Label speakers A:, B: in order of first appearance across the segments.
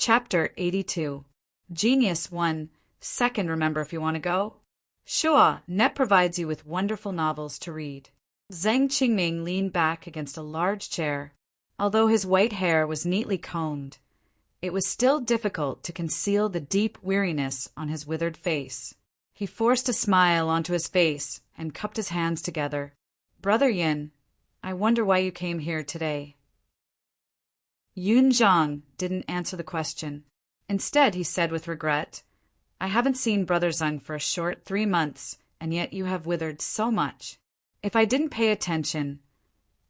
A: Chapter 82. Genius 1. Second, remember if you want to go? Sure, Net provides you with wonderful novels to read. Zhang Qingming leaned back against a large chair. Although his white hair was neatly combed, it was still difficult to conceal the deep weariness on his withered face. He forced a smile onto his face and cupped his hands together. Brother Yin, I wonder why you came here today. Yun Zhang didn't answer the question. Instead, he said with regret, I haven't seen Brother Zhang for a short 3 months, and yet you have withered so much. If I didn't pay attention,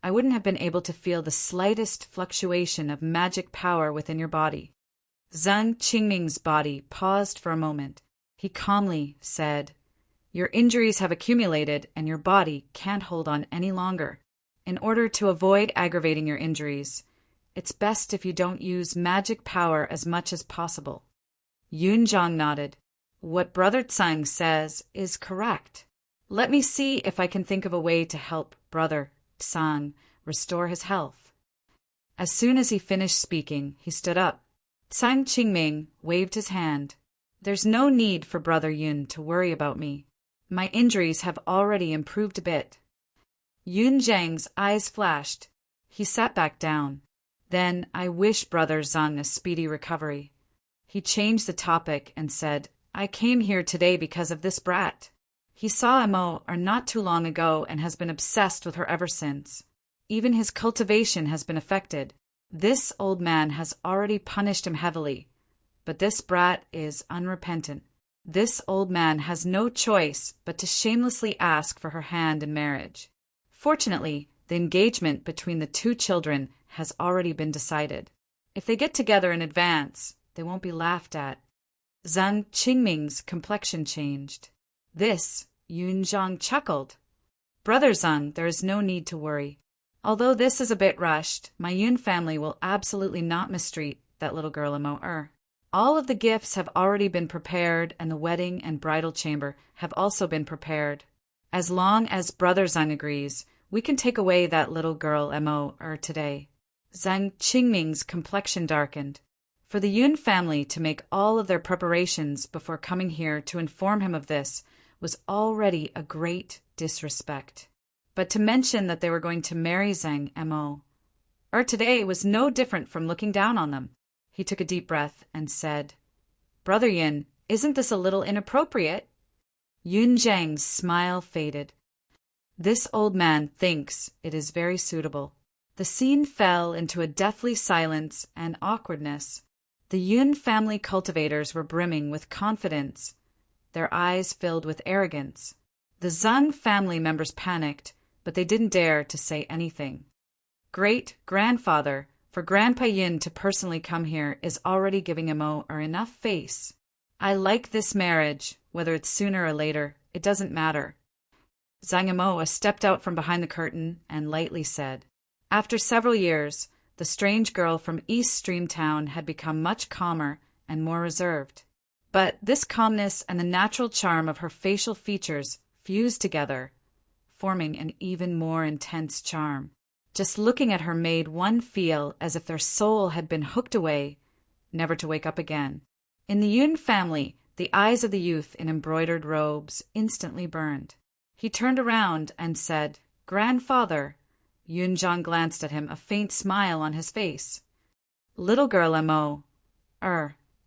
A: I wouldn't have been able to feel the slightest fluctuation of magic power within your body. Zhang Qingming's body paused for a moment. He calmly said, Your injuries have accumulated and your body can't hold on any longer. In order to avoid aggravating your injuries, it's best if you don't use magic power as much as possible. Yun Zhang nodded. What Brother Tsang says is correct. Let me see if I can think of a way to help Brother Tsang restore his health. As soon as he finished speaking, he stood up. Zhang Qingming waved his hand. There's no need for Brother Yun to worry about me. My injuries have already improved a bit. Yun Zhang's eyes flashed. He sat back down. Then I wish Brother Zhang a speedy recovery. He changed the topic and said, I came here today because of this brat. He saw Mo not too long ago and has been obsessed with her ever since. Even his cultivation has been affected. This old man has already punished him heavily, but this brat is unrepentant. This old man has no choice but to shamelessly ask for her hand in marriage. Fortunately, the engagement between the 2 children has already been decided. If they get together in advance, they won't be laughed at. Zhang Qingming's complexion changed. This, Yun Zhang chuckled. Brother Zhang, there is no need to worry. Although this is a bit rushed, my Yun family will absolutely not mistreat that little girl Mo. All of the gifts have already been prepared and the wedding and bridal chamber have also been prepared. As long as Brother Zhang agrees, we can take away that little girl Mo today. Zhang Qingming's complexion darkened. For the Yun family to make all of their preparations before coming here to inform him of this was already a great disrespect. But to mention that they were going to marry Zhang Mo today was no different from looking down on them. He took a deep breath and said, Brother Yin, isn't this a little inappropriate? Yun Zhang's smile faded. This old man thinks it is very suitable. The scene fell into a deathly silence and awkwardness. The Yun family cultivators were brimming with confidence, their eyes filled with arrogance. The Zhang family members panicked, but they didn't dare to say anything. Great-grandfather, for Grandpa Yin to personally come here is already giving Mo enough face. I like this marriage, whether it's sooner or later, it doesn't matter. Zhang Mo stepped out from behind the curtain and lightly said, After several years, the strange girl from East Stream Town had become much calmer and more reserved. But this calmness and the natural charm of her facial features fused together, forming an even more intense charm. Just looking at her made one feel as if their soul had been hooked away, never to wake up again. In the Yun family, the eyes of the youth in embroidered robes instantly burned. He turned around and said, Grandfather. Yun Zhang glanced at him, a faint smile on his face. Little girl Mo,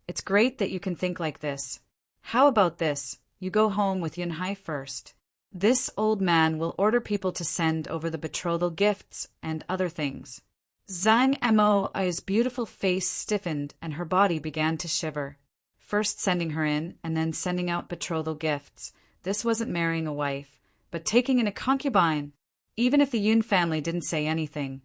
A: it's great that you can think like this. How about this? You go home with Yun Hai first. This old man will order people to send over the betrothal gifts and other things. Zhang Mo's beautiful face stiffened and her body began to shiver. First sending her in and then sending out betrothal gifts. This wasn't marrying a wife, but taking in a concubine. Even if the Yun family didn't say anything,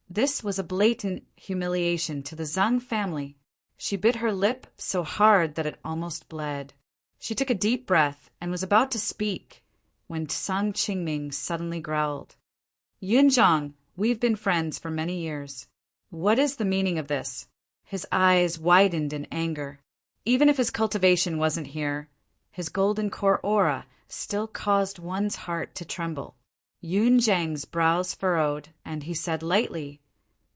A: this was a blatant humiliation to the Zhang family. She bit her lip so hard that it almost bled. She took a deep breath and was about to speak when Zhang Qingming suddenly growled. Yun Zhang, we've been friends for many years. What is the meaning of this? His eyes widened in anger. Even if his cultivation wasn't here, his golden core aura still caused one's heart to tremble. Yun Zhang's brows furrowed, and he said lightly,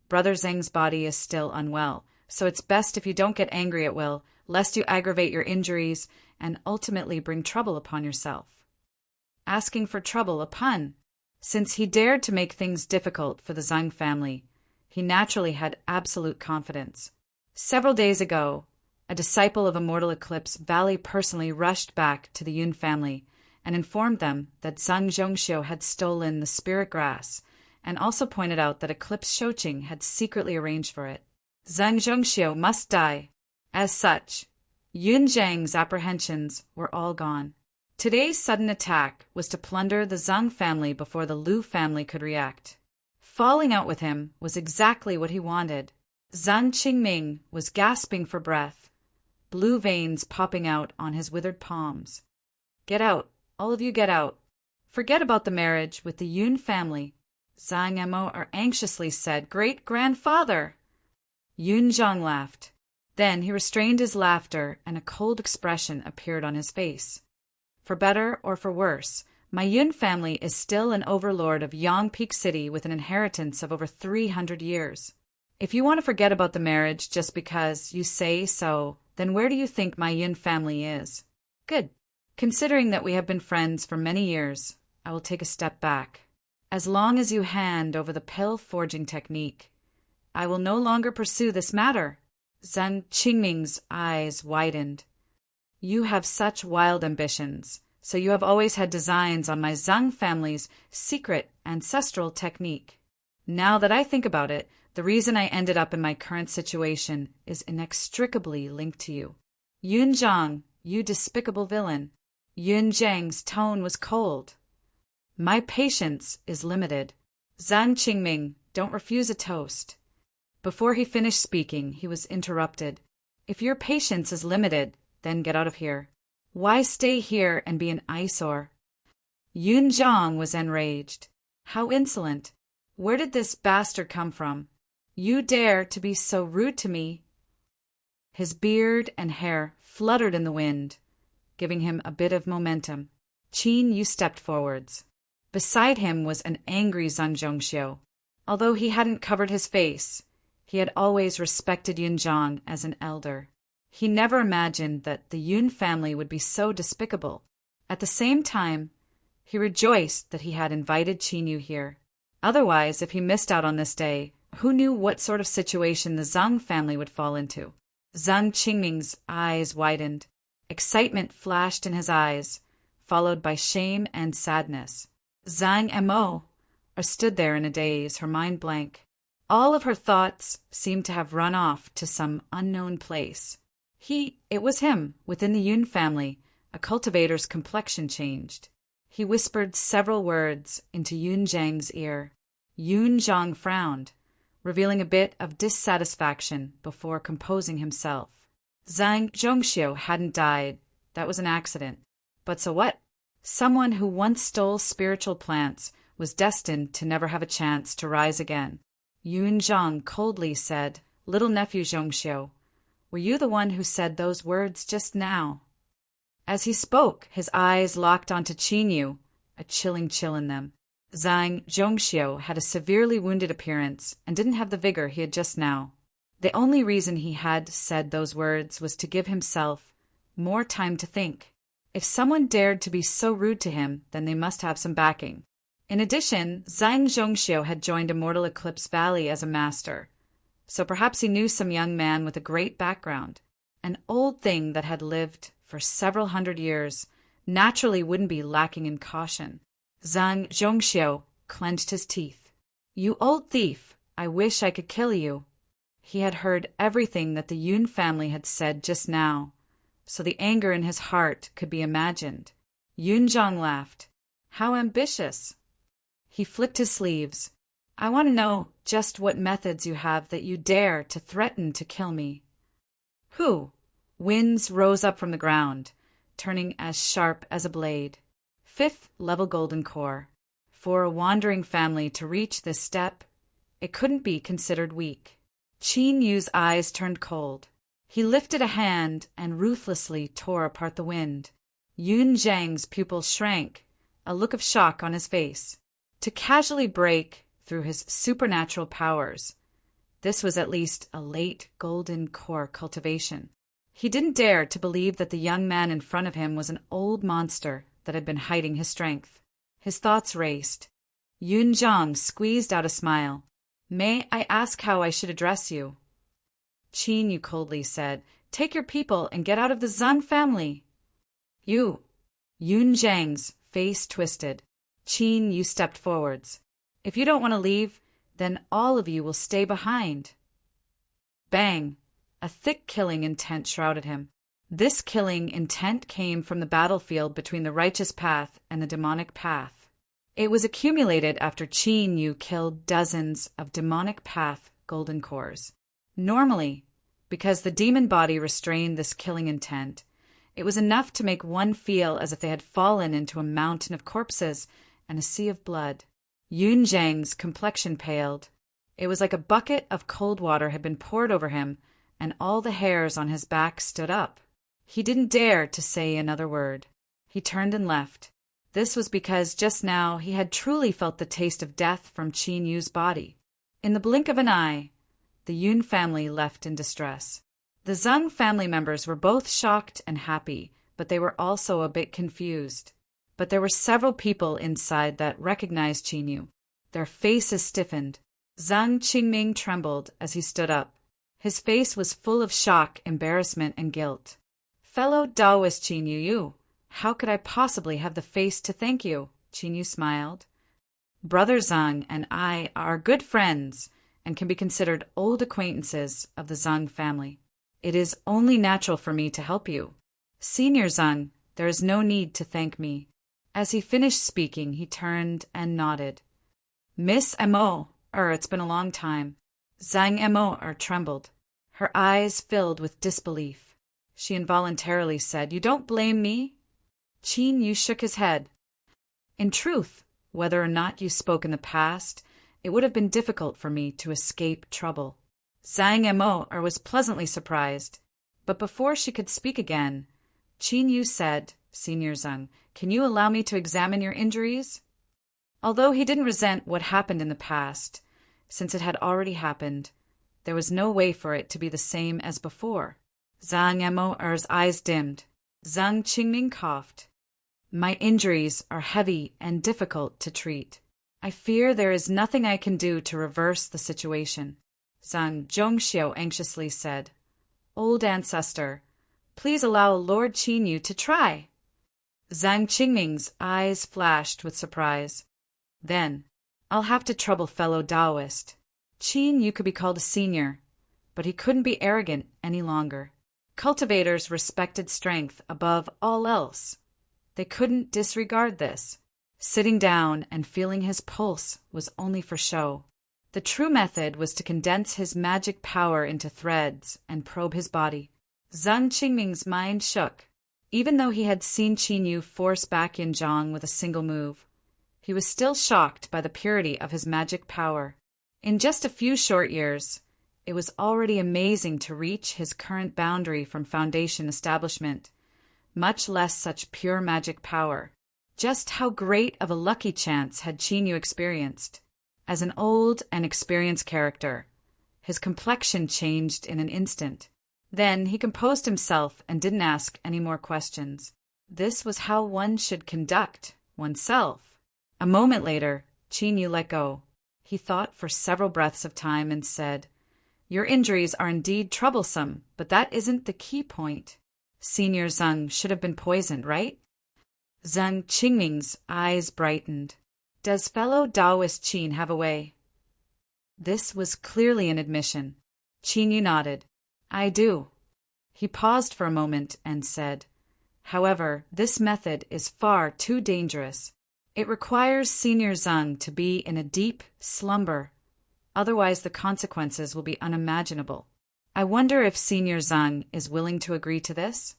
A: Brother Zhang's body is still unwell. so it's best if you don't get angry at will, lest you aggravate your injuries and ultimately bring trouble upon yourself. Asking for trouble, a pun. Since he dared to make things difficult for the Zhang family, he naturally had absolute confidence. Several days ago, a disciple of Immortal Eclipse Valley personally rushed back to the Yun family and informed them that Zhang Zhongxiu had stolen the spirit grass, and also pointed out that Eclipse Shouqing had secretly arranged for it. Zhang Zhongxiu must die. As such, Yun Zhang's apprehensions were all gone. Today's sudden attack was to plunder the Zhang family before the Lu family could react. Falling out with him was exactly what he wanted. Zhang Qingming was gasping for breath, blue veins popping out on his withered palms. Get out, all of you get out. Forget about the marriage with the Yun family. Zhang Emo anxiously said, Great-grandfather! Yun Zhang laughed. Then he restrained his laughter and a cold expression appeared on his face. For better or for worse, my Yun family is still an overlord of Yang Peak City with an inheritance of over 300 years. If you want to forget about the marriage just because you say so, then where do you think my Yun family is? Good. Considering that we have been friends for many years, I will take a step back. As long as you hand over the pill forging technique, I will no longer pursue this matter. Zhang Qingming's eyes widened. You have such wild ambitions, so you have always had designs on my Zhang family's secret ancestral technique. Now that I think about it, the reason I ended up in my current situation is inextricably linked to you. Yun Zhang, you despicable villain. Yun Zhang's tone was cold. My patience is limited. Zhang Qingming, don't refuse a toast. Before he finished speaking, he was interrupted. If your patience is limited, then get out of here. Why stay here and be an eyesore? Yun Zhang was enraged. How insolent! Where did this bastard come from? You dare to be so rude to me? His beard and hair fluttered in the wind, giving him a bit of momentum. Qin Yu stepped forwards. Beside him was an angry Zhang Zhongxiu. Although he hadn't covered his face, he had always respected Yun Zhang as an elder. He never imagined that the Yun family would be so despicable. At the same time, he rejoiced that he had invited Qin Yu here. Otherwise, if he missed out on this day, who knew what sort of situation the Zhang family would fall into? Zhang Qingming's eyes widened. Excitement flashed in his eyes, followed by shame and sadness. Zhang Emo stood there in a daze, her mind blank. All of her thoughts seemed to have run off to some unknown place. It was him, within the Yun family. A cultivator's complexion changed. He whispered several words into Yun Zhang's ear. Yun Zhang frowned, revealing a bit of dissatisfaction before composing himself. Zhang Zhongxiu hadn't died. That was an accident. But so what? Someone who once stole spiritual plants was destined to never have a chance to rise again. Yun Zhang coldly said, Little nephew Zhongxiu, were you the one who said those words just now? As he spoke, his eyes locked onto Qin Yu, a chilling chill in them. Zhang Zhongxiu had a severely wounded appearance and didn't have the vigor he had just now. The only reason he had said those words was to give himself more time to think. If someone dared to be so rude to him, then they must have some backing. In addition, Zhang Zhongxiu had joined Immortal Eclipse Valley as a master, so perhaps he knew some young man with a great background. An old thing that had lived for several hundred years naturally wouldn't be lacking in caution. Zhang Zhongxiu clenched his teeth. You old thief, I wish I could kill you. He had heard everything that the Yun family had said just now, so the anger in his heart could be imagined. Yun Zhang laughed. How ambitious! He flicked his sleeves. I want to know just what methods you have that you dare to threaten to kill me. Who? Winds rose up from the ground, turning as sharp as a blade. 5th level golden core. For a wandering family to reach this step, it couldn't be considered weak. Qin Yu's eyes turned cold. He lifted a hand and ruthlessly tore apart the wind. Yun Zhang's pupils shrank, a look of shock on his face. To casually break through his supernatural powers, This was at least a late golden core cultivation. He didn't dare to believe that the young man in front of him was an old monster that had been hiding his strength. His thoughts raced. Yun Zhang squeezed out a smile. "May I ask how I should address you?" Qin Yu coldly said, "Take your people and get out of the Zhang family." "You." Yun Zhang's face twisted. Qin Yu stepped forwards. "If you don't want to leave, then all of you will stay behind." Bang! A thick killing intent shrouded him. This killing intent came from the battlefield between the righteous path and the demonic path. It was accumulated after Qin Yu killed dozens of demonic path golden cores. Normally, because the demon body restrained this killing intent, it was enough to make one feel as if they had fallen into a mountain of corpses and a sea of blood. Yun Zhang's complexion paled. It was like a bucket of cold water had been poured over him, and all the hairs on his back stood up. He didn't dare to say another word. He turned and left. This was because just now he had truly felt the taste of death from Qin Yu's body. In the blink of an eye, the Yun family left in distress. The Zhang family members were both shocked and happy, but they were also a bit confused. But there were several people inside that recognized Qin Yu. Their faces stiffened. Zhang Qingming trembled as he stood up. His face was full of shock, embarrassment, and guilt. "Fellow Taoist Qin Yu, how could I possibly have the face to thank you?" Qin Yu smiled. "Brother Zhang and I are good friends and can be considered old acquaintances of the Zhang family. It is only natural for me to help you. Senior Zhang, there is no need to thank me." As he finished speaking, he turned and nodded. "Miss Mo, it's been a long time." Zhang Mo trembled. Her eyes filled with disbelief. She involuntarily said, "You don't blame me?" Qin Yu shook his head. "In truth, whether or not you spoke in the past, it would have been difficult for me to escape trouble." Zhang Mo was pleasantly surprised. But before she could speak again, Qin Yu said, "Senior Zhang, can you allow me to examine your injuries?" Although he didn't resent what happened in the past, since it had already happened, there was no way for it to be the same as before. Zhang Mo's eyes dimmed. Zhang Qingming coughed. "My injuries are heavy and difficult to treat. I fear there is nothing I can do to reverse the situation." Zhang Zhongxiu anxiously said, "Old ancestor, please allow Lord Qin Yu to try." Zhang Qingming's eyes flashed with surprise. "Then, I'll have to trouble fellow Taoist. Qin Yu could be called a senior, but he couldn't be arrogant any longer. Cultivators respected strength above all else. They couldn't disregard this. Sitting down and feeling his pulse was only for show. The true method was to condense his magic power into threads and probe his body." Zhang Qingming's mind shook. Even though he had seen Qin Yu force back Yin Zhang with a single move, he was still shocked by the purity of his magic power. In just a few short years, it was already amazing to reach his current boundary from Foundation establishment, much less such pure magic power. Just how great of a lucky chance had Qin Yu experienced? As an old and experienced character, his complexion changed in an instant. Then he composed himself and didn't ask any more questions. This was how one should conduct oneself. A moment later, Qin Yu let go. He thought for several breaths of time and said, "Your injuries are indeed troublesome, but that isn't the key point. Senior Zhang should have been poisoned, right?" Zhang Qingming's eyes brightened. "Does fellow Taoist Qin have a way?" This was clearly an admission. Qin Yu nodded. "I do." He paused for a moment and said, "However, this method is far too dangerous. It requires Senior Zhang to be in a deep slumber. Otherwise, the consequences will be unimaginable. I wonder if Senior Zhang is willing to agree to this?"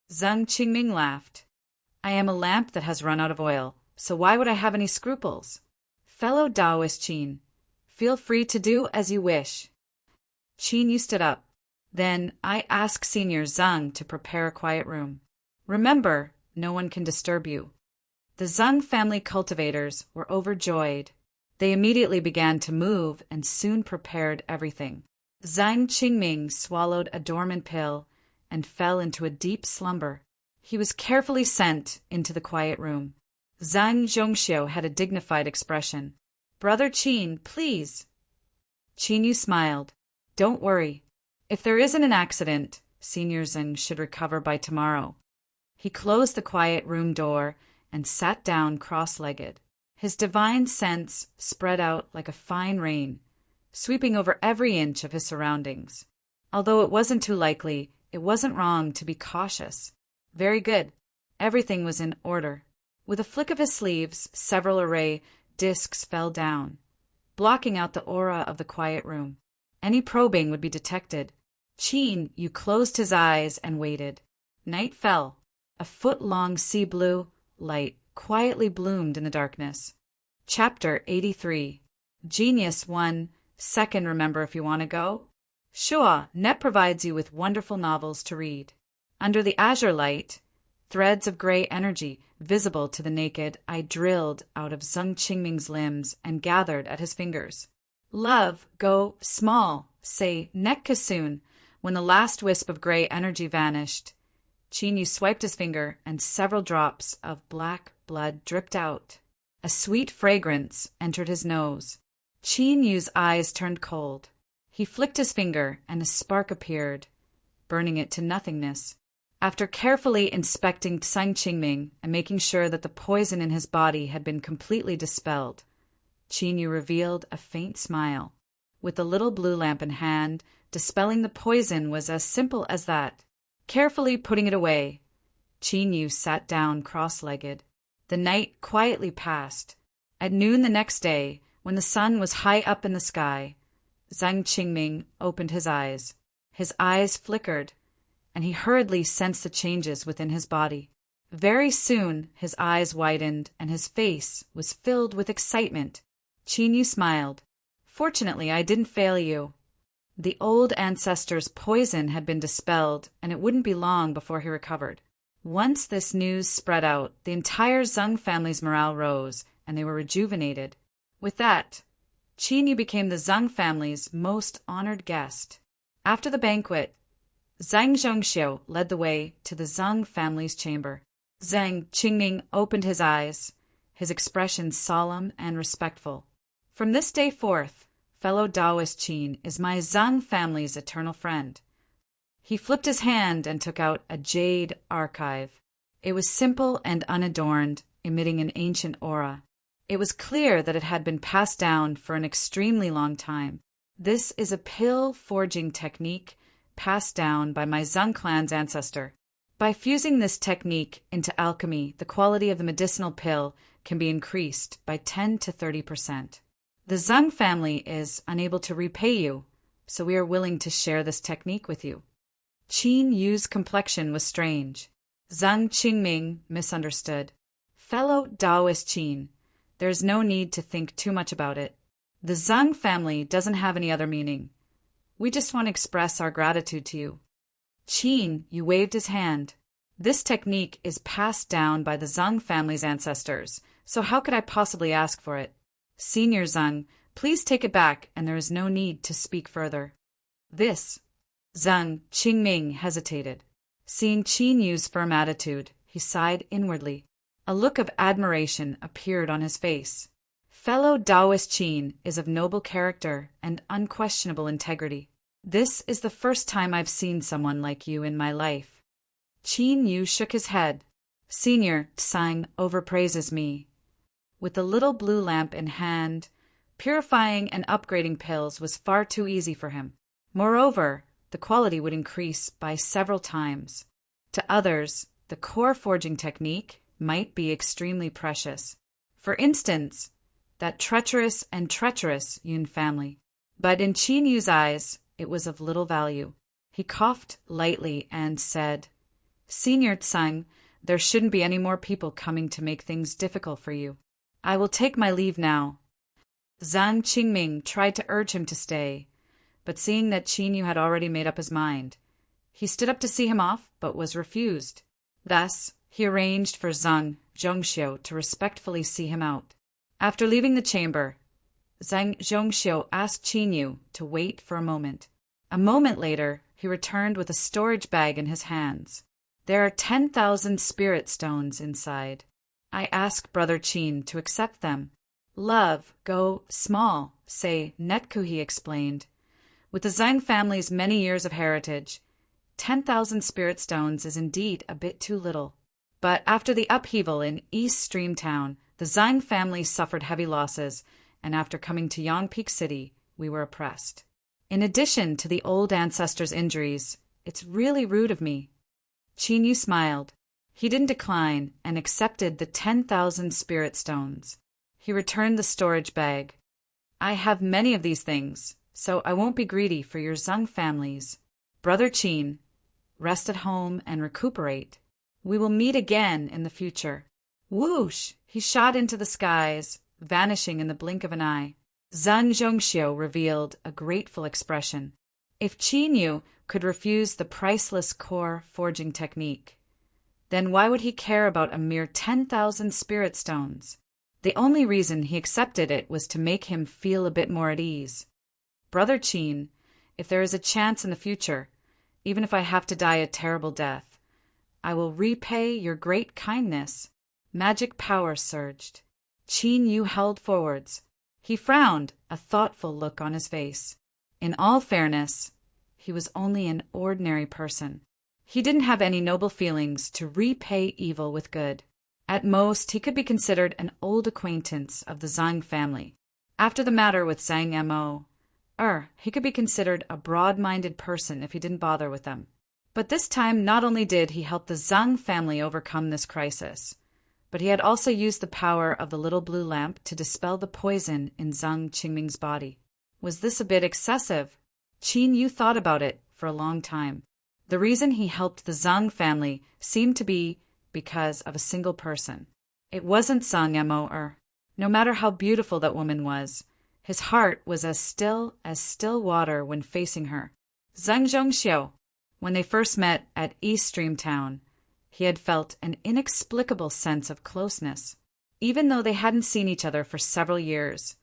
A: Zhang Qingming laughed. "I am a lamp that has run out of oil, so why would I have any scruples? Fellow Taoist Qin, feel free to do as you wish." Qin Yu stood up. "Then I ask Senior Zhang to prepare a quiet room. Remember, no one can disturb you." The Zhang family cultivators were overjoyed. They immediately began to move and soon prepared everything. Zhang Qingming swallowed a dormant pill and fell into a deep slumber. He was carefully sent into the quiet room. Zhang Zhongxiu had a dignified expression. "Brother Qin, please." Qin Yu smiled. "Don't worry. If there isn't an accident, Senior Zheng should recover by tomorrow." He closed the quiet room door and sat down cross-legged. His divine sense spread out like a fine rain, sweeping over every inch of his surroundings. Although it wasn't too likely, it wasn't wrong to be cautious. Very good. Everything was in order. With a flick of his sleeves, several array discs fell down, blocking out the aura of the quiet room. Any probing would be detected. Qin Yu closed his eyes and waited. Night fell. A foot-long sea blue light quietly bloomed in the darkness. Chapter 83. Genius 1. Second, remember if you want to go? Sure, Net provides you with wonderful novels to read. Under the azure light, threads of gray energy, visible to the naked eye, drilled out of Zhang Qingming's limbs and gathered at his fingers. Love, go, small, say, Netka soon. When the last wisp of gray energy vanished, Qin Yu swiped his finger and several drops of black blood dripped out. A sweet fragrance entered his nose. Qin Yu's eyes turned cold. He flicked his finger and a spark appeared, burning it to nothingness. After carefully inspecting Zhang Qingming and making sure that the poison in his body had been completely dispelled, Qin Yu revealed a faint smile. With the little blue lamp in hand, dispelling the poison was as simple as that. Carefully putting it away, Qin Yu sat down cross-legged. The night quietly passed. At noon the next day, when the sun was high up in the sky, Zhang Qingming opened his eyes. His eyes flickered, and he hurriedly sensed the changes within his body. Very soon his eyes widened and his face was filled with excitement. Qin Yu smiled. "Fortunately, I didn't fail you." The old ancestor's poison had been dispelled, and it wouldn't be long before he recovered. Once this news spread out, the entire Zhang family's morale rose, and they were rejuvenated. With that, Qin Yu became the Zhang family's most honored guest. After the banquet, Zhang Zhongxiu led the way to the Zhang family's chamber. Zhang Qingming opened his eyes, his expression solemn and respectful. "From this day forth, fellow Taoist Qin is my Zhang family's eternal friend." He flipped his hand and took out a jade archive. It was simple and unadorned, emitting an ancient aura. It was clear that it had been passed down for an extremely long time. "This is a pill forging technique passed down by my Zhang clan's ancestor. By fusing this technique into alchemy, the quality of the medicinal pill can be increased by 10 to 30%. The Zhang family is unable to repay you, so we are willing to share this technique with you." Qin Yu's complexion was strange. Zhang Qingming misunderstood. "Fellow Taoist Qin, there is no need to think too much about it. The Zhang family doesn't have any other meaning. We just want to express our gratitude to you." Qin Yu waved his hand. "This technique is passed down by the Zhang family's ancestors, so how could I possibly ask for it? Senior Zhang, please take it back, and there is no need to speak further." "This..." Zhang Qingming hesitated. Seeing Qin Yu's firm attitude, he sighed inwardly. A look of admiration appeared on his face. "Fellow Taoist Qin is of noble character and unquestionable integrity. This is the first time I've seen someone like you in my life." Qin Yu shook his head. "Senior Tsang overpraises me." With the little blue lamp in hand, purifying and upgrading pills was far too easy for him. Moreover, the quality would increase by several times. To others, the core forging technique might be extremely precious. For instance, that treacherous Yun family. But in Qin Yu's eyes, it was of little value. He coughed lightly and said, "Senior Tsang, there shouldn't be any more people coming to make things difficult for you. I will take my leave now." Zhang Qingming tried to urge him to stay, but seeing that Qin Yu had already made up his mind, he stood up to see him off, but was refused. Thus, he arranged for Zhang Zhongxiu to respectfully see him out. After leaving the chamber, Zhang Zhongxiu asked Qin Yu to wait for a moment. A moment later, he returned with a storage bag in his hands. There are 10,000 spirit stones inside. I ask Brother Qin to accept them. Love, go small, say Netku, he explained. With the Zhang family's many years of heritage, 10,000 spirit stones is indeed a bit too little. But after the upheaval in East Stream Town, the Zhang family suffered heavy losses, and after coming to Yangpeak City, we were oppressed. In addition to the old ancestors' injuries, it's really rude of me. Qin Yu smiled. He didn't decline and accepted the 10,000 spirit stones. He returned the storage bag. I have many of these things, so I won't be greedy for your Zhang families. Brother Qin, rest at home and recuperate. We will meet again in the future. Whoosh! He shot into the skies, vanishing in the blink of an eye. Zhang Zhongxiu revealed a grateful expression. If Qin Yu could refuse the priceless core forging technique, then why would he care about a mere 10,000 spirit stones? The only reason he accepted it was to make him feel a bit more at ease. Brother Qin, if there is a chance in the future, even if I have to die a terrible death, I will repay your great kindness. Magic power surged. Qin Yu held forwards. He frowned, a thoughtful look on his face. In all fairness, he was only an ordinary person. He didn't have any noble feelings to repay evil with good. At most, he could be considered an old acquaintance of the Zhang family. After the matter with Zhang Mo, he could be considered a broad-minded person if he didn't bother with them. But this time, not only did he help the Zhang family overcome this crisis, but he had also used the power of the little blue lamp to dispel the poison in Zhang Qingming's body. Was this a bit excessive? Qin Yu thought about it for a long time. The reason he helped the Zhang family seemed to be because of a single person. It wasn't Zhang Mo. No matter how beautiful that woman was, his heart was as still water when facing her. Zhang Zhongxiu. When they first met at East Stream Town, he had felt an inexplicable sense of closeness. Even though they hadn't seen each other for several years,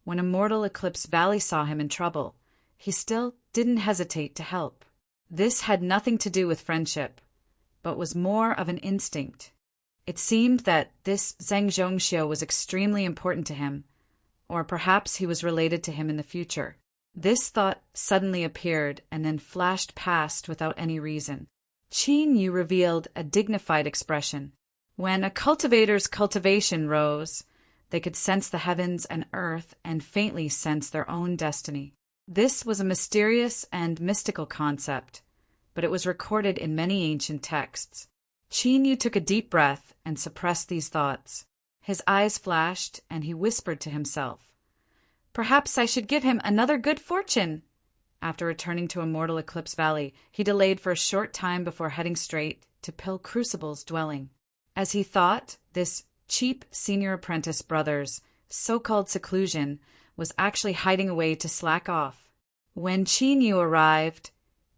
A: when Immortal Eclipse Valley saw him in trouble, he still didn't hesitate to help. This had nothing to do with friendship, but was more of an instinct. It seemed that this Zhang Zhongxiu was extremely important to him, or perhaps he was related to him in the future. This thought suddenly appeared and then flashed past without any reason. Qin Yu revealed a dignified expression. When a cultivator's cultivation rose, they could sense the heavens and earth and faintly sense their own destiny. This was a mysterious and mystical concept, but it was recorded in many ancient texts. Qin Yu took a deep breath and suppressed these thoughts. His eyes flashed, and he whispered to himself, "Perhaps I should give him another good fortune." After returning to Immortal Eclipse Valley, he delayed for a short time before heading straight to Pill Crucible's dwelling. As he thought, this cheap senior apprentice brother's so-called seclusion was actually hiding away to slack off. When Qin Yu arrived,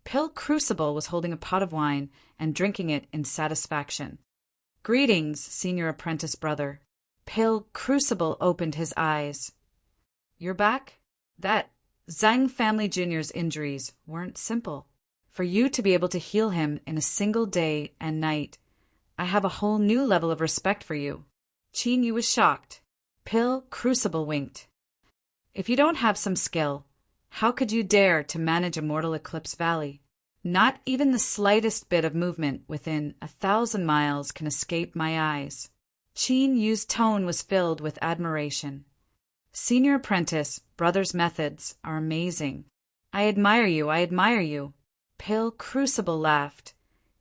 A: Pill Crucible was holding a pot of wine and drinking it in satisfaction. "Greetings, senior apprentice brother." Pill Crucible opened his eyes. "You're back?" That Zhang family Jr.'s injuries weren't simple. For you to be able to heal him in a single day and night, I have a whole new level of respect for you. Qin Yu was shocked. Pill Crucible winked. "If you don't have some skill, how could you dare to manage Immortal Eclipse Valley? Not even the slightest bit of movement within 1,000 miles can escape my eyes." Qin Yu's tone was filled with admiration. "Senior apprentice, brother's methods are amazing. I admire you. Pill Crucible laughed,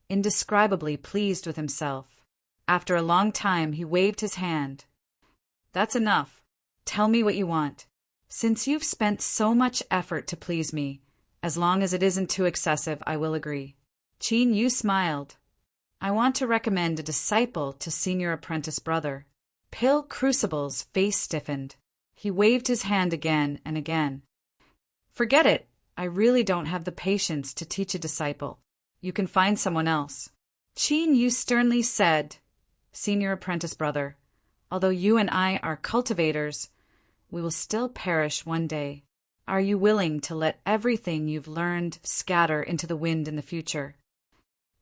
A: indescribably pleased with himself. After a long time, he waved his hand. "That's enough. Tell me what you want. Since you've spent so much effort to please me, as long as it isn't too excessive, I will agree." Qin Yu smiled. "I want to recommend a disciple to senior apprentice brother." Pill Crucible's face stiffened. He waved his hand again and again. "Forget it. I really don't have the patience to teach a disciple. You can find someone else." Qin Yu sternly said, "Senior apprentice brother, although you and I are cultivators, we will still perish one day. Are you willing to let everything you've learned scatter into the wind in the future?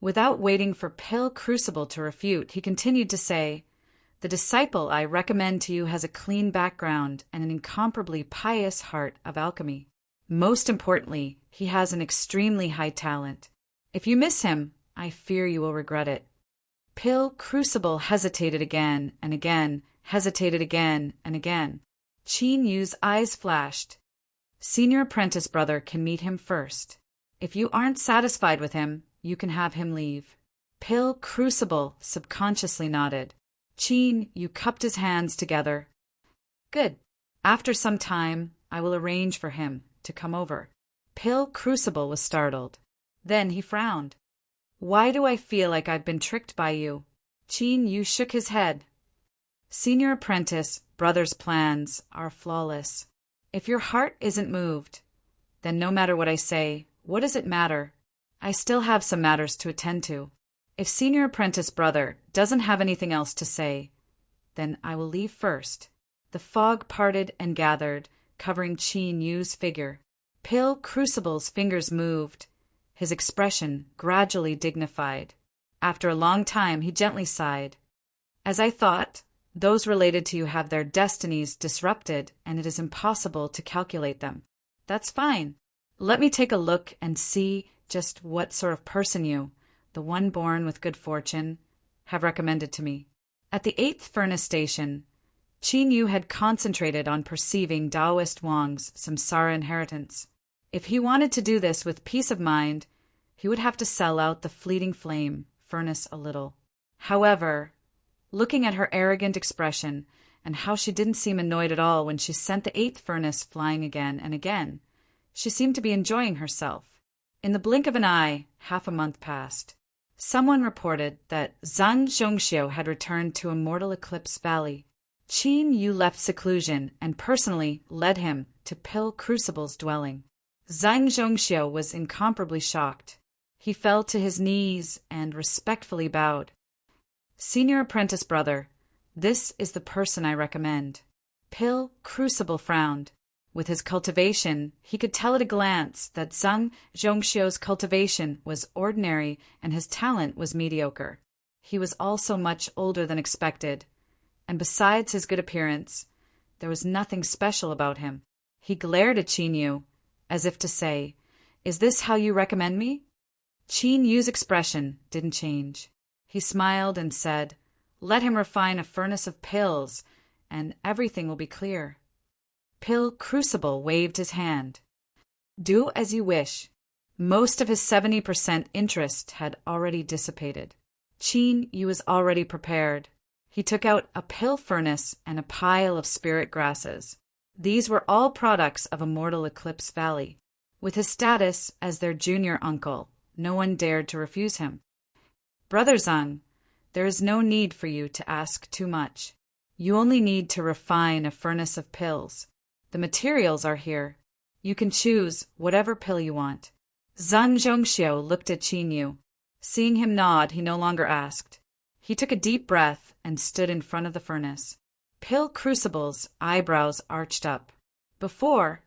A: Without waiting for Pill Crucible to refute, he continued to say, the disciple I recommend to you has a clean background and an incomparably pious heart of alchemy. Most importantly, he has an extremely high talent. If you miss him, I fear you will regret it. Pill Crucible hesitated again and again, hesitated again and again. Qin Yu's eyes flashed. Senior apprentice brother can meet him first. If you aren't satisfied with him, you can have him leave. Pill Crucible subconsciously nodded. Qin Yu cupped his hands together. Good. After some time, I will arrange for him to come over. Pill Crucible was startled. Then he frowned. Why do I feel like I've been tricked by you? Qin Yu shook his head. Senior apprentice, brother's plans are flawless. If your heart isn't moved, then no matter what I say, what does it matter? I still have some matters to attend to. If senior apprentice brother doesn't have anything else to say, then I will leave first. The fog parted and gathered, covering Qin Yu's figure. Pill Crucible's fingers moved, his expression gradually dignified. After a long time, he gently sighed. As I thought, those related to you have their destinies disrupted, and it is impossible to calculate them. That's fine. Let me take a look and see just what sort of person you, the one born with good fortune, have recommended to me. At the 8th furnace station, Qin Yu had concentrated on perceiving Taoist Wang's samsara inheritance. If he wanted to do this with peace of mind, he would have to sell out the fleeting flame furnace a little. However, looking at her arrogant expression and how she didn't seem annoyed at all when she sent the 8th furnace flying again and again, she seemed to be enjoying herself. In the blink of an eye, half a month passed. Someone reported that Zhang Zhongxiu had returned to Immortal Eclipse Valley. Qin Yu left seclusion and personally led him to Pill Crucible's dwelling. Zhang Zhongxiu was incomparably shocked. He fell to his knees and respectfully bowed. Senior apprentice brother, this is the person I recommend. Pill Crucible frowned. With his cultivation, he could tell at a glance that Zhang Zhongxiu's cultivation was ordinary and his talent was mediocre. He was also much older than expected, and besides his good appearance, there was nothing special about him. He glared at Qin Yu, as if to say, "Is this how you recommend me?" Qin Yu's expression didn't change. He smiled and said, "Let him refine a furnace of pills, and everything will be clear." Pill Crucible waved his hand. "Do as you wish." Most of his 70% interest had already dissipated. Qin Yu was already prepared. He took out a pill furnace and a pile of spirit grasses. These were all products of Immortal Eclipse Valley. With his status as their junior uncle, no one dared to refuse him. "Brother Zhang, there is no need for you to ask too much. You only need to refine a furnace of pills. The materials are here. You can choose whatever pill you want." Zhang Zhongxiu looked at Qin Yu. Seeing him nod, he no longer asked. He took a deep breath and stood in front of the furnace. Pill Crucible's eyebrows arched up. Before,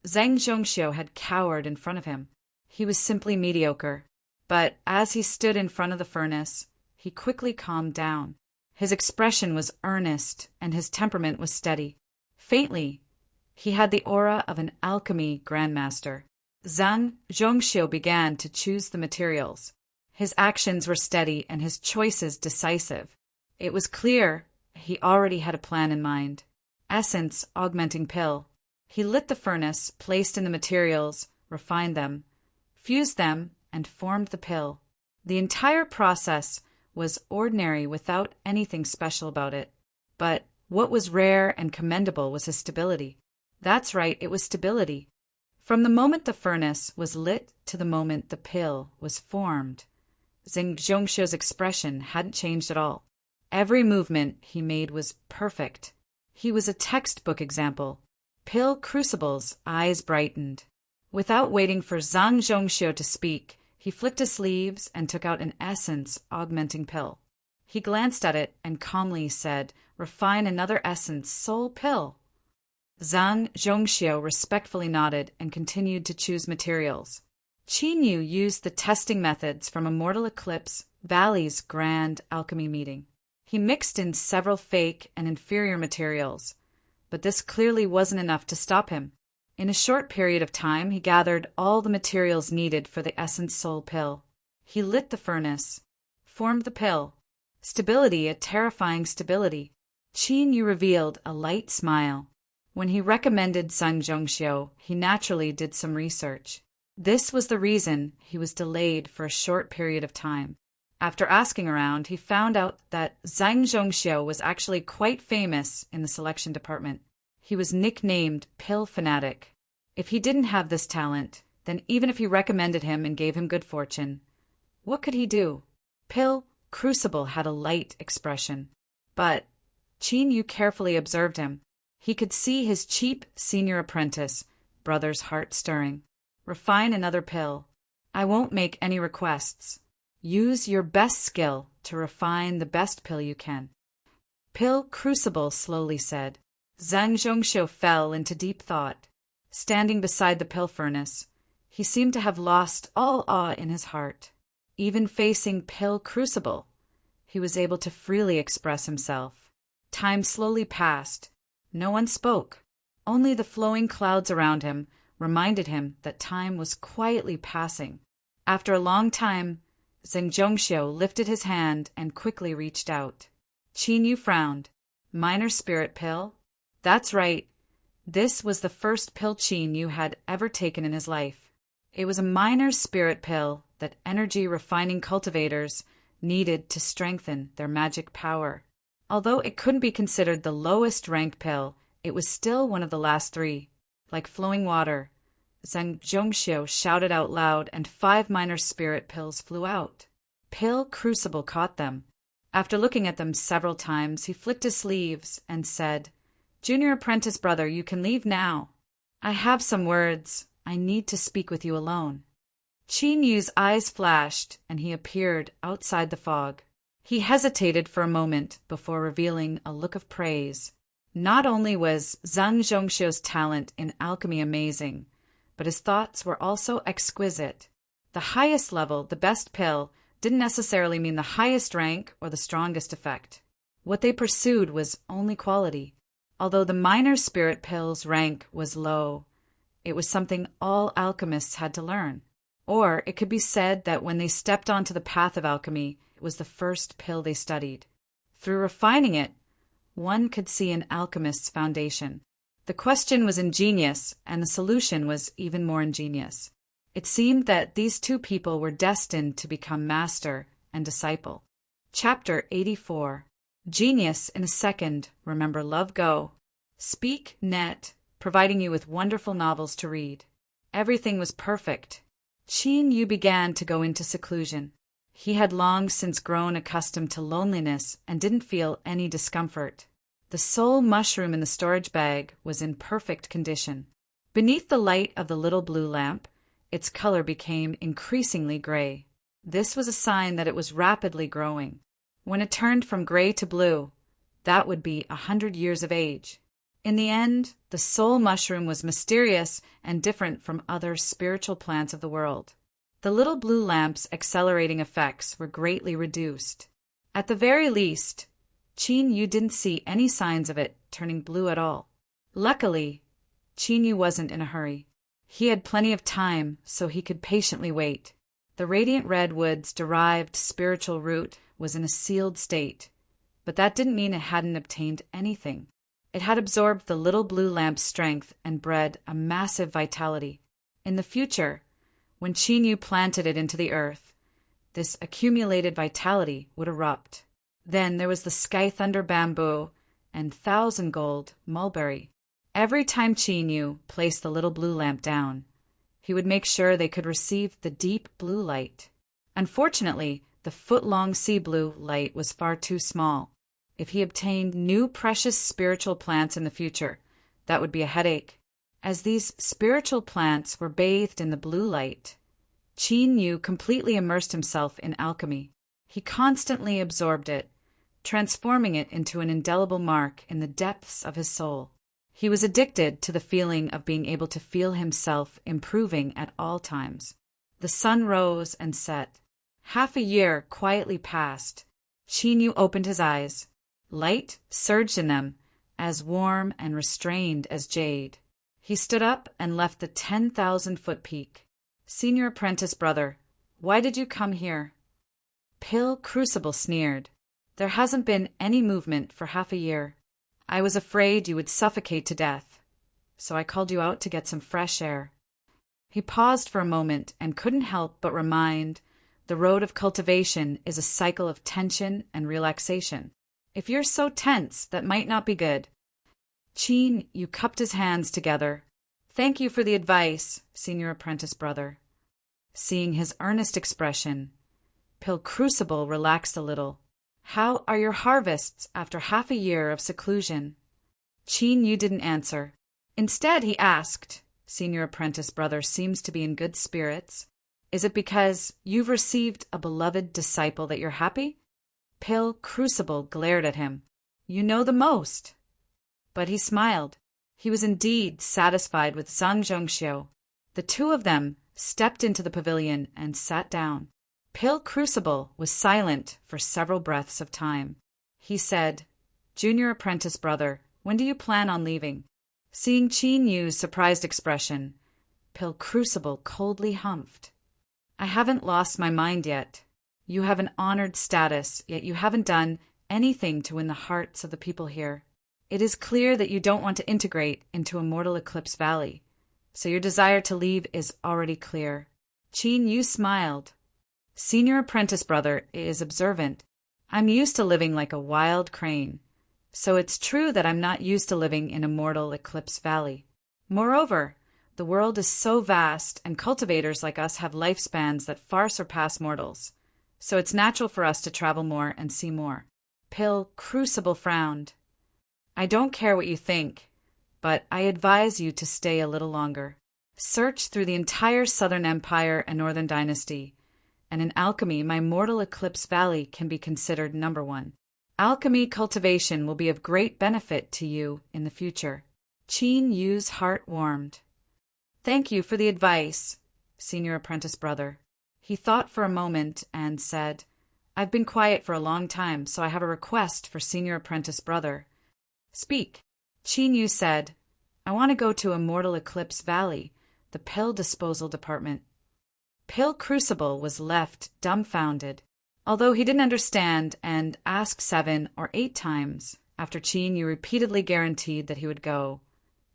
A: Zhang Zhongxiu had cowered in front of him. He was simply mediocre. But as he stood in front of the furnace, he quickly calmed down. His expression was earnest and his temperament was steady. Faintly, he had the aura of an alchemy grandmaster. Zhang Zhongxiu began to choose the materials. His actions were steady and his choices decisive. It was clear he already had a plan in mind. Essence augmenting pill. He lit the furnace, placed in the materials, refined them, fused them, and formed the pill. The entire process was ordinary without anything special about it. But what was rare and commendable was his stability. That's right, it was stability. From the moment the furnace was lit to the moment the pill was formed, Zhang Zhongxiu's expression hadn't changed at all. Every movement he made was perfect. He was a textbook example. Pill Crucible's eyes brightened. Without waiting for Zhang Zhongxiu to speak, he flicked his sleeves and took out an essence augmenting pill. He glanced at it and calmly said, "Refine another essence soul pill." Zhang Zhongxiu respectfully nodded and continued to choose materials. Qin Yu used the testing methods from Immortal Eclipse Valley's Grand Alchemy meeting. He mixed in several fake and inferior materials, but this clearly wasn't enough to stop him. In a short period of time, he gathered all the materials needed for the Essence Soul pill. He lit the furnace, formed the pill. Stability, a terrifying stability. Qin Yu revealed a light smile. When he recommended Zhang Zhongxiu, he naturally did some research. This was the reason he was delayed for a short period of time. After asking around, he found out that Zhang Zhongxiu was actually quite famous in the selection department. He was nicknamed Pill Fanatic. If he didn't have this talent, then even if he recommended him and gave him good fortune, what could he do? Pill Crucible had a light expression. But Qin Yu carefully observed him. He could see his cheap senior apprentice, brother's heart stirring. Refine another pill. I won't make any requests. Use your best skill to refine the best pill you can. Pill Crucible slowly said. Zhang Zhongxiu fell into deep thought. Standing beside the pill furnace, he seemed to have lost all awe in his heart. Even facing Pill Crucible, he was able to freely express himself. Time slowly passed. No one spoke. Only the flowing clouds around him reminded him that time was quietly passing. After a long time, Zhang Zhongxiu lifted his hand and quickly reached out. Qin Yu frowned. Minor spirit pill? That's right. This was the first pill Qin Yu had ever taken in his life. It was a minor spirit pill that energy refining cultivators needed to strengthen their magic power. Although it couldn't be considered the lowest ranked pill, it was still one of the last three. Like flowing water, Zhang Zhongxiu shouted out loud and 5 minor spirit pills flew out. Pill Crucible caught them. After looking at them several times, he flicked his sleeves and said, Junior apprentice brother, you can leave now. I have some words. I need to speak with you alone. Qin Yu's eyes flashed, and he appeared outside the fog. He hesitated for a moment before revealing a look of praise. Not only was Zhang Zhongxiu's talent in alchemy amazing, but his thoughts were also exquisite. The highest level, the best pill, didn't necessarily mean the highest rank or the strongest effect. What they pursued was only quality. Although the minor spirit pill's rank was low, it was something all alchemists had to learn. Or it could be said that when they stepped onto the path of alchemy, it was the first pill they studied. Through refining it, one could see an alchemist's foundation. The question was ingenious, and the solution was even more ingenious. It seemed that these two people were destined to become master and disciple. Chapter 84. Genius in a second, remember love go. Speak Net, providing you with wonderful novels to read. Everything was perfect. Qin Yu began to go into seclusion. He had long since grown accustomed to loneliness and didn't feel any discomfort. The soul mushroom in the storage bag was in perfect condition. Beneath the light of the little blue lamp, its color became increasingly gray. This was a sign that it was rapidly growing. When it turned from gray to blue, that would be 100 years of age. In the end, the soul mushroom was mysterious and different from other spiritual plants of the world. The little blue lamp's accelerating effects were greatly reduced. At the very least, Qin Yu didn't see any signs of it turning blue at all. Luckily, Qin Yu wasn't in a hurry. He had plenty of time, so he could patiently wait. The radiant redwood's derived spiritual root was in a sealed state, but that didn't mean it hadn't obtained anything. It had absorbed the little blue lamp's strength and bred a massive vitality. In the future, when Qin Yu planted it into the earth, this accumulated vitality would erupt. Then there was the Sky Thunder bamboo and Thousand Gold mulberry. Every time Qin Yu placed the little blue lamp down, he would make sure they could receive the deep blue light. Unfortunately, the foot-long sea blue light was far too small. If he obtained new precious spiritual plants in the future, that would be a headache. As these spiritual plants were bathed in the blue light, Qin Yu completely immersed himself in alchemy. He constantly absorbed it, transforming it into an indelible mark in the depths of his soul. He was addicted to the feeling of being able to feel himself improving at all times. The sun rose and set. Half a year quietly passed. Qin opened his eyes. Light surged in them, as warm and restrained as jade. He stood up and left the 10,000-foot peak. Senior apprentice brother, why did you come here? Pill Crucible sneered. There hasn't been any movement for half a year. I was afraid you would suffocate to death, so I called you out to get some fresh air. He paused for a moment and couldn't help but remind the road of cultivation is a cycle of tension and relaxation. If you're so tense, that might not be good. Qin cupped his hands together. Thank you for the advice, senior apprentice brother. Seeing his earnest expression, Pill Crucible relaxed a little. How are your harvests after half a year of seclusion? Qin didn't answer. Instead, he asked, Senior apprentice brother seems to be in good spirits. Is it because you've received a beloved disciple that you're happy? Pill Crucible glared at him. You know the most. But he smiled. He was indeed satisfied with Zhang Zhongxiu. The two of them stepped into the pavilion and sat down. Pill Crucible was silent for several breaths of time. He said, Junior apprentice brother, when do you plan on leaving? Seeing Qin Yu's surprised expression, Pill Crucible coldly humphed. I haven't lost my mind yet. You have an honored status, yet you haven't done anything to win the hearts of the people here. It is clear that you don't want to integrate into Immortal Eclipse Valley, so your desire to leave is already clear. Qin Yu smiled. Senior apprentice brother is observant. I'm used to living like a wild crane, so it's true that I'm not used to living in Immortal Eclipse Valley. Moreover, the world is so vast and cultivators like us have lifespans that far surpass mortals, so it's natural for us to travel more and see more. Pill Crucible frowned. I don't care what you think, but I advise you to stay a little longer. Search through the entire Southern Empire and Northern Dynasty, and in alchemy my Mortal Eclipse Valley can be considered number one. Alchemy cultivation will be of great benefit to you in the future. Qin Yu's heart warmed. Thank you for the advice, senior apprentice brother. He thought for a moment and said, I've been quiet for a long time, so I have a request for senior apprentice brother. Speak. Qin Yu said, I want to go to Immortal Eclipse Valley, the pill disposal department. Pill Crucible was left dumbfounded, although he didn't understand and asked 7 or 8 times after Qin Yu repeatedly guaranteed that he would go.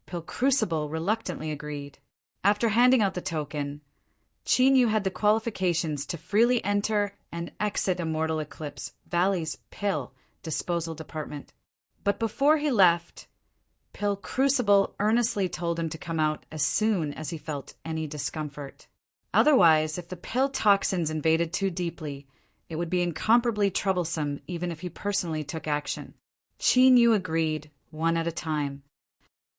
A: Pill Crucible reluctantly agreed. After handing out the token, Qin Yu had the qualifications to freely enter and exit Immortal Eclipse Valley's pill disposal department. But before he left, Pill Crucible earnestly told him to come out as soon as he felt any discomfort. Otherwise, if the pill toxins invaded too deeply, it would be incomparably troublesome even if he personally took action. Qin Yu agreed, one at a time.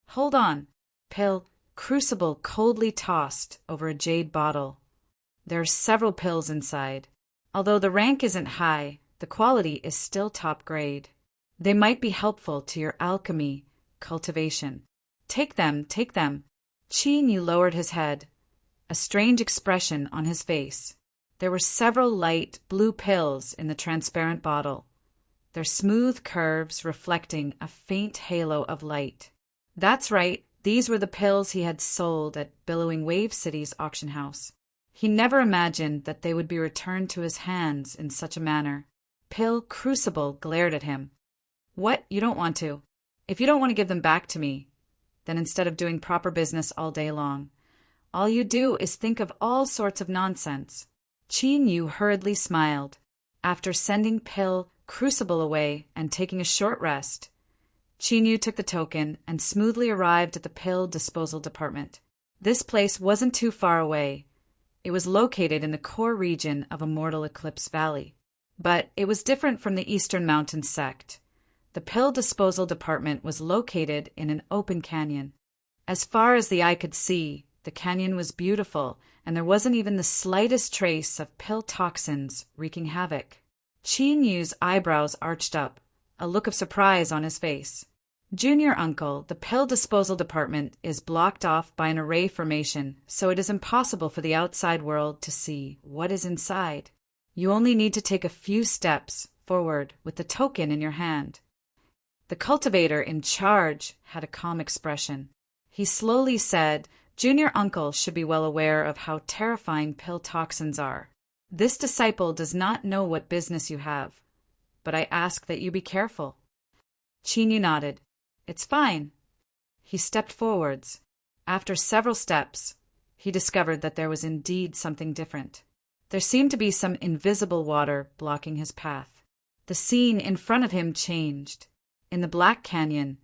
A: Hold on. Pill Crucible coldly tossed over a jade bottle. There are several pills inside. Although the rank isn't high, the quality is still top grade. They might be helpful to your alchemy cultivation. Take them, take them. Qin Yu lowered his head, a strange expression on his face. There were several light blue pills in the transparent bottle, their smooth curves reflecting a faint halo of light. That's right, these were the pills he had sold at Billowing Wave City's auction house. He never imagined that they would be returned to his hands in such a manner. Pill Crucible glared at him. What? You don't want to? If you don't want to give them back to me, then instead of doing proper business all day long, all you do is think of all sorts of nonsense. Qin Yu hurriedly smiled. After sending Pill Crucible away and taking a short rest, Qin Yu took the token and smoothly arrived at the pill disposal department. This place wasn't too far away. It was located in the core region of Immortal Eclipse Valley. But it was different from the Eastern Mountain sect. The pill disposal department was located in an open canyon. As far as the eye could see, the canyon was beautiful, and there wasn't even the slightest trace of pill toxins wreaking havoc. Qin Yu's eyebrows arched up, a look of surprise on his face. Junior uncle, the pill disposal department is blocked off by an array formation, so it is impossible for the outside world to see what is inside. You only need to take a few steps forward with the token in your hand. The cultivator in charge had a calm expression. He slowly said, Junior uncle should be well aware of how terrifying pill toxins are. This disciple does not know what business you have, but I ask that you be careful. Chinyu nodded. It's fine. He stepped forwards. After several steps, he discovered that there was indeed something different. There seemed to be some invisible water blocking his path. The scene in front of him changed. In the Black Canyon,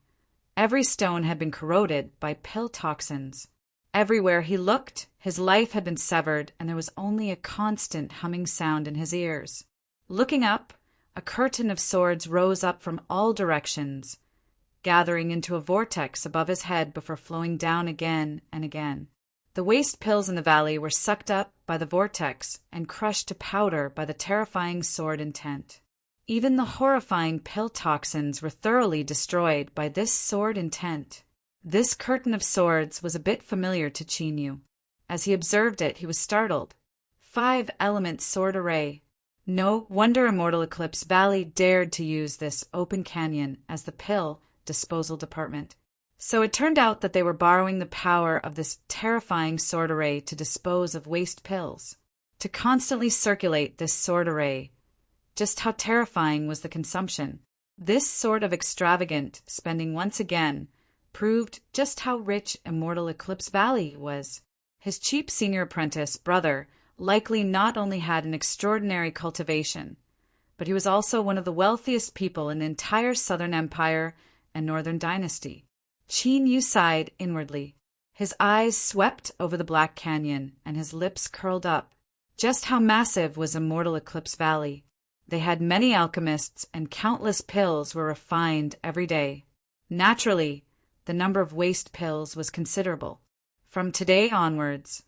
A: every stone had been corroded by pill toxins. Everywhere he looked, his life had been severed, and there was only a constant humming sound in his ears. Looking up, a curtain of swords rose up from all directions, gathering into a vortex above his head before flowing down again and again. The waste pills in the valley were sucked up by the vortex and crushed to powder by the terrifying sword intent. Even the horrifying pill toxins were thoroughly destroyed by this sword intent. This curtain of swords was a bit familiar to Chinyu. As he observed it, he was startled. 5-element sword array. No wonder Immortal Eclipse Valley dared to use this open canyon as the pill disposal department. So it turned out that they were borrowing the power of this terrifying sword array to dispose of waste pills. To constantly circulate this sword array. Just how terrifying was the consumption. This sort of extravagant spending once again proved just how rich Immortal Eclipse Valley was. His cheap senior apprentice, brother, likely not only had an extraordinary cultivation, but he was also one of the wealthiest people in the entire Southern Empire and Northern Dynasty. Chinyu sighed inwardly. His eyes swept over the Black Canyon, and his lips curled up. Just how massive was Immortal Eclipse Valley? They had many alchemists, and countless pills were refined every day. Naturally, the number of waste pills was considerable. From today onwards,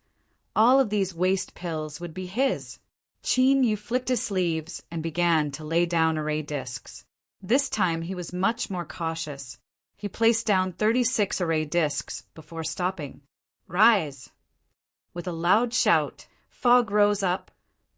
A: all of these waste pills would be his. Chinyu flicked his sleeves and began to lay down array discs. This time he was much more cautious. He placed down 36 array discs before stopping. Rise! With a loud shout, fog rose up,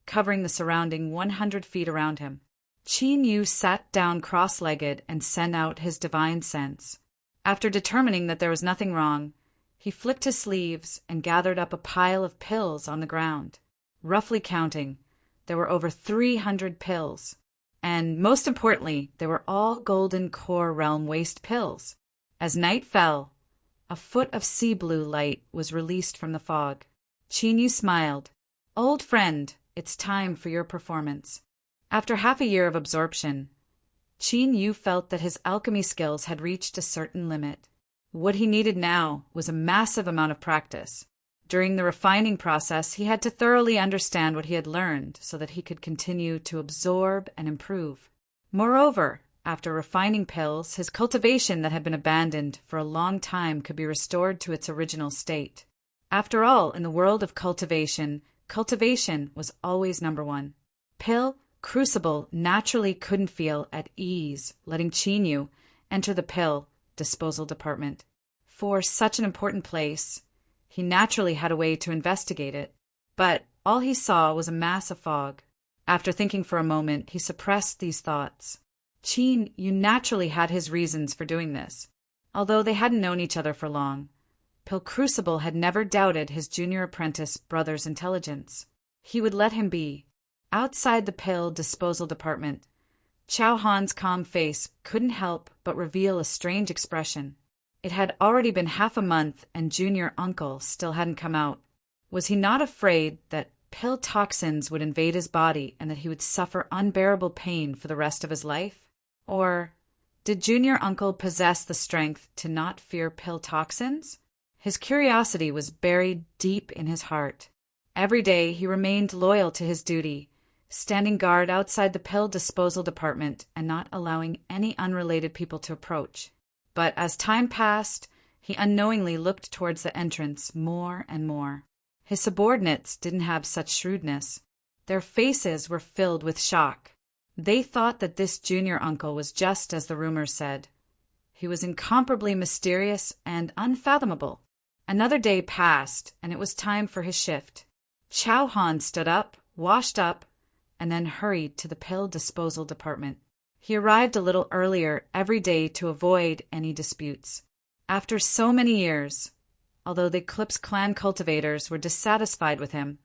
A: covering the surrounding 100 feet around him. Chinyu sat down cross-legged and sent out his divine sense. After determining that there was nothing wrong, he flicked his sleeves and gathered up a pile of pills on the ground. Roughly counting, there were over 300 pills. And most importantly, they were all Golden Core Realm waste pills. As night fell, a foot of sea blue light was released from the fog. Chinyu smiled. Old friend, it's time for your performance. After half a year of absorption, Chinyu felt that his alchemy skills had reached a certain limit. What he needed now was a massive amount of practice. During the refining process, he had to thoroughly understand what he had learned so that he could continue to absorb and improve. Moreover, after refining pills, his cultivation that had been abandoned for a long time could be restored to its original state. After all, in the world of cultivation was always number one. Pill Crucible naturally couldn't feel at ease letting Chinyu enter the pill disposal department. For such an important place, he naturally had a way to investigate it, but all he saw was a mass of fog. After thinking for a moment, he suppressed these thoughts. Chinyu naturally had his reasons for doing this. Although they hadn't known each other for long, Pill Crucible had never doubted his junior apprentice brother's intelligence. He would let him be. Outside the pill disposal department, Chao Han's calm face couldn't help but reveal a strange expression. It had already been half a month and junior uncle still hadn't come out. Was he not afraid that pill toxins would invade his body and that he would suffer unbearable pain for the rest of his life? Or did junior uncle possess the strength to not fear pill toxins? His curiosity was buried deep in his heart. Every day he remained loyal to his duty, standing guard outside the pill disposal department and not allowing any unrelated people to approach. But as time passed, he unknowingly looked towards the entrance more and more. His subordinates didn't have such shrewdness. Their faces were filled with shock. They thought that this junior uncle was just as the rumors said. He was incomparably mysterious and unfathomable. Another day passed, and it was time for his shift. Chow Han stood up, washed up, and then hurried to the pill disposal department. He arrived a little earlier every day to avoid any disputes. After so many years, although the Eclipse clan cultivators were dissatisfied with him,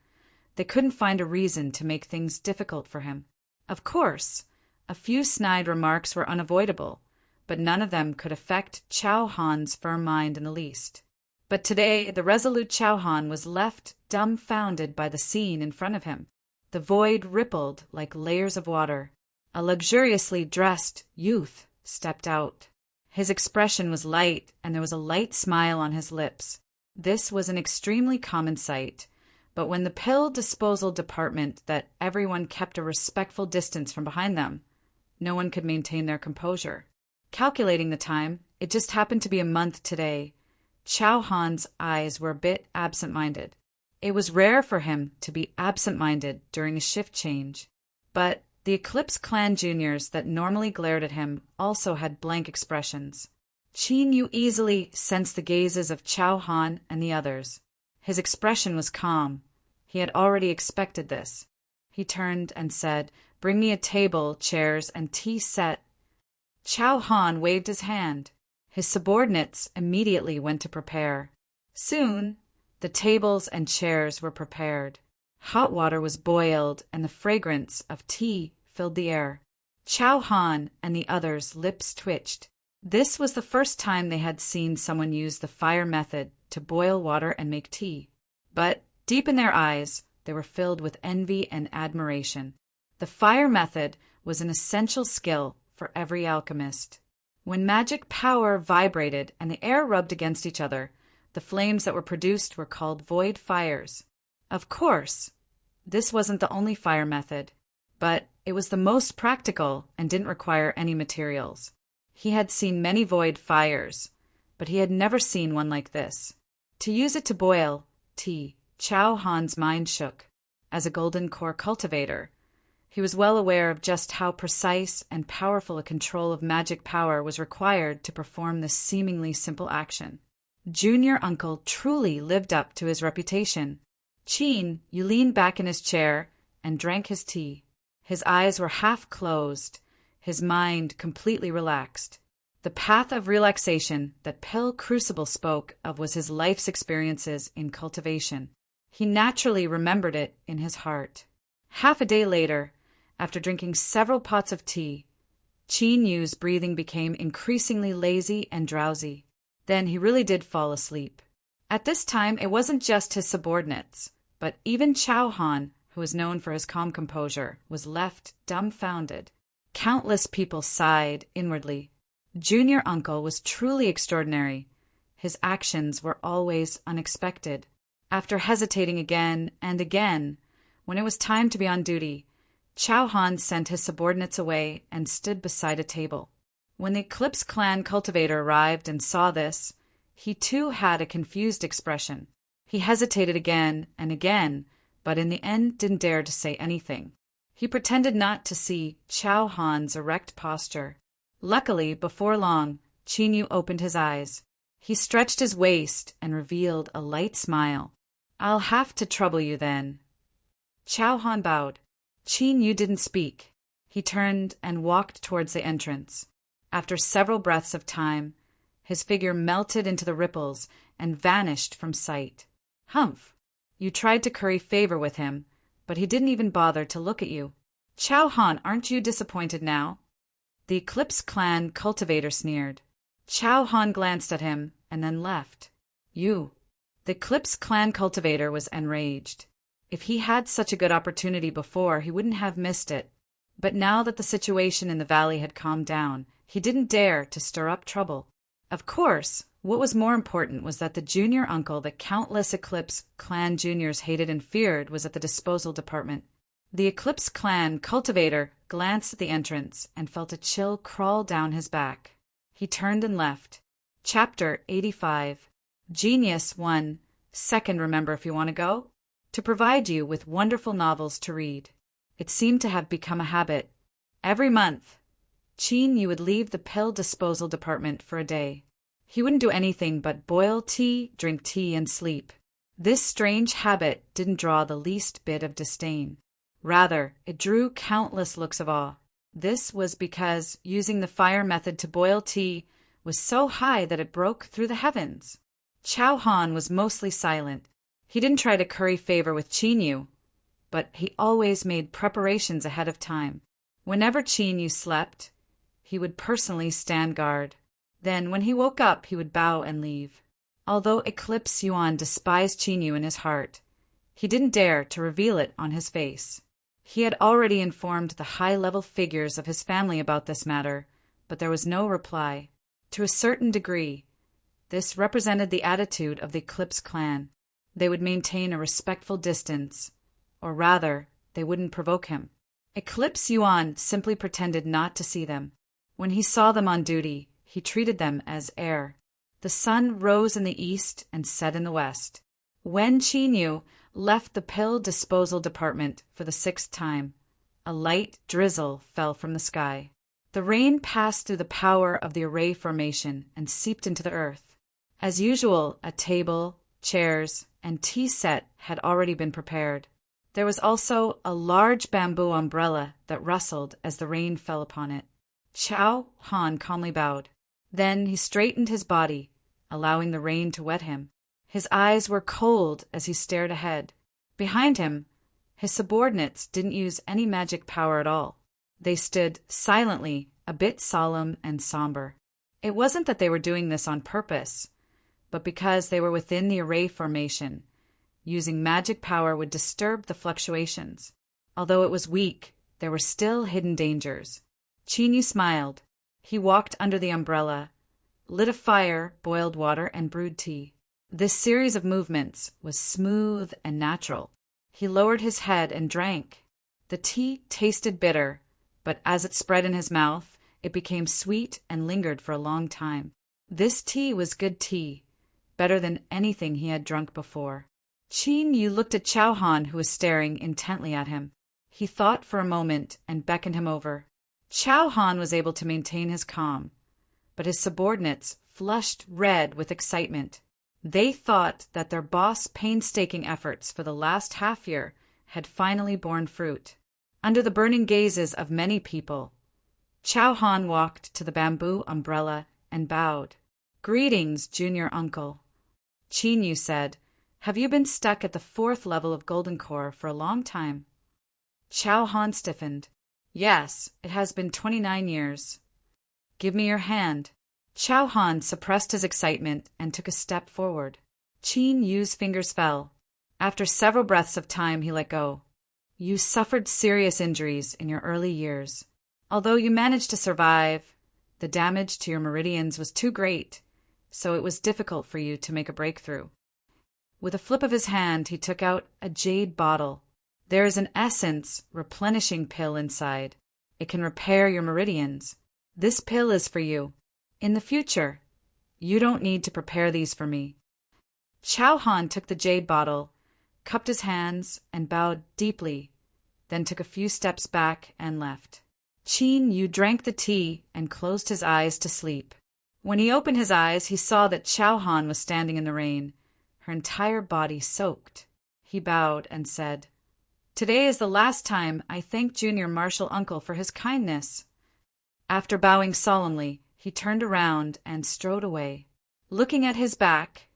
A: they couldn't find a reason to make things difficult for him. Of course, a few snide remarks were unavoidable, but none of them could affect Chow Han's firm mind in the least. But today the resolute Chow Han was left dumbfounded by the scene in front of him. The void rippled like layers of water. A luxuriously dressed youth stepped out. His expression was light, and there was a light smile on his lips. This was an extremely common sight, but when the pill disposal department that everyone kept a respectful distance from behind them, no one could maintain their composure. Calculating the time, it just happened to be a month today. Chow Han's eyes were a bit absent-minded. It was rare for him to be absent-minded during a shift change, but the Eclipse clan juniors that normally glared at him also had blank expressions. Qin Yu easily sensed the gazes of Chow Han and the others. His expression was calm. He had already expected this. He turned and said, "Bring me a table, chairs, and tea set." Chow Han waved his hand. His subordinates immediately went to prepare. Soon, the tables and chairs were prepared. Hot water was boiled, and the fragrance of tea filled the air. Chow Han and the others' lips twitched. This was the first time they had seen someone use the fire method to boil water and make tea. But deep in their eyes, they were filled with envy and admiration. The fire method was an essential skill for every alchemist. When magic power vibrated and the air rubbed against each other, the flames that were produced were called void fires. Of course, this wasn't the only fire method, but it was the most practical and didn't require any materials. He had seen many void fires, but he had never seen one like this. To use it to boil tea, Chow Han's mind shook. As a golden core cultivator, he was well aware of just how precise and powerful a control of magic power was required to perform this seemingly simple action. Junior Uncle truly lived up to his reputation. Qin Yu leaned back in his chair and drank his tea. His eyes were half closed, his mind completely relaxed. The path of relaxation that Pill Crucible spoke of was his life's experiences in cultivation. He naturally remembered it in his heart. Half a day later, after drinking several pots of tea, Qin Yu's breathing became increasingly lazy and drowsy. Then he really did fall asleep. At this time, it wasn't just his subordinates, but even Chow Han, who was known for his calm composure, was left dumbfounded. Countless people sighed inwardly. Junior Uncle was truly extraordinary. His actions were always unexpected. After hesitating again and again, when it was time to be on duty, Chow Han sent his subordinates away and stood beside a table. When the Eclipse clan cultivator arrived and saw this, he too had a confused expression. He hesitated again and again, but in the end didn't dare to say anything. He pretended not to see Chow Han's erect posture. Luckily, before long, Qin Yu opened his eyes. He stretched his waist and revealed a light smile. "I'll have to trouble you then." Chow Han bowed. Qin Yu didn't speak. He turned and walked towards the entrance. After several breaths of time, his figure melted into the ripples and vanished from sight. "Humph! You tried to curry favor with him, but he didn't even bother to look at you. Chow Han, aren't you disappointed now?" The Eclipse clan cultivator sneered. Chow Han glanced at him and then left. "You." The Eclipse clan cultivator was enraged. If he had such a good opportunity before, he wouldn't have missed it. But now that the situation in the valley had calmed down, he didn't dare to stir up trouble. Of course, what was more important was that the junior uncle that countless Eclipse clan juniors hated and feared was at the disposal department. The Eclipse clan cultivator glanced at the entrance and felt a chill crawl down his back. He turned and left. Chapter 85. Genius 1. Second, remember if you want to go? To provide you with wonderful novels to read. It seemed to have become a habit. Every month, Qin Yu would leave the pill disposal department for a day. He wouldn't do anything but boil tea, drink tea, and sleep. This strange habit didn't draw the least bit of disdain. Rather, it drew countless looks of awe. This was because using the fire method to boil tea was so high that it broke through the heavens. Chao Han was mostly silent. He didn't try to curry favor with Qin Yu, but he always made preparations ahead of time. Whenever Qin Yu slept, he would personally stand guard. Then, when he woke up, he would bow and leave. Although Eclipse Yuan despised Qin Yu in his heart, he didn't dare to reveal it on his face. He had already informed the high-level figures of his family about this matter, but there was no reply. To a certain degree, this represented the attitude of the Eclipse clan. They would maintain a respectful distance, or rather, they wouldn't provoke him. Eclipse Yuan simply pretended not to see them. When he saw them on duty, he treated them as air. The sun rose in the east and set in the west. When Qin Yu left the pill disposal department for the 6th time, a light drizzle fell from the sky. The rain passed through the power of the array formation and seeped into the earth. As usual, a table, chairs, and tea set had already been prepared. There was also a large bamboo umbrella that rustled as the rain fell upon it. Chao Han calmly bowed. Then he straightened his body, allowing the rain to wet him. His eyes were cold as he stared ahead. Behind him, his subordinates didn't use any magic power at all. They stood silently, a bit solemn and somber. It wasn't that they were doing this on purpose, but because they were within the array formation. Using magic power would disturb the fluctuations. Although it was weak, there were still hidden dangers. Qin Yu smiled. He walked under the umbrella, lit a fire, boiled water, and brewed tea. This series of movements was smooth and natural. He lowered his head and drank. The tea tasted bitter, but as it spread in his mouth, it became sweet and lingered for a long time. This tea was good tea, better than anything he had drunk before. Qin Yu looked at Chao Han, who was staring intently at him. He thought for a moment and beckoned him over. Chao Han was able to maintain his calm, but his subordinates flushed red with excitement. They thought that their boss' painstaking efforts for the last half-year had finally borne fruit. Under the burning gazes of many people, Chao Han walked to the bamboo umbrella and bowed. "Greetings, junior uncle." Qin Yu said, "Have you been stuck at the 4th level of Golden Core for a long time?" Chao Han stiffened. "Yes, it has been 29 years. Give me your hand." Chao Han suppressed his excitement and took a step forward. Qin Yu's fingers fell. After several breaths of time, he let go. "You suffered serious injuries in your early years. Although you managed to survive, the damage to your meridians was too great, so it was difficult for you to make a breakthrough." With a flip of his hand, he took out a jade bottle. "There is an essence replenishing pill inside. It can repair your meridians. This pill is for you. In the future, you don't need to prepare these for me." Chao Han took the jade bottle, cupped his hands, and bowed deeply, then took a few steps back and left. Qin Yu drank the tea and closed his eyes to sleep. When he opened his eyes, he saw that Chao Han was standing in the rain, her entire body soaked. He bowed and said, "Today is the last time I thank Junior Martial Uncle for his kindness." After bowing solemnly, he turned around and strode away. Looking at his back,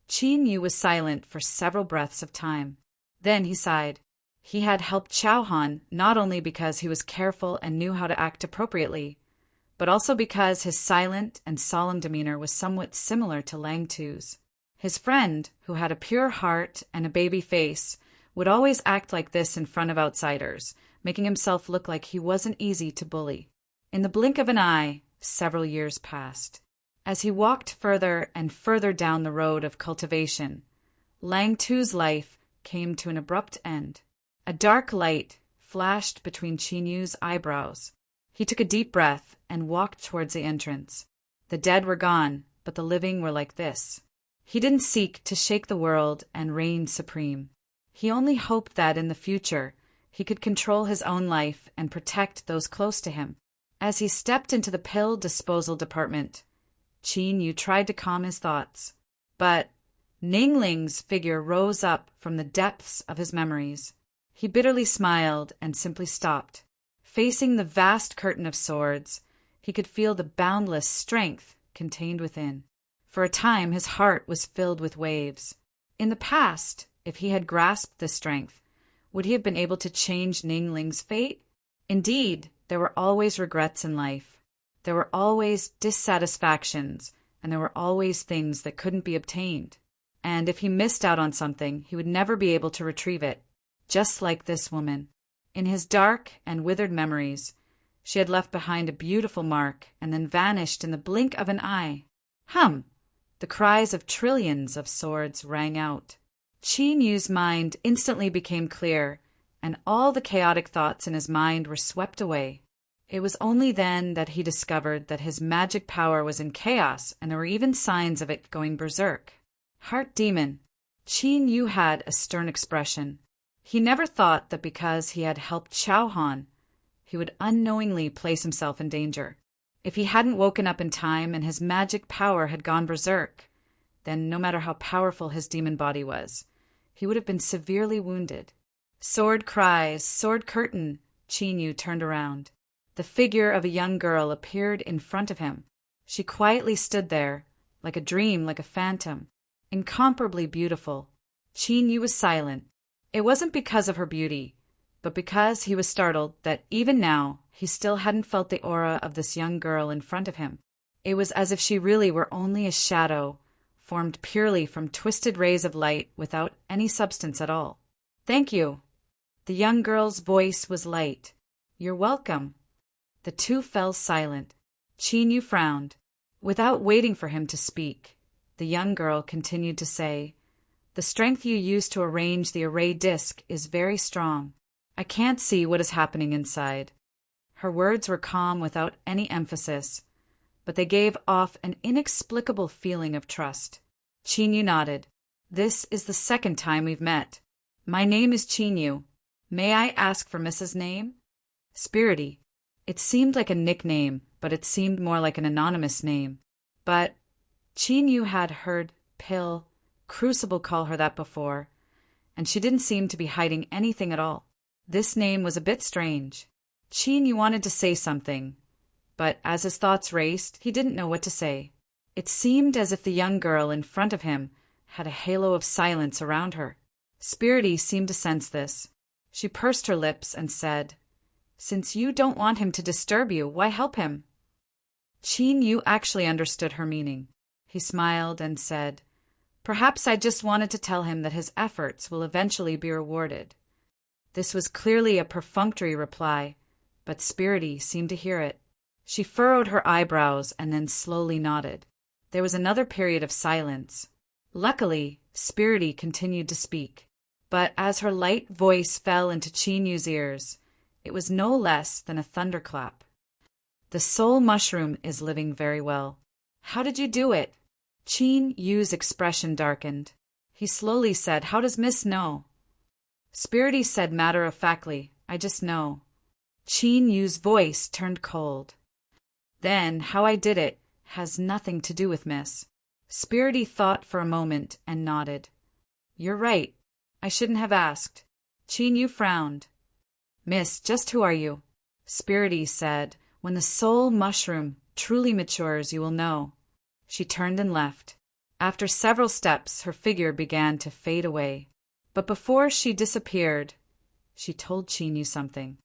A: Qin Yu was silent for several breaths of time. Then he sighed. He had helped Chao Han not only because he was careful and knew how to act appropriately, but also because his silent and solemn demeanor was somewhat similar to Lang Tu's. His friend, who had a pure heart and a baby face, would always act like this in front of outsiders, making himself look like he wasn't easy to bully. In the blink of an eye, several years passed. As he walked further and further down the road of cultivation, Lang Tu's life came to an abrupt end. A dark light flashed between Qin Yu's eyebrows. He took a deep breath and walked towards the entrance. The dead were gone, but the living were like this. He didn't seek to shake the world and reign supreme. He only hoped that in the future he could control his own life and protect those close to him. As he stepped into the pill disposal department, Qin Yu tried to calm his thoughts, but Ningling's figure rose up from the depths of his memories. He bitterly smiled and simply stopped. Facing the vast curtain of swords, he could feel the boundless strength contained within. For a time his heart was filled with waves. In the past, if he had grasped this strength, would he have been able to change Ningling's fate? Indeed, there were always regrets in life. There were always dissatisfactions, and there were always things that couldn't be obtained. And if he missed out on something, he would never be able to retrieve it. Just like this woman. In his dark and withered memories, she had left behind a beautiful mark and then vanished in the blink of an eye. Hum! The cries of trillions of swords rang out. Qin Yu's mind instantly became clear, and all the chaotic thoughts in his mind were swept away. It was only then that he discovered that his magic power was in chaos, and there were even signs of it going berserk. Heart demon. Qin Yu had a stern expression. He never thought that because he had helped Xiao Han, he would unknowingly place himself in danger. If he hadn't woken up in time and his magic power had gone berserk, then no matter how powerful his demon body was, he would have been severely wounded. Sword cries, sword curtain. Qin Yu turned around. The figure of a young girl appeared in front of him. She quietly stood there, like a dream, like a phantom, incomparably beautiful. Qin Yu was silent. It wasn't because of her beauty, but because he was startled that even now he still hadn't felt the aura of this young girl in front of him. It was as if she really were only a shadow, formed purely from twisted rays of light without any substance at all. Thank you. The young girl's voice was light. You're welcome. The two fell silent. Qin Yu frowned. Without waiting for him to speak, the young girl continued to say, The strength you use to arrange the array disc is very strong. I can't see what is happening inside. Her words were calm without any emphasis, but they gave off an inexplicable feeling of trust. Qin Yu nodded. This is the second time we've met. My name is Qin Yu. May I ask for Mrs. Name? Spirity. It seemed like a nickname, but it seemed more like an anonymous name. But Qin Yu had heard Pill, Crucible call her that before, and she didn't seem to be hiding anything at all. This name was a bit strange. Qin Yu wanted to say something, but as his thoughts raced, he didn't know what to say. It seemed as if the young girl in front of him had a halo of silence around her. Spirity seemed to sense this. She pursed her lips and said, Since you don't want him to disturb you, why help him? Qin Yu actually understood her meaning. He smiled and said, Perhaps I just wanted to tell him that his efforts will eventually be rewarded. This was clearly a perfunctory reply, but Spirity seemed to hear it. She furrowed her eyebrows and then slowly nodded. There was another period of silence. Luckily, Spirity continued to speak, but as her light voice fell into Qin Yu's ears, it was no less than a thunderclap. The soul mushroom is living very well. How did you do it? Qin Yu's expression darkened. He slowly said, How does Miss know? Spirity said matter-of-factly, I just know. Qin Yu's voice turned cold. Then, how I did it has nothing to do with Miss. Spirity thought for a moment and nodded. You're right. I shouldn't have asked. Qin Yu frowned. Miss, just who are you? Spirity said, When the soul mushroom truly matures, you will know. She turned and left. After several steps, her figure began to fade away. But before she disappeared, she told Qin Yu something.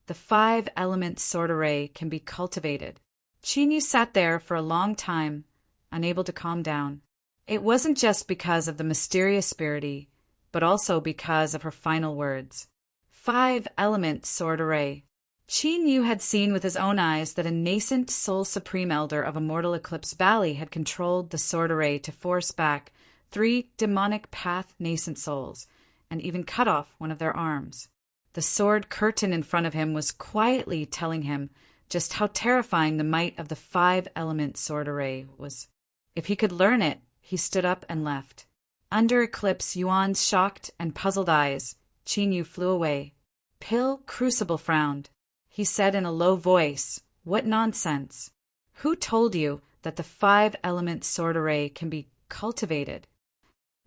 A: The 5-element sword array can be cultivated. Qin Yu sat there for a long time, unable to calm down. It wasn't just because of the mysterious Spirity, but also because of her final words. 5-element sword array. Qin Yu had seen with his own eyes that a nascent Soul Supreme Elder of Immortal Eclipse Valley had controlled the sword array to force back 3 demonic path nascent souls, and even cut off one of their arms. The sword curtain in front of him was quietly telling him just how terrifying the might of the 5-element sword array was. If he could learn it, he stood up and left. Under Eclipse Yuan's shocked and puzzled eyes, Qin Yu flew away. Pill Crucible frowned. He said in a low voice, What nonsense! Who told you that the five-element sword array can be cultivated?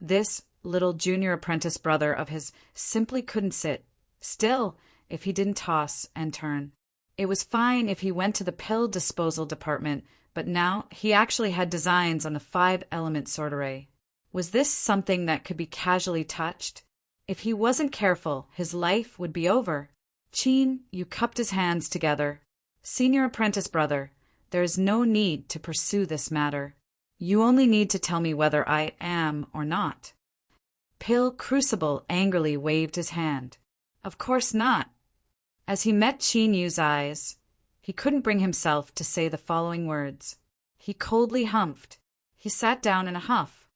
A: This little junior apprentice brother of his simply couldn't sit still if he didn't toss and turn. It was fine if he went to the pill disposal department, but now he actually had designs on the five-element sword array. Was this something that could be casually touched? If he wasn't careful, his life would be over. Chin Yu cupped his hands together. Senior apprentice brother, there is no need to pursue this matter. You only need to tell me whether I am or not. Pill Crucible angrily waved his hand. Of course not. As he met Chin Yu's eyes, he couldn't bring himself to say the following words. He coldly humphed. He sat down in a huff.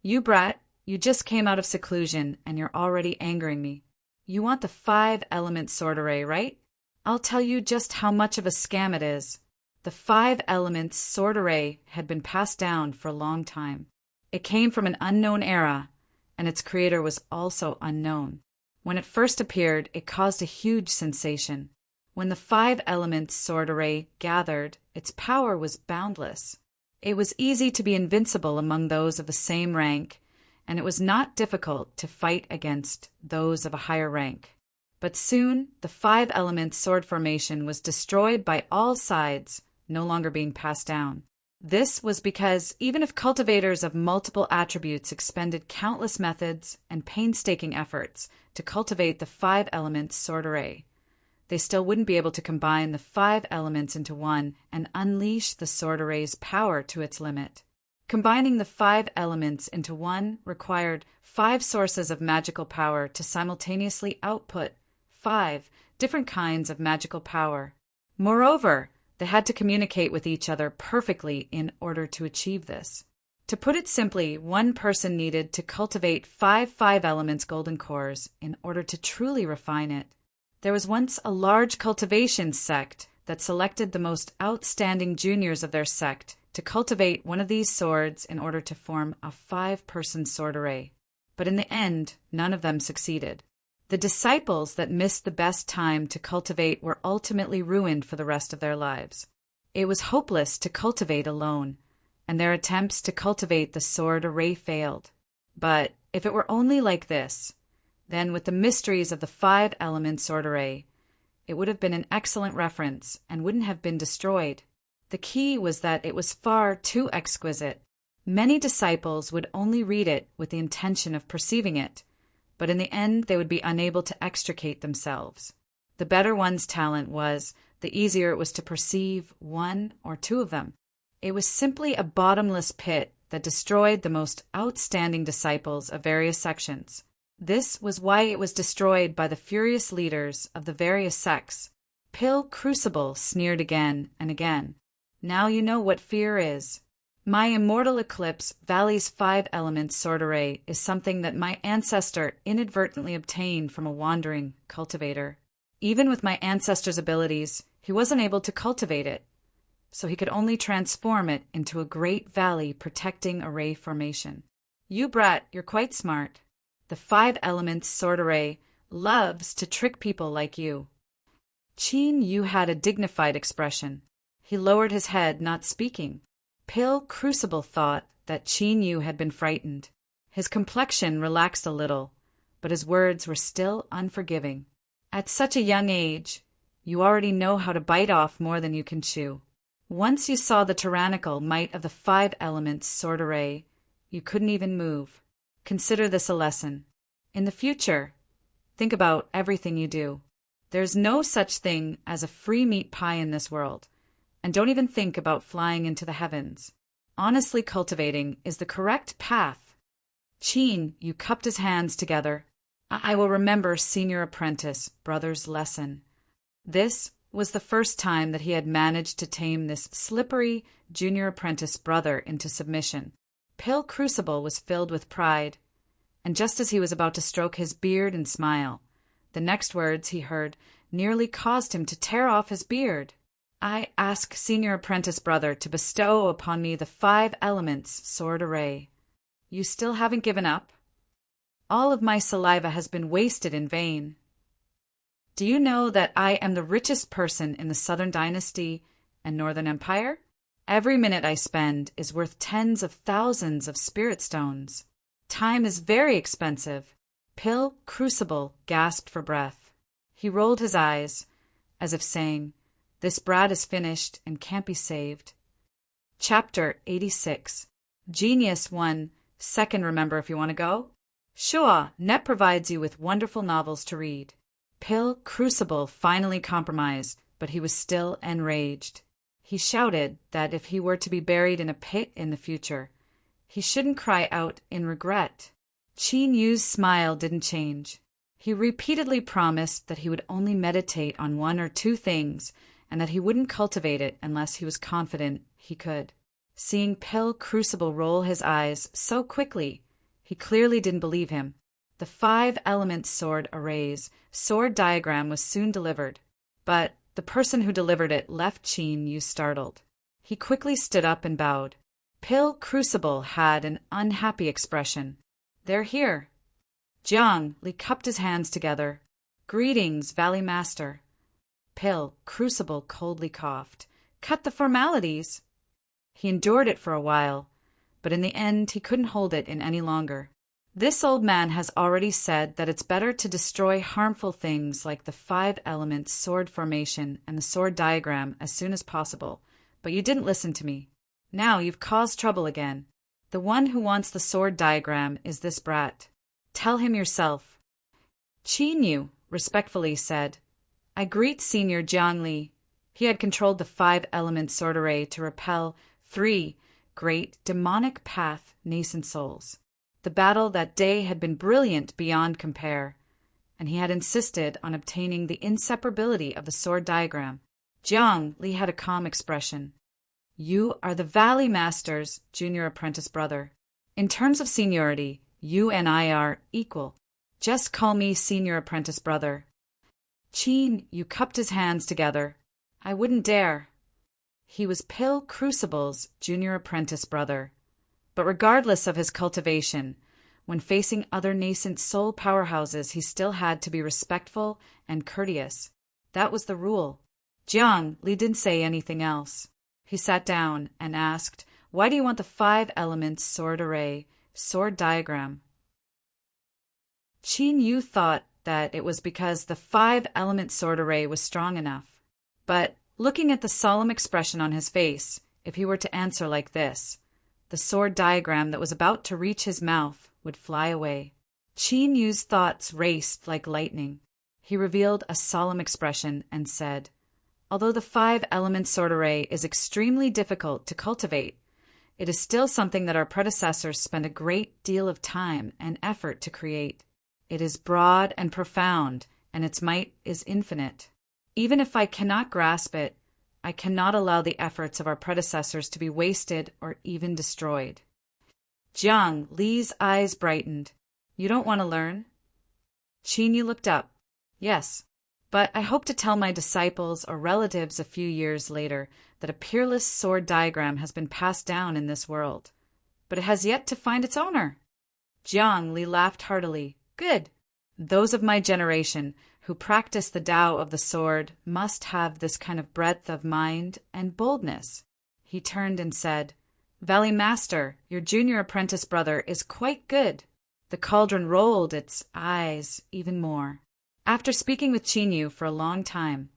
A: You brat, you just came out of seclusion and you're already angering me. You want the five-element sword array, right? I'll tell you just how much of a scam it is. The five-element sword array had been passed down for a long time. It came from an unknown era, and its creator was also unknown. When it first appeared, it caused a huge sensation. When the five-element sword array gathered, its power was boundless. It was easy to be invincible among those of the same rank, and it was not difficult to fight against those of a higher rank. But soon, the five-element sword formation was destroyed by all sides, no longer being passed down. This was because even if cultivators of multiple attributes expended countless methods and painstaking efforts to cultivate the five-element sword array, they still wouldn't be able to combine the five elements into one and unleash the sword array's power to its limit. Combining the five elements into one required five sources of magical power to simultaneously output five different kinds of magical power. Moreover, they had to communicate with each other perfectly in order to achieve this. To put it simply, one person needed to cultivate five elements golden cores in order to truly refine it. There was once a large cultivation sect that selected the most outstanding juniors of their sect to cultivate one of these swords in order to form a five-person sword array. But in the end, none of them succeeded. The disciples that missed the best time to cultivate were ultimately ruined for the rest of their lives. It was hopeless to cultivate alone, and their attempts to cultivate the sword array failed. But if it were only like this, then with the mysteries of the five-element sword array, it would have been an excellent reference and wouldn't have been destroyed. The key was that it was far too exquisite. Many disciples would only read it with the intention of perceiving it, but in the end they would be unable to extricate themselves. The better one's talent was, the easier it was to perceive one or two of them. It was simply a bottomless pit that destroyed the most outstanding disciples of various sections. This was why it was destroyed by the furious leaders of the various sects. Pill Crucible sneered again and again. Now you know what fear is. My immortal eclipse Valley's five-element sword array is something that my ancestor inadvertently obtained from a wandering cultivator. Even with my ancestor's abilities, he wasn't able to cultivate it, so he could only transform it into a great valley protecting array formation. You brat, you're quite smart. The five-element sword array loves to trick people like you. Chin Yu had a dignified expression. He lowered his head, not speaking. Pill Crucible thought that Chin Yu had been frightened. His complexion relaxed a little, but his words were still unforgiving. At such a young age, you already know how to bite off more than you can chew. Once you saw the tyrannical might of the five-element sword array, you couldn't even move. Consider this a lesson. In the future, think about everything you do. There's no such thing as a free meat pie in this world. And don't even think about flying into the heavens. Honestly cultivating is the correct path. Chin Yu cupped his hands together. I will remember senior apprentice, brother's lesson. This was the first time that he had managed to tame this slippery junior apprentice brother into submission. Pill Crucible was filled with pride, and just as he was about to stroke his beard and smile, the next words he heard nearly caused him to tear off his beard. I ask senior apprentice brother to bestow upon me the five elements sword array. You still haven't given up? All of my saliva has been wasted in vain. Do you know that I am the richest person in the Southern Dynasty And Northern Empire? Every minute I spend is worth tens of thousands of spirit stones. Time is very expensive. Pill Crucible gasped for breath. He rolled his eyes, as if saying, "This brat is finished and can't be saved." Chapter 86. Genius 1. Second, remember if you want to go? Sure, Net provides you with wonderful novels to read. Pill Crucible finally compromised, but he was still enraged. He shouted that if he were to be buried in a pit in the future, he shouldn't cry out in regret. Qin Yu's smile didn't change. He repeatedly promised that he would only meditate on one or two things and that he wouldn't cultivate it unless he was confident he could. Seeing Pill Crucible roll his eyes so quickly, he clearly didn't believe him. The 5-element sword array's sword diagram was soon delivered, but the person who delivered it left Qin Yu startled. He quickly stood up and bowed. Pill Crucible had an unhappy expression. "They're here." Jiang Li cupped his hands together. "Greetings, Valley Master." Pill Crucible coldly coughed. "Cut the formalities." He endured it for a while, but in the end he couldn't hold it in any longer. "This old man has already said that it's better to destroy harmful things like the 5-element sword formation and the sword diagram as soon as possible, but you didn't listen to me. Now you've caused trouble again. The one who wants the sword diagram is this brat. Tell him yourself." Qin Yu respectfully said, "I greet Senior Jiang Li." He had controlled the 5-element sword array to repel 3 great demonic path nascent souls. The battle that day had been brilliant beyond compare, and he had insisted on obtaining the inseparability of the sword diagram. Jiang Li had a calm expression. "You are the Valley Master's junior apprentice brother. In terms of seniority, you and I are equal. Just call me senior apprentice brother." Qin Yu cupped his hands together. "I wouldn't dare." He was Pill Crucible's junior apprentice brother. But regardless of his cultivation, when facing other nascent soul powerhouses, he still had to be respectful and courteous. That was the rule. Jiang Li didn't say anything else. He sat down and asked, "Why do you want the 5-element sword array, sword diagram?" Qin Yu thought that it was because the 5-element sword array was strong enough. But looking at the solemn expression on his face, if he were to answer like this, the sword diagram that was about to reach his mouth would fly away. Qin Yu's thoughts raced like lightning. He revealed a solemn expression and said, "Although the 5-element sword array is extremely difficult to cultivate, it is still something that our predecessors spent a great deal of time and effort to create. It is broad and profound, and its might is infinite. Even if I cannot grasp it, I cannot allow the efforts of our predecessors to be wasted or even destroyed." Jiang Li's eyes brightened. "You don't want to learn?" Qin Yu looked up. "Yes, but I hope to tell my disciples or relatives a few years later that a peerless sword diagram has been passed down in this world. But it has yet to find its owner." Jiang Li laughed heartily. "Good. Those of my generation who practice the Tao of the sword must have this kind of breadth of mind and boldness." He turned and said, "Valley Master, your junior apprentice brother is quite good." The cauldron rolled its eyes even more. After speaking with Qin Yu for a long time,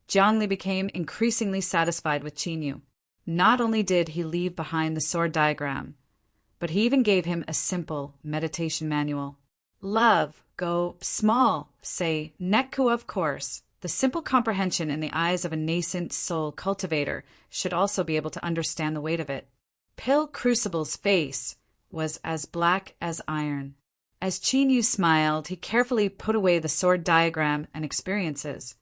A: Jiang Li became increasingly satisfied with Qin Yu. Not only did he leave behind the sword diagram, but he even gave him a simple meditation manual. Love, go small, say Nekku of course. The simple comprehension in the eyes of a nascent soul cultivator should also be able to understand the weight of it. Pill Crucible's face was as black as iron. As Qin Yu smiled, he carefully put away the sword diagram and experiences.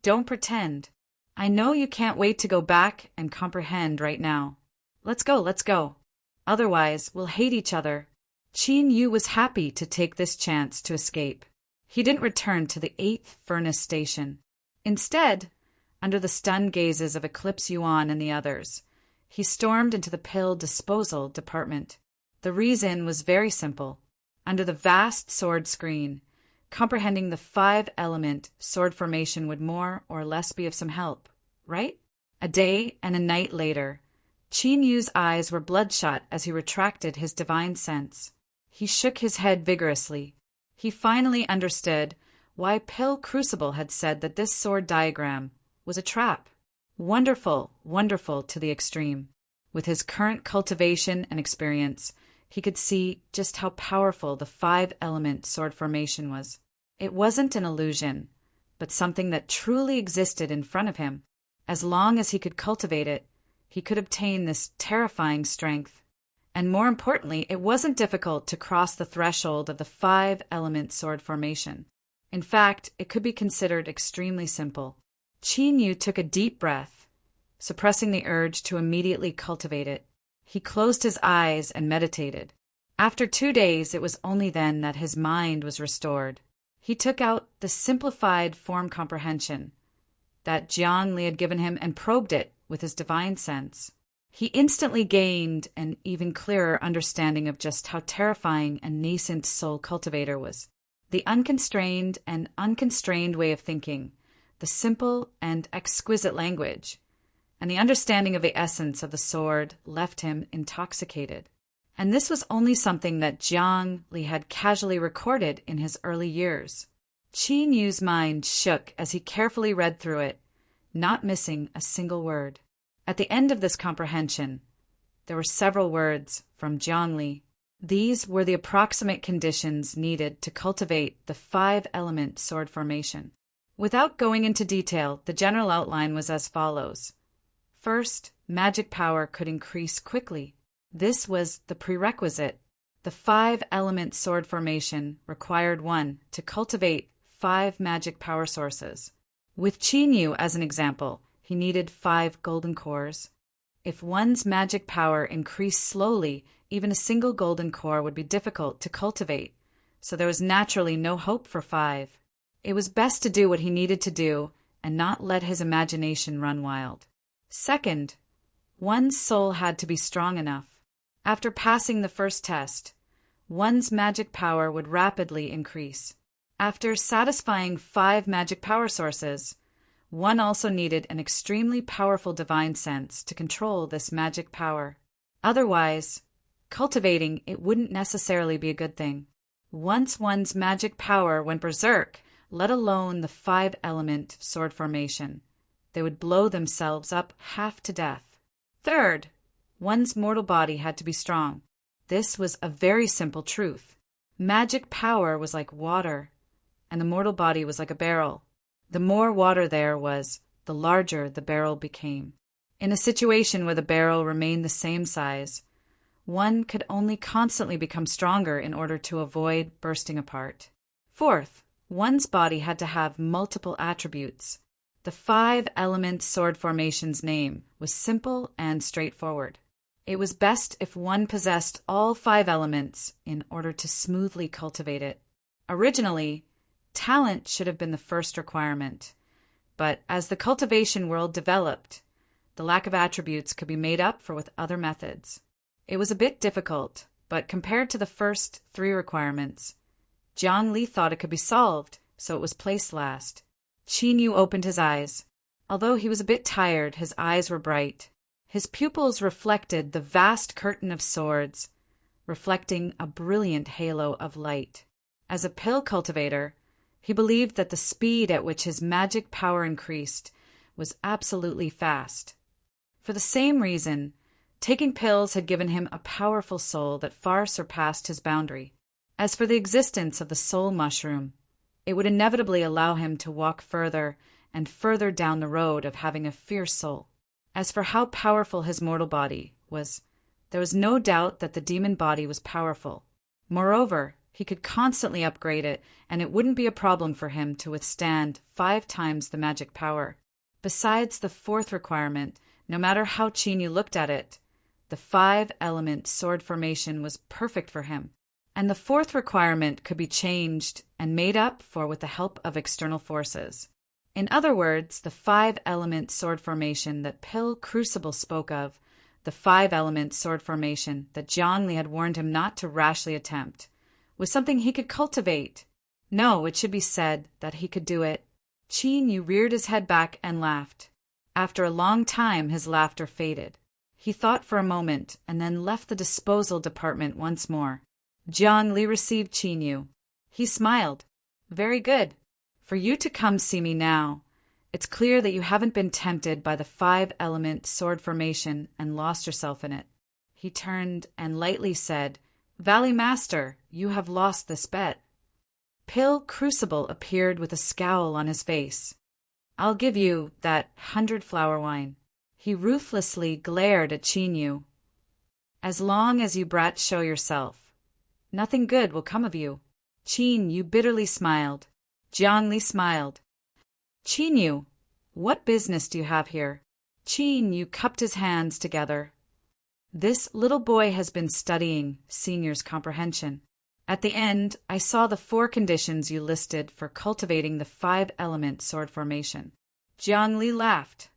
A: "Don't pretend. I know you can't wait to go back and comprehend right now. Let's go. Otherwise, we'll hate each other." Qin Yu was happy to take this chance to escape. He didn't return to the 8th furnace station. Instead, under the stunned gazes of Eclipse Yuan and the others, he stormed into the pill disposal department. The reason was very simple. Under the vast sword screen, comprehending the 5-element sword formation would more or less be of some help, right? A day and a night later, Qin Yu's eyes were bloodshot as he retracted his divine sense. He shook his head vigorously. He finally understood why Pill Crucible had said that this sword diagram was a trap. Wonderful, wonderful to the extreme. With his current cultivation and experience, he could see just how powerful the 5-element sword formation was. It wasn't an illusion, but something that truly existed in front of him. As long as he could cultivate it, he could obtain this terrifying strength. And more importantly, it wasn't difficult to cross the threshold of the 5-element sword formation. In fact, it could be considered extremely simple. Qin Yu took a deep breath, suppressing the urge to immediately cultivate it. He closed his eyes and meditated. After 2 days, it was only then that his mind was restored. He took out the simplified form comprehension that Jiang Li had given him and probed it with his divine sense. He instantly gained an even clearer understanding of just how terrifying a nascent soul cultivator was. The unconstrained and unconstrained way of thinking, the simple and exquisite language, and the understanding of the essence of the sword left him intoxicated. And this was only something that Jiang Li had casually recorded in his early years. Qin Yu's mind shook as he carefully read through it, not missing a single word. At the end of this comprehension, there were several words from Jiang Li. These were the approximate conditions needed to cultivate the 5-element sword formation. Without going into detail, the general outline was as follows. First, magic power could increase quickly. This was the prerequisite. The 5-element sword formation required one to cultivate 5 magic power sources. With Qin Yu as an example, he needed 5 golden cores. If one's magic power increased slowly, even a single golden core would be difficult to cultivate, so there was naturally no hope for 5. It was best to do what he needed to do and not let his imagination run wild. Second, one's soul had to be strong enough. After passing the first test, one's magic power would rapidly increase. After satisfying 5 magic power sources, one also needed an extremely powerful divine sense to control this magic power. Otherwise, cultivating it wouldn't necessarily be a good thing. Once one's magic power went berserk, let alone the 5-element sword formation, they would blow themselves up half to death. Third, one's mortal body had to be strong. This was a very simple truth. Magic power was like water, and the mortal body was like a barrel. The more water there was, the larger the barrel became. In a situation where the barrel remained the same size, one could only constantly become stronger in order to avoid bursting apart. Fourth, one's body had to have multiple attributes. The 5-element sword formation's name was simple and straightforward. It was best if one possessed all 5 elements in order to smoothly cultivate it. Originally, talent should have been the first requirement, but as the cultivation world developed, the lack of attributes could be made up for with other methods. It was a bit difficult, but compared to the first 3 requirements, Jiang Li thought it could be solved, so it was placed last. Qin Yu opened his eyes. Although he was a bit tired, his eyes were bright. His pupils reflected the vast curtain of swords, reflecting a brilliant halo of light. As a pill cultivator, he believed that the speed at which his magic power increased was absolutely fast. For the same reason, taking pills had given him a powerful soul that far surpassed his boundary. As for the existence of the soul mushroom, it would inevitably allow him to walk further and further down the road of having a fierce soul. As for how powerful his mortal body was, there was no doubt that the demon body was powerful. Moreover, he could constantly upgrade it, and it wouldn't be a problem for him to withstand 5 times the magic power. Besides the 4th requirement, no matter how Qin Yu looked at it, the 5-element sword formation was perfect for him. And the 4th requirement could be changed and made up for with the help of external forces. In other words, the 5-element sword formation that Pill Crucible spoke of, the 5-element sword formation that Jiang Li had warned him not to rashly attempt, was something he could cultivate. No, it should be said that he could do it. Qin Yu reared his head back and laughed. After a long time, his laughter faded. He thought for a moment and then left the disposal department once more. Jiang Li received Qinyu. He smiled. Very good. For you to come see me now, it's clear that you haven't been tempted by the five-element sword formation and lost yourself in it. He turned and lightly said, Valley Master, you have lost this bet. Pil Crucible appeared with a scowl on his face. I'll give you that 100-flower wine. He ruthlessly glared at Qinyu. As long as you brats show yourself, nothing good will come of you. Qinyu bitterly smiled. Jiang Li smiled. Qinyu, what business do you have here? Qinyu cupped his hands together. This little boy has been studying senior's comprehension. At the end, I saw the 4 conditions you listed for cultivating the 5-element sword formation. Jiang Li laughed.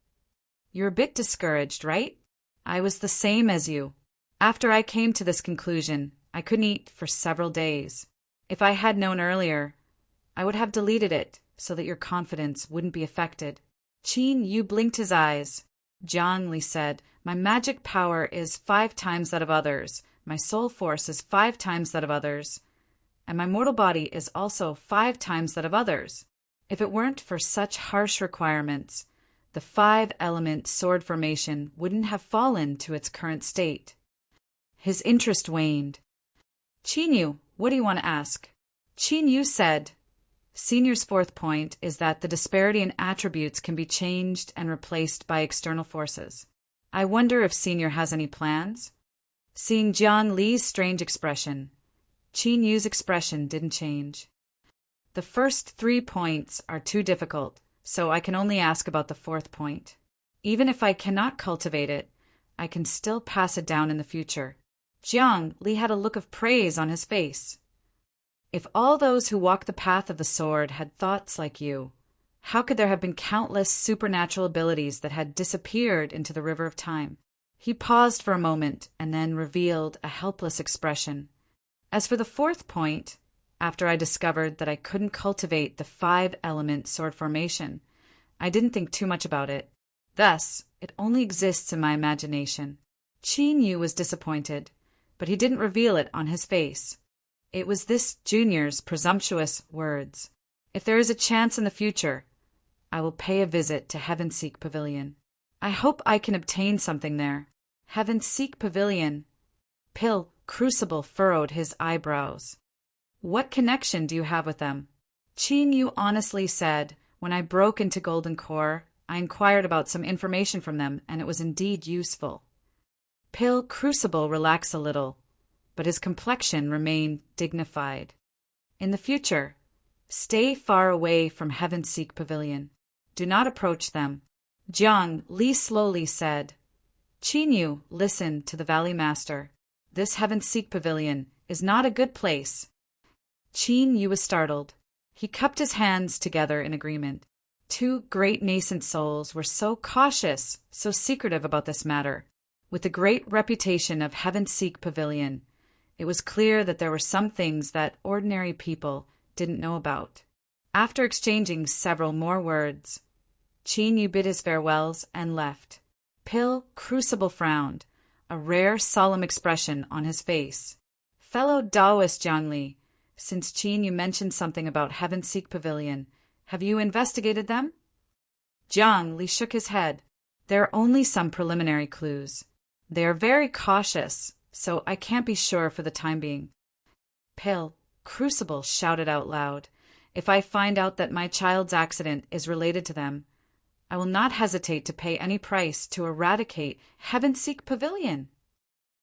A: You're a bit discouraged, right? I was the same as you. After I came to this conclusion, I couldn't eat for several days. If I had known earlier, I would have deleted it so that your confidence wouldn't be affected. Qinyu blinked his eyes. Jiang Li said, My magic power is 5 times that of others. My soul force is 5 times that of others, and my mortal body is also 5 times that of others. If it weren't for such harsh requirements, the 5-element sword formation wouldn't have fallen to its current state. His interest waned. Qinyu, what do you want to ask? Qinyu said, Senior's 4th point is that the disparity in attributes can be changed and replaced by external forces. I wonder if Senior has any plans? Seeing Jiang Li's strange expression, Qinyu's expression didn't change. The first 3 points are too difficult, so I can only ask about the 4th point. Even if I cannot cultivate it, I can still pass it down in the future. Jiang Li had a look of praise on his face. If all those who walk the path of the sword had thoughts like you, how could there have been countless supernatural abilities that had disappeared into the river of time? He paused for a moment and then revealed a helpless expression. As for the 4th point, after I discovered that I couldn't cultivate the 5-element sword formation, I didn't think too much about it. Thus, it only exists in my imagination. Qinyu was disappointed, but he didn't reveal it on his face. It was this junior's presumptuous words. If there is a chance in the future, I will pay a visit to Heavenseek Pavilion. I hope I can obtain something there. Heavenseek Pavilion. Pil Crucible furrowed his eyebrows. What connection do you have with them? Qinyu honestly said, When I broke into Golden Core, I inquired about some information from them, and it was indeed useful. Pil Crucible relaxed a little, but his complexion remained dignified. In the future, stay far away from Heavenseek Pavilion. Do not approach them. Jiang Li slowly said, Qinyu, listen to the Valley Master. This Heavenseek Pavilion is not a good place. Qinyu was startled. He cupped his hands together in agreement. 2 great nascent souls were so cautious, so secretive about this matter. With the great reputation of Heavenseek Pavilion, it was clear that there were some things that ordinary people didn't know about. After exchanging several more words, Qinyu bid his farewells and left. Pil Crucible frowned, a rare solemn expression on his face. Fellow Taoist Jiang Li, since Qinyu mentioned something about Heavenseek Pavilion, have you investigated them? Jiang Li shook his head. There are only some preliminary clues. They are very cautious, so I can't be sure for the time being. Pil Crucible shouted out loud, If I find out that my child's accident is related to them, I will not hesitate to pay any price to eradicate Heavenseek Pavilion.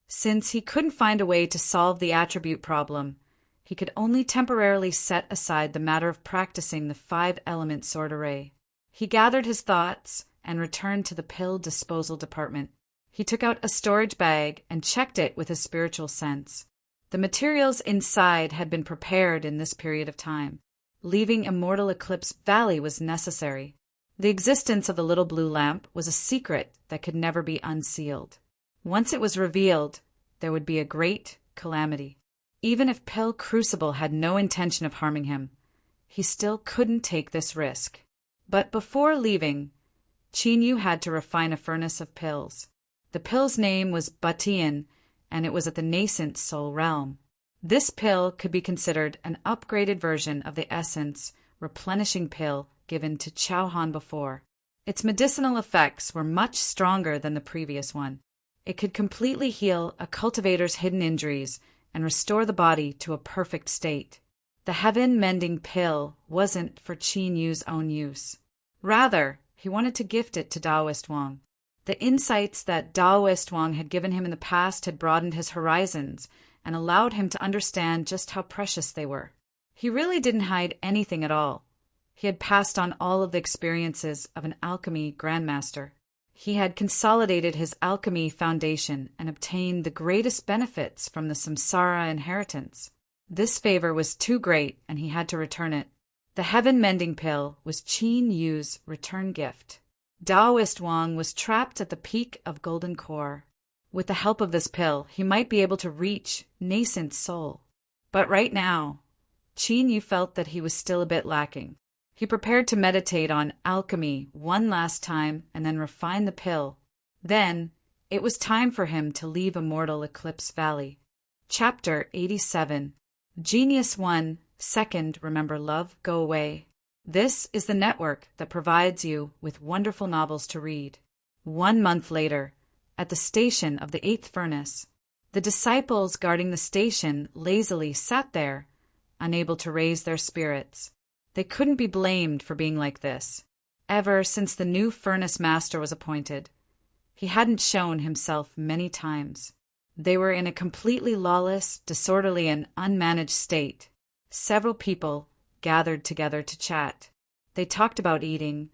A: Since he couldn't find a way to solve the attribute problem, he could only temporarily set aside the matter of practicing the 5-element sword array. He gathered his thoughts and returned to the pill disposal department. He took out a storage bag and checked it with his spiritual sense. The materials inside had been prepared in this period of time. Leaving Immortal Eclipse Valley was necessary. The existence of the little blue lamp was a secret that could never be unsealed. Once it was revealed, there would be a great calamity. Even if Pil Crucible had no intention of harming him, he still couldn't take this risk. But before leaving, Qin Yu had to refine a furnace of pills. The pill's name was Batian, and it was at the nascent soul realm. This pill could be considered an upgraded version of the essence replenishing pill given to Chao Han before. Its medicinal effects were much stronger than the previous one. It could completely heal a cultivator's hidden injuries and restore the body to a perfect state. The heaven-mending pill wasn't for Qin Yu's own use. Rather, he wanted to gift it to Taoist Wang. The insights that Taoist Wang had given him in the past had broadened his horizons and allowed him to understand just how precious they were. He really didn't hide anything at all. He had passed on all of the experiences of an alchemy grandmaster. He had consolidated his alchemy foundation and obtained the greatest benefits from the samsara inheritance. This favor was too great, and he had to return it. The heaven-mending pill was Qin Yu's return gift. Taoist Wang was trapped at the peak of Golden Core. With the help of this pill, he might be able to reach nascent soul. But right now, Qin Yu felt that he was still a bit lacking. He prepared to meditate on alchemy one last time and then refine the pill. Then, it was time for him to leave Immortal Eclipse Valley. Chapter 87. Genius 1. Second, remember love, go away. This is the network that provides you with wonderful novels to read. 1 month later, at the station of the 8th furnace, the disciples guarding the station lazily sat there, unable to raise their spirits. They couldn't be blamed for being like this. Ever since the new furnace master was appointed, he hadn't shown himself many times. They were in a completely lawless, disorderly, and unmanaged state. Several people gathered together to chat. They talked about eating,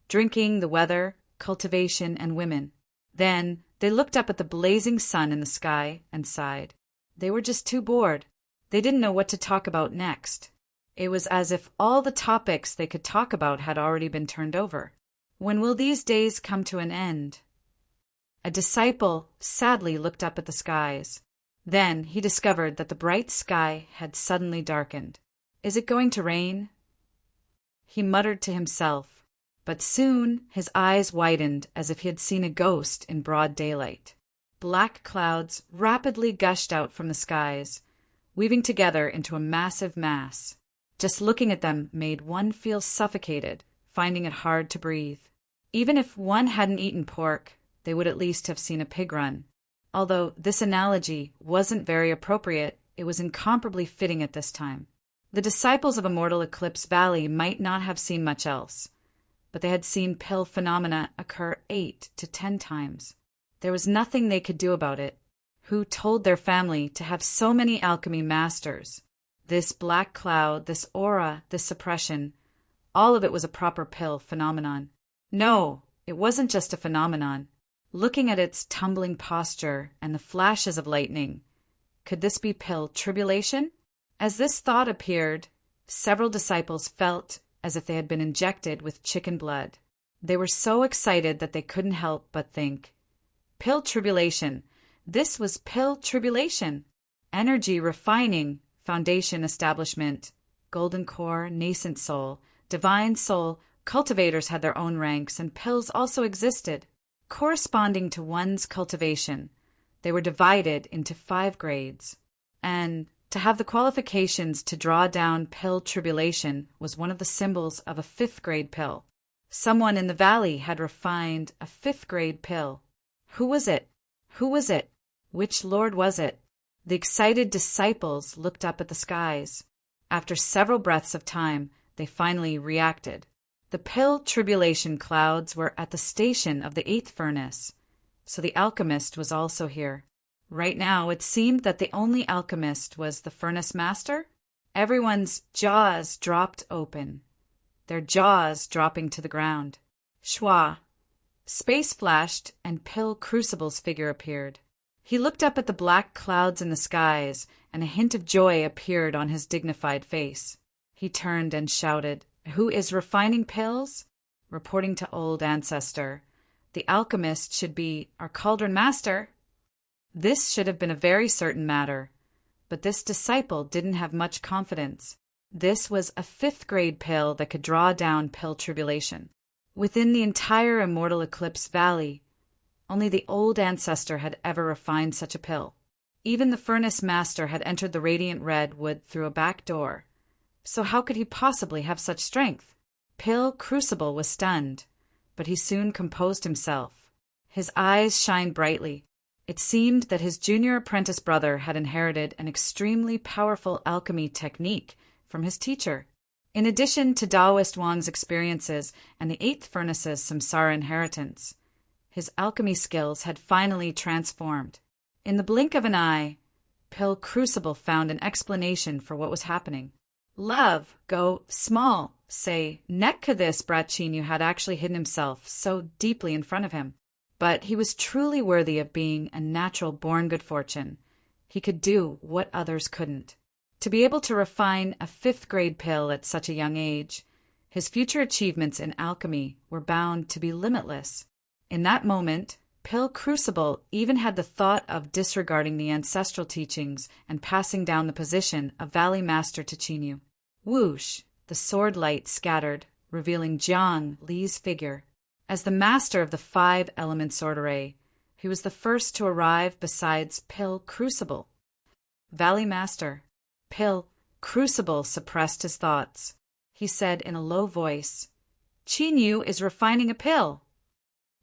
A: drinking, the weather, cultivation, and women. Then they looked up at the blazing sun in the sky and sighed. They were just too bored. They didn't know what to talk about next. It was as if all the topics they could talk about had already been turned over. When will these days come to an end? A disciple sadly looked up at the skies. Then he discovered that the bright sky had suddenly darkened. Is it going to rain? He muttered to himself, but soon his eyes widened as if he had seen a ghost in broad daylight. Black clouds rapidly gushed out from the skies, weaving together into a massive mass. Just looking at them made one feel suffocated, finding it hard to breathe. Even if one hadn't eaten pork, they would at least have seen a pig run. Although this analogy wasn't very appropriate, it was incomparably fitting at this time. The disciples of Immortal Eclipse Valley might not have seen much else, but they had seen pill phenomena occur 8 to 10 times. There was nothing they could do about it. Who told their family to have so many alchemy masters? This black cloud, this aura, this suppression, all of it was a proper pill phenomenon. No, it wasn't just a phenomenon. Looking at its tumbling posture and the flashes of lightning, could this be pill tribulation? As this thought appeared, several disciples felt as if they had been injected with chicken blood. They were so excited that they couldn't help but think, pill tribulation. This was pill tribulation. Energy refining, foundation establishment, golden core, nascent soul, divine soul, cultivators had their own ranks, and pills also existed. Corresponding to one's cultivation, they were divided into 5 grades. And to have the qualifications to draw down pill tribulation was one of the symbols of a 5th grade pill. Someone in the valley had refined a 5th grade pill. Who was it? Who was it? Which lord was it? The excited disciples looked up at the skies. After several breaths of time, they finally reacted. The pill tribulation clouds were at the station of the 8th furnace, so the alchemist was also here. Right now, it seemed that the only alchemist was the furnace master. Everyone's jaws dropped open, their jaws dropping to the ground. Schwa. Space flashed, and Pill Crucible's figure appeared. He looked up at the black clouds in the skies, and a hint of joy appeared on his dignified face. He turned and shouted, "Who is refining pills?" Reporting to Old Ancestor, "The alchemist should be our cauldron master." This should have been a very certain matter, but this disciple didn't have much confidence. This was a 5th grade pill that could draw down pill tribulation. Within the entire Immortal Eclipse Valley, only the old ancestor had ever refined such a pill. Even the furnace master had entered the radiant red wood through a back door, so how could he possibly have such strength? Pill Crucible was stunned, but he soon composed himself. His eyes shined brightly. It seemed that his junior apprentice brother had inherited an extremely powerful alchemy technique from his teacher. In addition to Taoist Wang's experiences and the Eighth Furnace's samsara inheritance, his alchemy skills had finally transformed. In the blink of an eye, Pill Crucible found an explanation for what was happening. Love, go small, say, Netka this Brachinyu had actually hidden himself so deeply in front of him. But he was truly worthy of being a natural-born good fortune. He could do what others couldn't. To be able to refine a fifth-grade pill at such a young age, his future achievements in alchemy were bound to be limitless. In that moment, Pill Crucible even had the thought of disregarding the ancestral teachings and passing down the position of Valley Master to Chinyu. Whoosh! The sword light scattered, revealing Jiang Li's figure. As the master of the 5-element sword array, he was the first to arrive besides Pill Crucible. Valley Master. Pill Crucible suppressed his thoughts. He said in a low voice, Chinyu is refining a pill.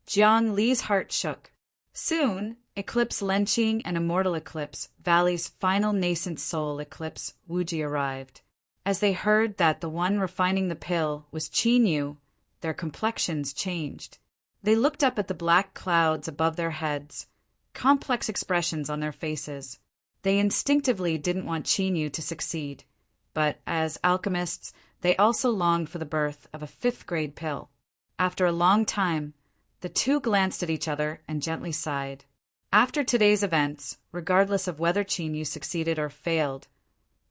A: Jiang Li's heart shook. Soon, Eclipse Lenqing and Immortal Eclipse, Valley's final nascent soul eclipse, Wuji arrived. As they heard that the one refining the pill was Chinyu, their complexions changed. They looked up at the black clouds above their heads, complex expressions on their faces. They instinctively didn't want Chinyu to succeed, but as alchemists, they also longed for the birth of a fifth-grade pill. After a long time, the two glanced at each other and gently sighed. After today's events, regardless of whether Chinyu succeeded or failed,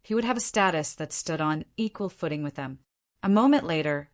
A: he would have a status that stood on equal footing with them. A moment later,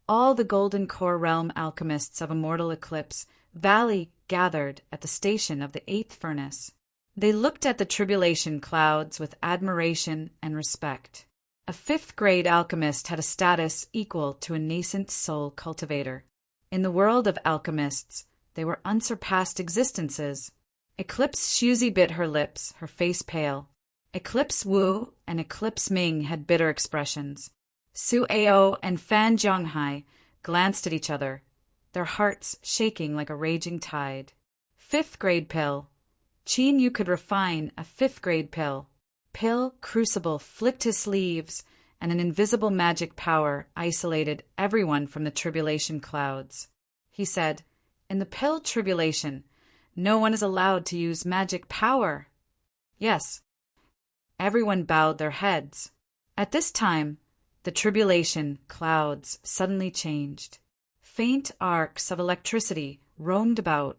A: all the Golden Core Realm alchemists of Immortal Eclipse Valley gathered at the station of the 8th furnace. They looked at the tribulation clouds with admiration and respect. A 5th-grade alchemist had a status equal to a nascent soul cultivator. In the world of alchemists, they were unsurpassed existences. Eclipse Shuzi bit her lips, her face pale. Eclipse Wu and Eclipse Ming had bitter expressions. Su Ao and Fan Zhonghai glanced at each other, their hearts shaking like a raging tide. 5th-grade pill. Chinyu could refine a 5th-grade pill. Pill Crucible flicked his sleeves, and an invisible magic power isolated everyone from the tribulation clouds. He said, "In the pill tribulation, no one is allowed to use magic power." Yes. Everyone bowed their heads. At this time, the tribulation clouds suddenly changed. Faint arcs of electricity roamed about,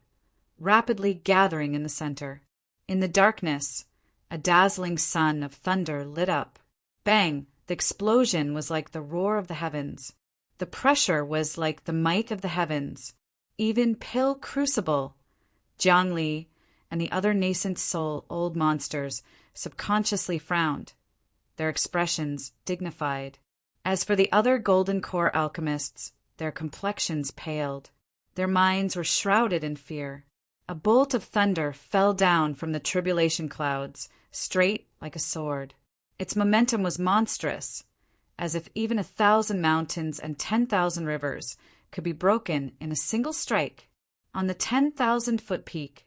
A: rapidly gathering in the center. In the darkness, a dazzling sun of thunder lit up. Bang! The explosion was like the roar of the heavens. The pressure was like the might of the heavens. Even Pill Crucible, Jiang Li, and the other nascent soul old monsters subconsciously frowned, their expressions dignified. As for the other Golden Core alchemists, their complexions paled. Their minds were shrouded in fear. A bolt of thunder fell down from the tribulation clouds, straight like a sword. Its momentum was monstrous, as if even 1,000 mountains and 10,000 rivers could be broken in a single strike. On the 10,000-foot peak,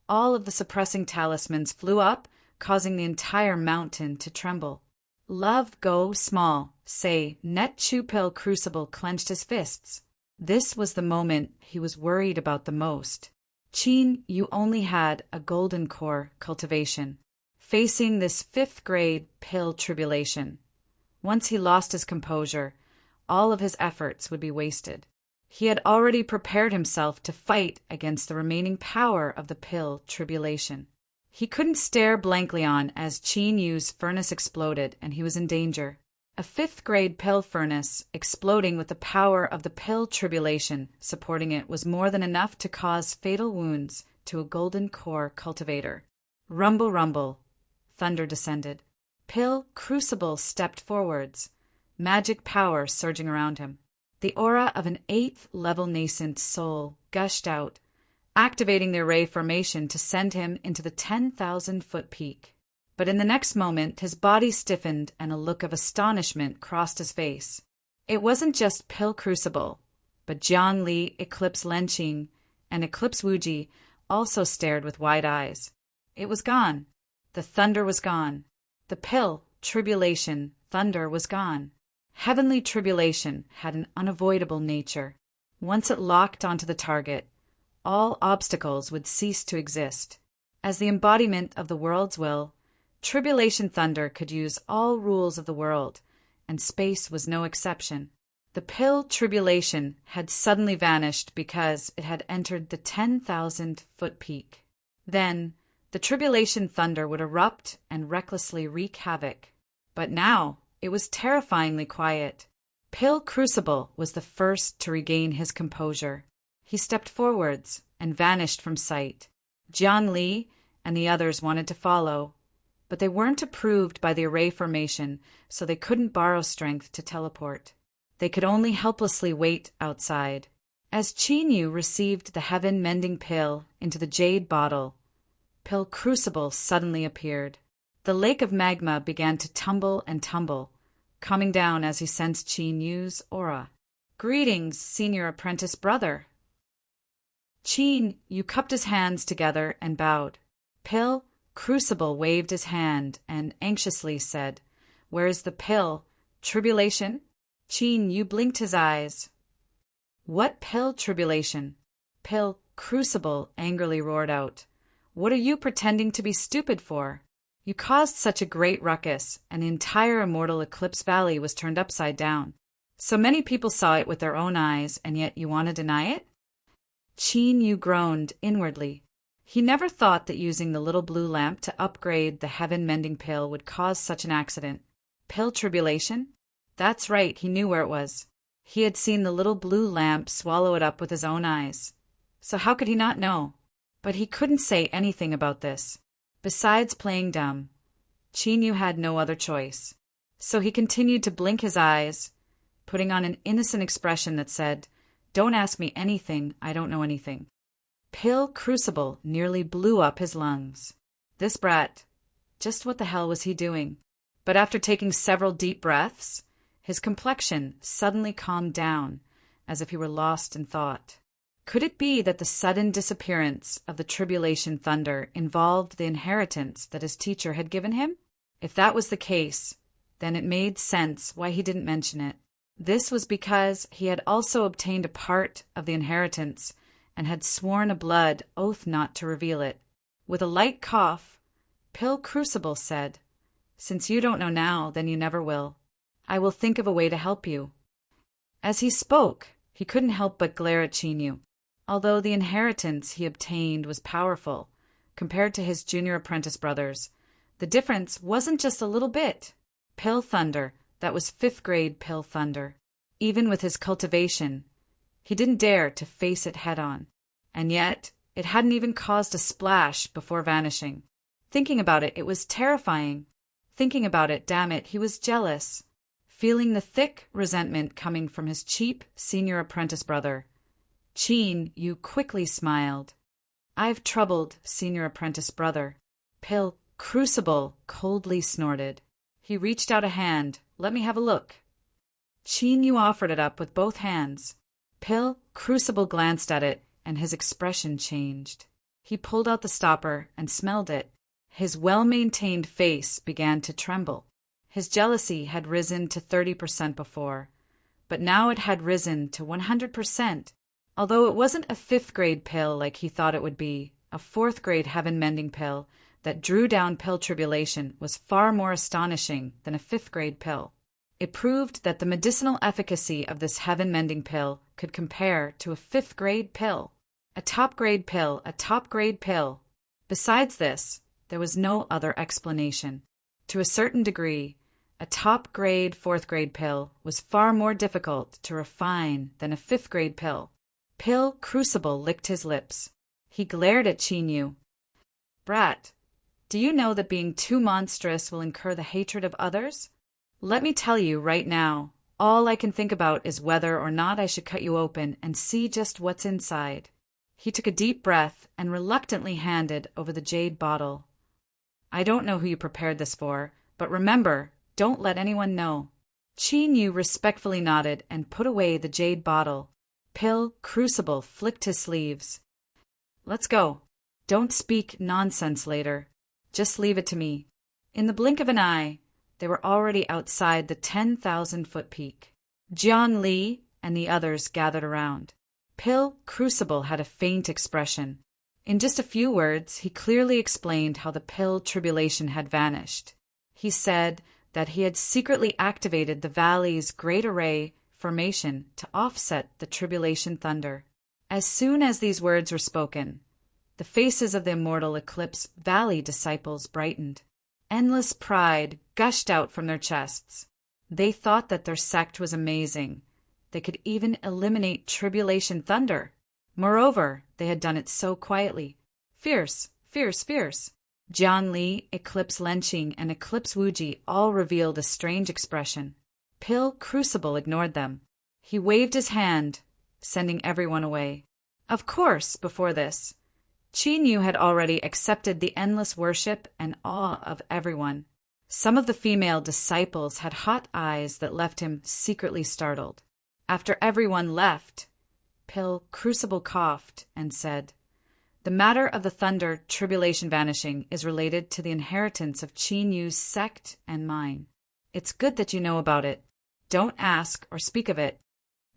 A: all of the suppressing talismans flew up, causing the entire mountain to tremble. Love go small, say, Net Chu Pill Crucible clenched his fists. This was the moment he was worried about the most. Qin, you only had a golden core cultivation. Facing this 5th-grade pill tribulation, once he lost his composure, all of his efforts would be wasted. He had already prepared himself to fight against the remaining power of the pill tribulation. He couldn't stare blankly on as Qin Yu's furnace exploded and he was in danger. A 5th-grade pill furnace exploding with the power of the pill tribulation supporting it was more than enough to cause fatal wounds to a golden core cultivator. Rumble, rumble. Thunder descended. Pill Crucible stepped forwards, magic power surging around him. The aura of an 8th-level nascent soul gushed out, activating the array formation to send him into the 10,000-foot peak. But in the next moment, his body stiffened and a look of astonishment crossed his face. It wasn't just Pill Crucible, but Jiang Li, Eclipse Lenqing, and Eclipse Wuji also stared with wide eyes. It was gone. The thunder was gone. The pill, tribulation, thunder was gone. Heavenly tribulation had an unavoidable nature. Once it locked onto the target, all obstacles would cease to exist. As the embodiment of the world's will, tribulation thunder could use all rules of the world, and space was no exception. The pill tribulation had suddenly vanished because it had entered the 10,000-foot peak. Then, the tribulation thunder would erupt and recklessly wreak havoc. But now, it was terrifyingly quiet. Pill Crucible was the first to regain his composure. He stepped forwards and vanished from sight. Jiang Li and the others wanted to follow, but they weren't approved by the array formation, so they couldn't borrow strength to teleport. They could only helplessly wait outside. As Qin Yu received the heaven-mending pill into the jade bottle, Pill Crucible suddenly appeared. The lake of magma began to tumble and tumble, coming down as he sensed Qin Yu's aura. "Greetings, senior apprentice brother." Qin Yu cupped his hands together and bowed. Pill Crucible waved his hand and anxiously said, "Where is the pill? Tribulation?" Qin Yu blinked his eyes. "What pill tribulation?" Pill Crucible angrily roared out. "What are you pretending to be stupid for? You caused such a great ruckus, and the entire immortal Eclipse Valley was turned upside down. So many people saw it with their own eyes, and yet you want to deny it?" Qin Yu groaned inwardly. He never thought that using the little blue lamp to upgrade the heaven-mending pill would cause such an accident. Pill tribulation? That's right, he knew where it was. He had seen the little blue lamp swallow it up with his own eyes. So how could he not know? But he couldn't say anything about this. Besides playing dumb, Qin Yu had no other choice. So he continued to blink his eyes, putting on an innocent expression that said, "Don't ask me anything, I don't know anything." Pill Crucible nearly blew up his lungs. This brat, just what the hell was he doing? But after taking several deep breaths, his complexion suddenly calmed down, as if he were lost in thought. Could it be that the sudden disappearance of the tribulation thunder involved the inheritance that his teacher had given him? If that was the case, then it made sense why he didn't mention it. This was because he had also obtained a part of the inheritance and had sworn a blood oath not to reveal it. With a light cough, Pill Crucible said, "Since you don't know now, then you never will. I will think of a way to help you." As he spoke, he couldn't help but glare at Qin Yu. Although the inheritance he obtained was powerful, compared to his junior apprentice brothers, the difference wasn't just a little bit. Pill Thunder, that was 5th grade Pill Thunder. Even with his cultivation, he didn't dare to face it head-on. And yet, it hadn't even caused a splash before vanishing. Thinking about it, it was terrifying. Thinking about it, damn it, he was jealous. Feeling the thick resentment coming from his cheap senior apprentice brother, Qin Yu quickly smiled. "I've troubled senior apprentice brother." Pill Crucible coldly snorted. He reached out a hand. "Let me have a look." Qin Yu offered it up with both hands. Pill Crucible glanced at it, and his expression changed. He pulled out the stopper and smelled it. His well-maintained face began to tremble. His jealousy had risen to 30% before, but now it had risen to 100%. Although it wasn't a 5th grade pill like he thought it would be, a 4th grade heaven-mending pill that drew down pill tribulation was far more astonishing than a 5th grade pill. It proved that the medicinal efficacy of this heaven-mending pill could compare to a 5th grade pill. A top grade pill, a top grade pill. Besides this, there was no other explanation. To a certain degree, a top grade 4th grade pill was far more difficult to refine than a 5th grade pill. Pill Crucible licked his lips. He glared at Qin Yu. "Brat, do you know that being too monstrous will incur the hatred of others? Let me tell you right now All I can think about is whether or not I should cut you open and see just what's inside." He took a deep breath and reluctantly handed over the jade bottle. "I don't know who you prepared this for, but remember, don't let anyone know." Qin Yu respectfully nodded and put away the jade bottle. Pill Crucible flicked his sleeves. "Let's go. Don't speak nonsense later. Just leave it to me." In the blink of an eye, they were already outside the 10,000-foot peak. Jian Li and the others gathered around. Pill Crucible had a faint expression. In just a few words, he clearly explained how the pill tribulation had vanished. He said that he had secretly activated the valley's Great Array formation to offset the tribulation thunder. As soon as these words were spoken, the faces of the Immortal Eclipse Valley disciples brightened. Endless pride gushed out from their chests. They thought that their sect was amazing. They could even eliminate tribulation thunder. Moreover, they had done it so quietly. Fierce, fierce, fierce. Jian Li, Eclipse Lenqing, and Eclipse Wuji all revealed a strange expression. Pill Crucible ignored them. He waved his hand, sending everyone away. Of course, before this, Qin Yu had already accepted the endless worship and awe of everyone. Some of the female disciples had hot eyes that left him secretly startled. After everyone left, Pill Crucible coughed and said, "The matter of the thunder tribulation vanishing is related to the inheritance of Qin Yu's sect and mine. It's good that you know about it. Don't ask or speak of it."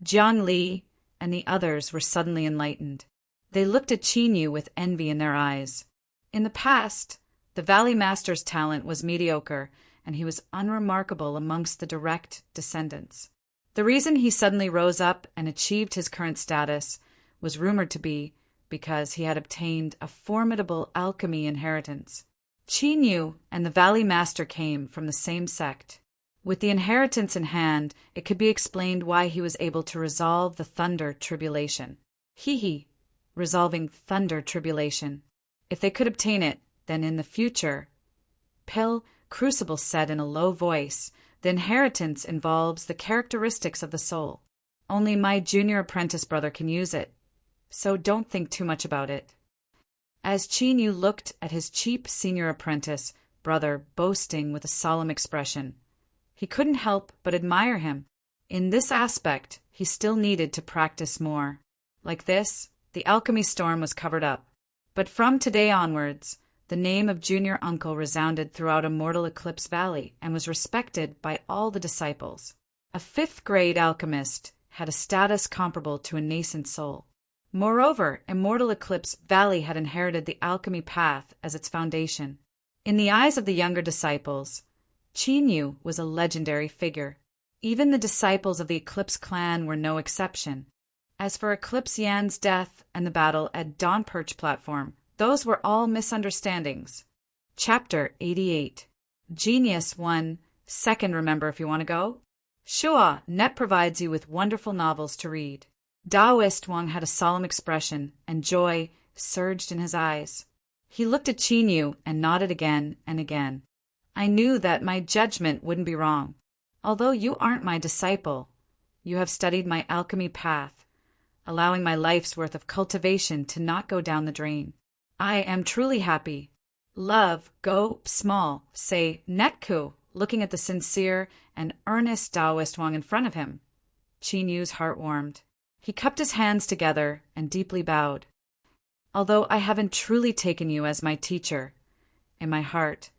A: Jian Li and the others were suddenly enlightened. They looked at Qin Yu with envy in their eyes. In the past, the Valley Master's talent was mediocre, and he was unremarkable amongst the direct descendants. The reason he suddenly rose up and achieved his current status was rumored to be because he had obtained a formidable alchemy inheritance. Qin Yu and the Valley Master came from the same sect. With the inheritance in hand, it could be explained why he was able to resolve the thunder tribulation. Resolving thunder tribulation. If they could obtain it, then in the future, Pill Crucible said in a low voice, the inheritance involves the characteristics of the soul. Only my junior apprentice brother can use it, so don't think too much about it. As Qin Yu looked at his cheap senior apprentice brother boasting with a solemn expression, he couldn't help but admire him. In this aspect, he still needed to practice more. Like this, the alchemy storm was covered up. But from today onwards, the name of Junior Uncle resounded throughout Immortal Eclipse Valley and was respected by all the disciples. A fifth-grade alchemist had a status comparable to a nascent soul. Moreover, Immortal Eclipse Valley had inherited the alchemy path as its foundation. In the eyes of the younger disciples, Qin Yu was a legendary figure. Even the disciples of the Eclipse clan were no exception. As for Eclipse Yan's death and the battle at Dawn Perch platform, those were all misunderstandings. Chapter 88. Genius 1. Second, remember if you want to go? Sure, Net provides you with wonderful novels to read. Taoist Wang had a solemn expression, and joy surged in his eyes. He looked at Qin Yu and nodded again and again. I knew that my judgment wouldn't be wrong. Although you aren't my disciple, you have studied my alchemy path, allowing my life's worth of cultivation to not go down the drain. I am truly happy. Love, go small, say Netku, looking at the sincere and earnest Taoist Wang in front of him. Qin Yu's heart warmed. He cupped his hands together and deeply bowed. Although I haven't truly taken you as my teacher, in my heart,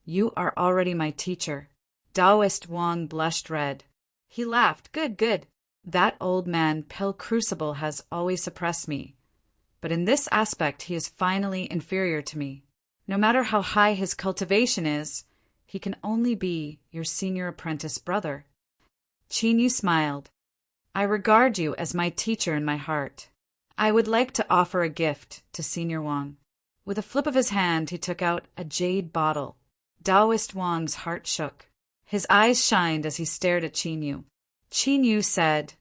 A: you are already my teacher. Taoist Wang blushed red. He laughed. Good, good. That old man, Pill Crucible, has always suppressed me. But in this aspect he is finally inferior to me. No matter how high his cultivation is, he can only be your senior apprentice brother. Qin Yu smiled. I regard you as my teacher in my heart. I would like to offer a gift to Senior Wang. With a flip of his hand, he took out a jade bottle. Taoist Wang's heart shook. His eyes shined as he stared at Qin Yu. Qin Yu said,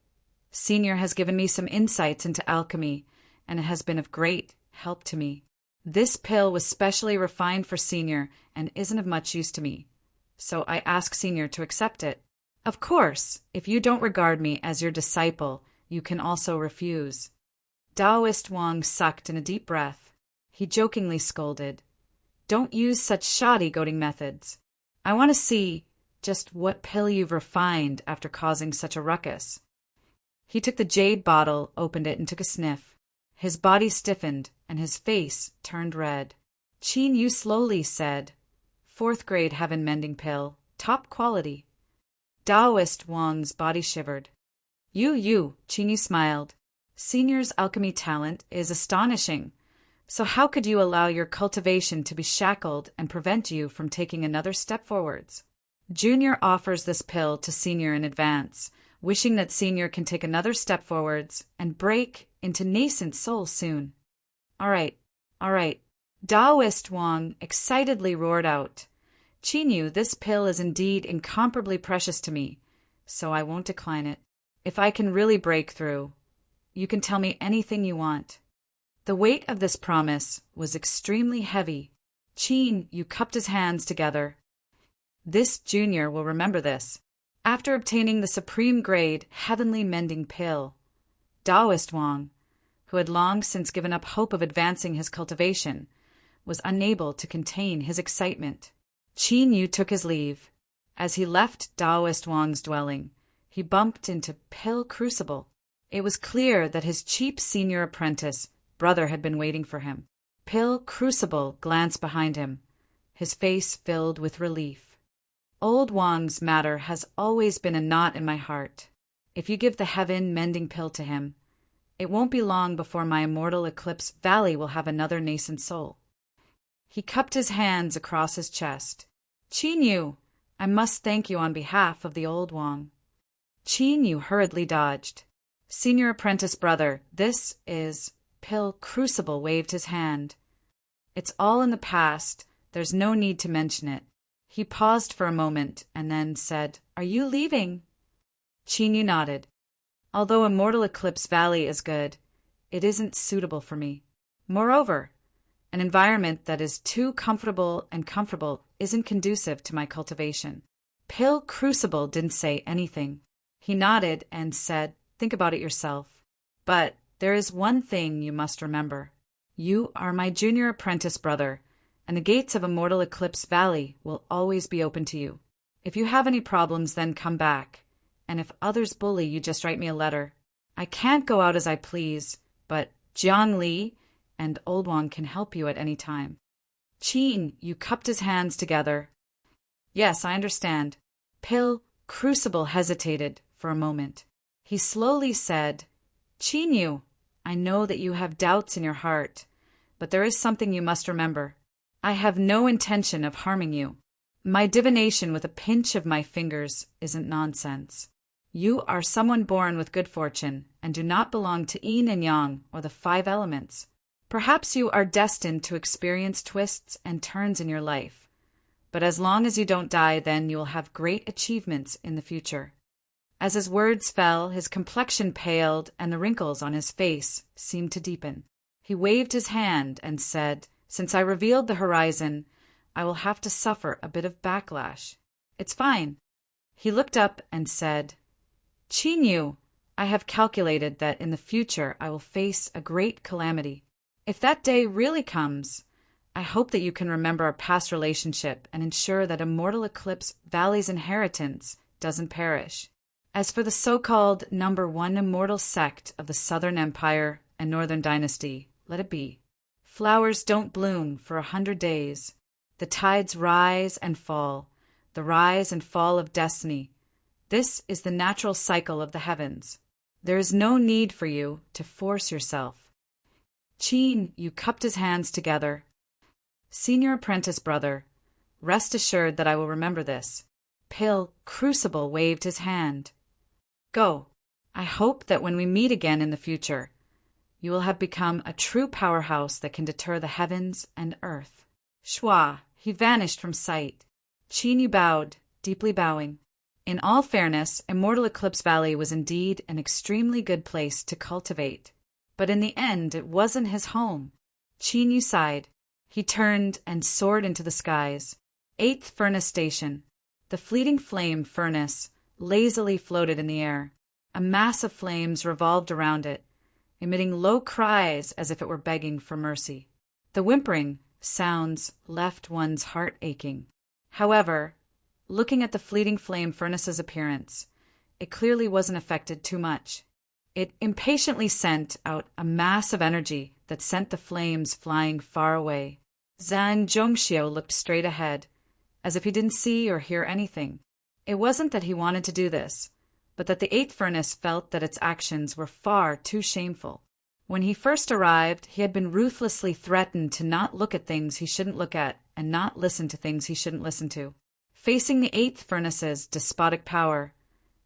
A: Senior has given me some insights into alchemy, and it has been of great help to me. This pill was specially refined for Senior and isn't of much use to me, so I ask Senior to accept it. Of course, if you don't regard me as your disciple, you can also refuse. Taoist Wang sucked in a deep breath. He jokingly scolded, "Don't use such shoddy-goading methods. I want to see just what pill you've refined after causing such a ruckus." He took the jade bottle, opened it, and took a sniff. His body stiffened, and his face turned red. Qin Yu slowly said, "Fourth grade heaven-mending pill, top quality." Taoist Wang's body shivered. You, Qin Yu smiled. Senior's alchemy talent is astonishing. So how could you allow your cultivation to be shackled and prevent you from taking another step forwards? Junior offers this pill to Senior in advance, wishing that Senior can take another step forwards and break into nascent soul soon. All right. Taoist Wang excitedly roared out, "Qin Yu, this pill is indeed incomparably precious to me, so I won't decline it. If I can really break through, you can tell me anything you want." The weight of this promise was extremely heavy. Qin Yu cupped his hands together. This junior will remember this. After obtaining the supreme grade heavenly mending pill, Taoist Wang, who had long since given up hope of advancing his cultivation, was unable to contain his excitement. Qin Yu took his leave. As he left Taoist Wang's dwelling, he bumped into Pill Crucible. It was clear that his cheap senior apprentice brother had been waiting for him. Pill Crucible glanced behind him, his face filled with relief. "Old Wang's matter has always been a knot in my heart. If you give the heaven-mending pill to him, it won't be long before my immortal Eclipse Valley will have another nascent soul." He cupped his hands across his chest. "Qin Yu, I must thank you on behalf of the old Wang." Qin Yu hurriedly dodged. "Senior apprentice brother, this is—" Pill Crucible waved his hand. "It's all in the past. There's no need to mention it." He paused for a moment and then said, "Are you leaving?" Qin Yu nodded. "Although Immortal Eclipse Valley is good, it isn't suitable for me. Moreover, an environment that is too comfortable isn't conducive to my cultivation." Pill Crucible didn't say anything. He nodded and said, "Think about it yourself. But there is one thing you must remember. You are my junior apprentice brother, and the gates of Immortal Eclipse Valley will always be open to you. If you have any problems, then come back. And if others bully you, just write me a letter. I can't go out as I please, but Jiang Li and Old Wang can help you at any time." Qin Yu cupped his hands together. "Yes, I understand." Pill Crucible hesitated for a moment. He slowly said, "Qin Yu, I know that you have doubts in your heart, but there is something you must remember. I have no intention of harming you. My divination with a pinch of my fingers isn't nonsense. You are someone born with good fortune and do not belong to yin and yang or the 5 elements. Perhaps you are destined to experience twists and turns in your life, but as long as you don't die, then you will have great achievements in the future." As his words fell, his complexion paled and the wrinkles on his face seemed to deepen. He waved his hand and said, "Since I revealed the horizon, I will have to suffer a bit of backlash. It's fine." He looked up and said, "Qin Yu, I have calculated that in the future I will face a great calamity. If that day really comes, I hope that you can remember our past relationship and ensure that Immortal Eclipse Valley's inheritance doesn't perish. As for the so-called #1 immortal sect of the Southern Empire and Northern Dynasty, let it be. Flowers don't bloom for 100 days. The tides rise and fall, the rise and fall of destiny. This is the natural cycle of the heavens. There is no need for you to force yourself." Qin Yu cupped his hands together. "Senior apprentice brother, rest assured that I will remember this." Pill Crucible waved his hand. "Go. I hope that when we meet again in the future, you will have become a true powerhouse that can deter the heavens and earth." Shua, he vanished from sight. Qin Yu bowed, deeply bowing. In all fairness, Immortal Eclipse Valley was indeed an extremely good place to cultivate. But in the end, it wasn't his home. Qin Yu sighed. He turned and soared into the skies. 8th Furnace Station. The fleeting flame furnace lazily floated in the air. A mass of flames revolved around it, emitting low cries as if it were begging for mercy. The whimpering sounds left one's heart aching. However, looking at the fleeting flame furnace's appearance, it clearly wasn't affected too much. It impatiently sent out a mass of energy that sent the flames flying far away. Zhang Zhongxiu looked straight ahead, as if he didn't see or hear anything. It wasn't that he wanted to do this, but that the eighth furnace felt that its actions were far too shameful. When he first arrived, he had been ruthlessly threatened to not look at things he shouldn't look at and not listen to things he shouldn't listen to. Facing the eighth furnace's despotic power,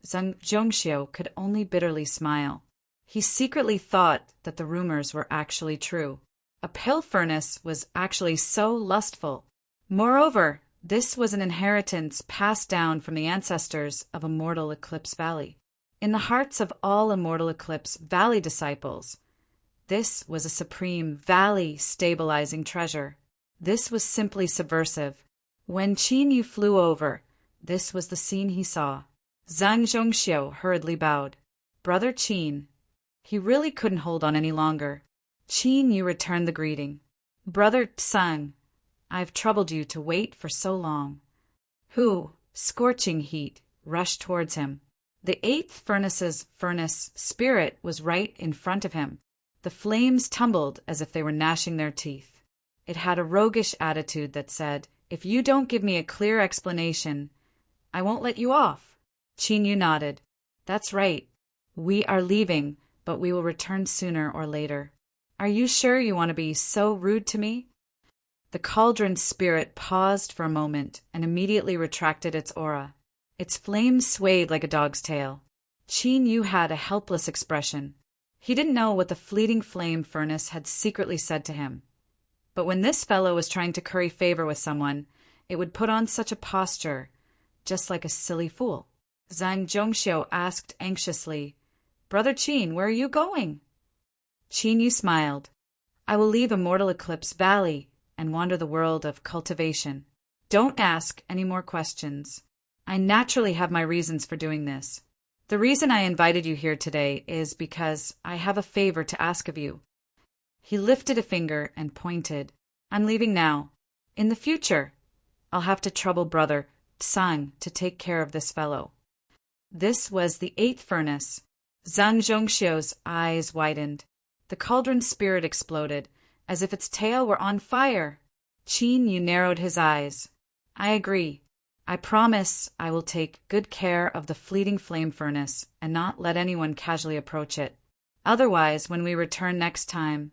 A: Zhang Zhongxiu could only bitterly smile. He secretly thought that the rumors were actually true. A pale furnace was actually so lustful. Moreover, this was an inheritance passed down from the ancestors of Immortal Eclipse Valley. In the hearts of all Immortal Eclipse Valley disciples, this was a supreme valley-stabilizing treasure. This was simply subversive. When Qin Yu flew over, this was the scene he saw. Zhang Zhongxiu hurriedly bowed. Brother Qin. He really couldn't hold on any longer. Qin Yu returned the greeting. Brother Tsang, I've troubled you to wait for so long. Hu, scorching heat, rushed towards him. The eighth furnace's furnace spirit was right in front of him. The flames tumbled as if they were gnashing their teeth. It had a roguish attitude that said, if you don't give me a clear explanation, I won't let you off. Qin Yu nodded. That's right. We are leaving, but we will return sooner or later. Are you sure you want to be so rude to me? The cauldron spirit paused for a moment and immediately retracted its aura. Its flames swayed like a dog's tail. Qin Yu had a helpless expression. He didn't know what the fleeting flame furnace had secretly said to him. But when this fellow was trying to curry favor with someone, it would put on such a posture, just like a silly fool. Zhang Zhongxiu asked anxiously, Brother Qin, where are you going? Qin Yu smiled. I will leave Immortal Eclipse Valley and wander the world of cultivation. Don't ask any more questions. I naturally have my reasons for doing this. The reason I invited you here today is because I have a favor to ask of you. He lifted a finger and pointed. I'm leaving now. In the future, I'll have to trouble Brother Tsang to take care of this fellow. This was the eighth furnace. Zhang Zhongxiu's eyes widened. The cauldron spirit exploded, as if its tail were on fire. Qin Yu narrowed his eyes. I agree. I promise I will take good care of the fleeting flame furnace and not let anyone casually approach it. Otherwise, when we return next time,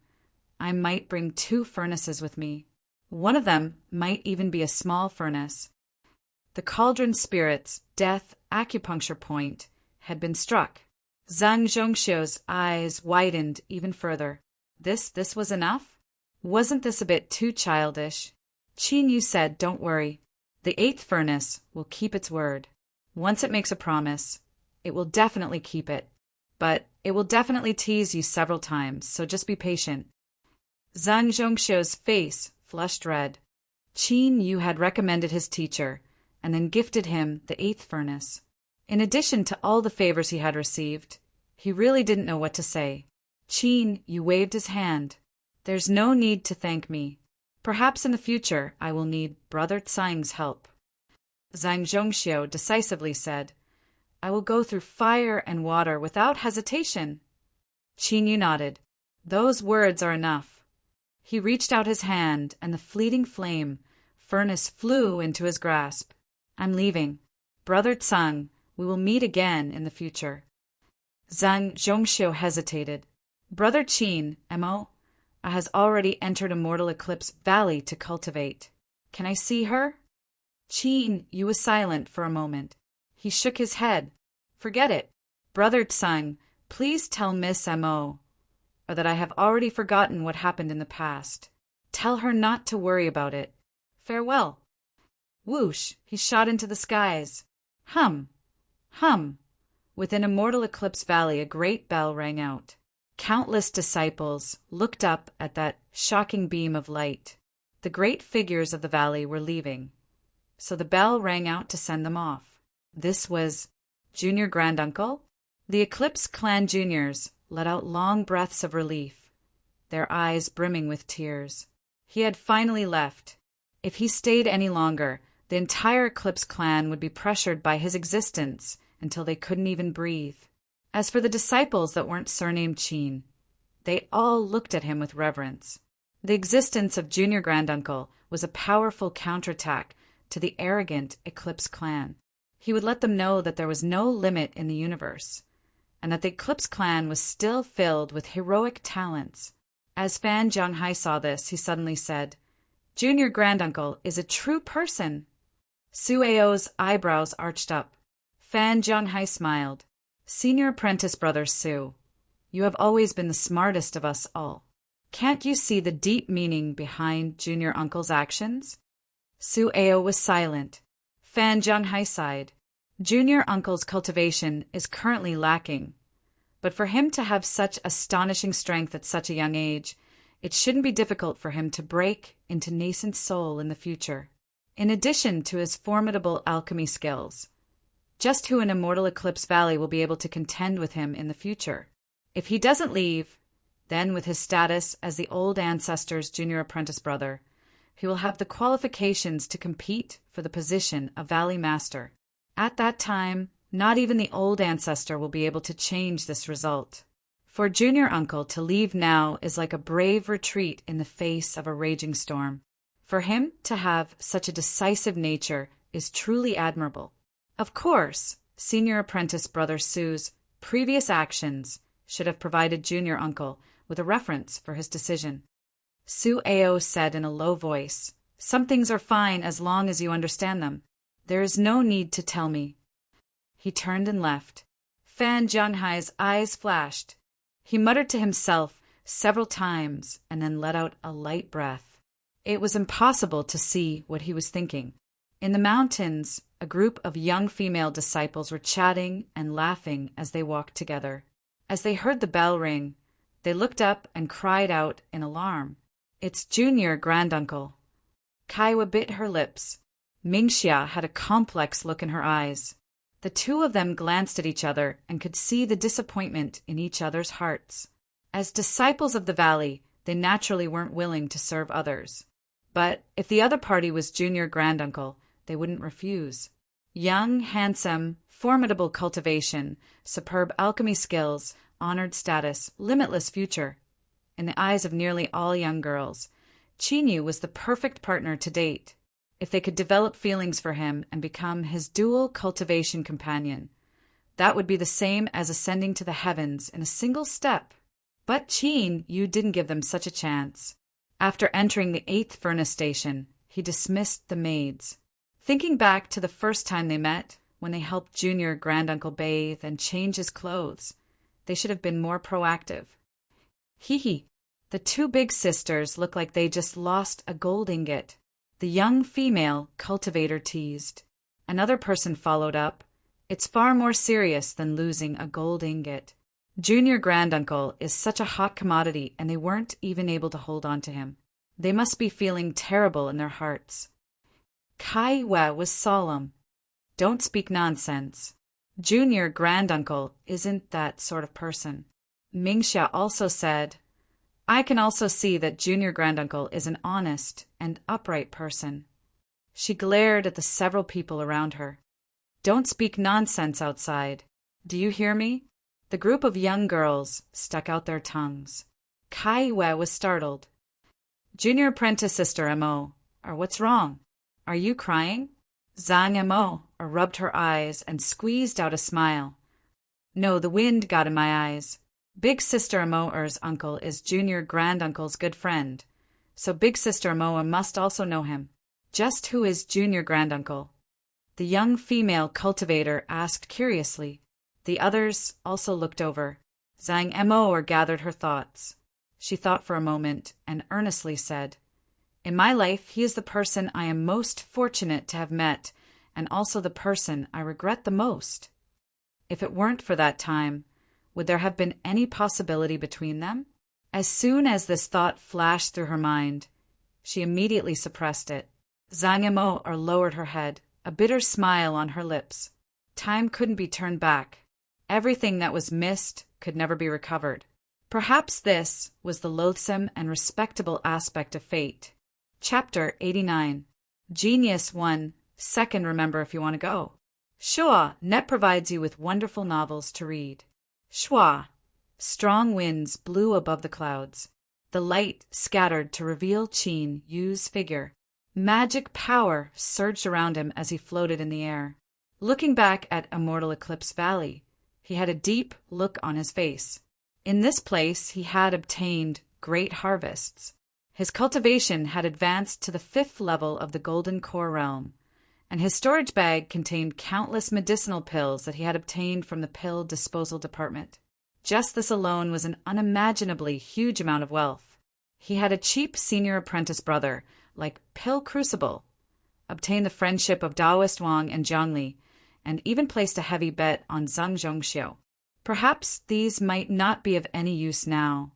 A: I might bring 2 furnaces with me. One of them might even be a small furnace. The cauldron spirit's death acupuncture point had been struck. Zhang Zhongxiu's eyes widened even further. This was enough? Wasn't this a bit too childish? Qin Yu said, don't worry. The eighth furnace will keep its word. Once it makes a promise, it will definitely keep it. But it will definitely tease you several times, so just be patient. Zhang Zhongxiu's face flushed red. Qin Yu had recommended his teacher, and then gifted him the eighth furnace. In addition to all the favors he had received, he really didn't know what to say. Qin Yu waved his hand. There's no need to thank me. Perhaps in the future I will need Brother Tsang's help. Zhang Zhongxiu decisively said, I will go through fire and water without hesitation. Qin Yu nodded. Those words are enough. He reached out his hand, and the fleeting flame furnace flew into his grasp. I'm leaving. Brother Tsang, we will meet again in the future. Zhang Zhongxiu hesitated. Brother Qin, Mo, has already entered Immortal Eclipse Valley to cultivate. Can I see her? Qin Yu was silent for a moment. He shook his head. Forget it. Brother Tsang, please tell Miss Mo, or that I have already forgotten what happened in the past. Tell her not to worry about it. Farewell. Whoosh, he shot into the skies. Hum, hum. Within Immortal Eclipse Valley, a great bell rang out. Countless disciples looked up at that shocking beam of light. The great figures of the valley were leaving, so the bell rang out to send them off. This was Junior granduncle? The Eclipse clan juniors let out long breaths of relief, their eyes brimming with tears. He had finally left. If he stayed any longer, the entire Eclipse clan would be pressured by his existence until they couldn't even breathe. As for the disciples that weren't surnamed Qin, they all looked at him with reverence. The existence of Junior Granduncle was a powerful counterattack to the arrogant Eclipse clan. He would let them know that there was no limit in the universe, and that the Eclipse clan was still filled with heroic talents. As Fan Zhonghai saw this, he suddenly said, "Junior Granduncle is a true person." Su Ao's eyebrows arched up. Fan Zhonghai smiled. "Senior apprentice brother Su, you have always been the smartest of us all. Can't you see the deep meaning behind Junior Uncle's actions?" Su Ao was silent. Fan Zhonghai sighed. Junior Uncle's cultivation is currently lacking, but for him to have such astonishing strength at such a young age, it shouldn't be difficult for him to break into nascent soul in the future. In addition to his formidable alchemy skills, just who in Immortal Eclipse Valley will be able to contend with him in the future? If he doesn't leave, then with his status as the old ancestor's junior apprentice brother, he will have the qualifications to compete for the position of Valley Master. At that time, not even the old ancestor will be able to change this result. For Junior Uncle to leave now is like a brave retreat in the face of a raging storm. For him to have such a decisive nature is truly admirable. Of course, Senior Apprentice Brother Su's previous actions should have provided Junior Uncle with a reference for his decision. Su Ao said in a low voice, "Some things are fine as long as you understand them. There is no need to tell me." He turned and left. Fan Zhonghai's eyes flashed. He muttered to himself several times and then let out a light breath. It was impossible to see what he was thinking. In the mountains, a group of young female disciples were chatting and laughing as they walked together. As they heard the bell ring, they looked up and cried out in alarm, "It's Junior Granduncle." Kaiwa bit her lips. Mingxia had a complex look in her eyes. The two of them glanced at each other and could see the disappointment in each other's hearts. As disciples of the valley, they naturally weren't willing to serve others. But if the other party was Junior Granduncle, they wouldn't refuse. Young, handsome, formidable cultivation, superb alchemy skills, honored status, limitless future. In the eyes of nearly all young girls, Qinyu was the perfect partner to date. If they could develop feelings for him and become his dual cultivation companion, that would be the same as ascending to the heavens in a single step. But Qinyu didn't give them such a chance. After entering the 8th furnace station, he dismissed the maids. Thinking back to the first time they met, when they helped Junior Granduncle bathe and change his clothes, they should have been more proactive. Hee. The two big sisters looked like they just lost a gold ingot. The young female cultivator teased. Another person followed up, "It's far more serious than losing a gold ingot. Junior Granduncle is such a hot commodity and they weren't even able to hold on to him. They must be feeling terrible in their hearts." Kaiwa was solemn. "Don't speak nonsense. Junior Granduncle isn't that sort of person." Mingxia also said, "I can also see that Junior Granduncle is an honest and upright person." She glared at the several people around her. "Don't speak nonsense outside. Do you hear me?" The group of young girls stuck out their tongues. Kaiwa was startled. "Junior Apprentice Sister Mo, or what's wrong? Are you crying?" Zhang Mo rubbed her eyes and squeezed out a smile. "No, the wind got in my eyes. Big Sister Amoa's uncle is Junior Granduncle's good friend, so Big Sister Amoa must also know him." "Just who is Junior Granduncle?" the young female cultivator asked curiously. The others also looked over. Zhang Mo gathered her thoughts. She thought for a moment and earnestly said, "In my life, he is the person I am most fortunate to have met, and also the person I regret the most. If it weren't for that time, would there have been any possibility between them?" As soon as this thought flashed through her mind, she immediately suppressed it. Zhang Mo lowered her head, a bitter smile on her lips. Time couldn't be turned back. Everything that was missed could never be recovered. Perhaps this was the loathsome and respectable aspect of fate. Chapter 89. Genius 1. Second, remember if you want to go. Shua, Net provides you with wonderful novels to read. Shua. Strong winds blew above the clouds. The light scattered to reveal Qin Yu's figure. Magic power surged around him as he floated in the air. Looking back at Immortal Eclipse Valley, he had a deep look on his face. In this place he had obtained great harvests. His cultivation had advanced to the 5th level of the Golden Core realm, and his storage bag contained countless medicinal pills that he had obtained from the pill disposal department. Just this alone was an unimaginably huge amount of wealth. He had a cheap senior apprentice brother, like Pill Crucible, obtained the friendship of Daoist Wang and Jiangli, and even placed a heavy bet on Zhang Zhongxiu. Perhaps these might not be of any use now,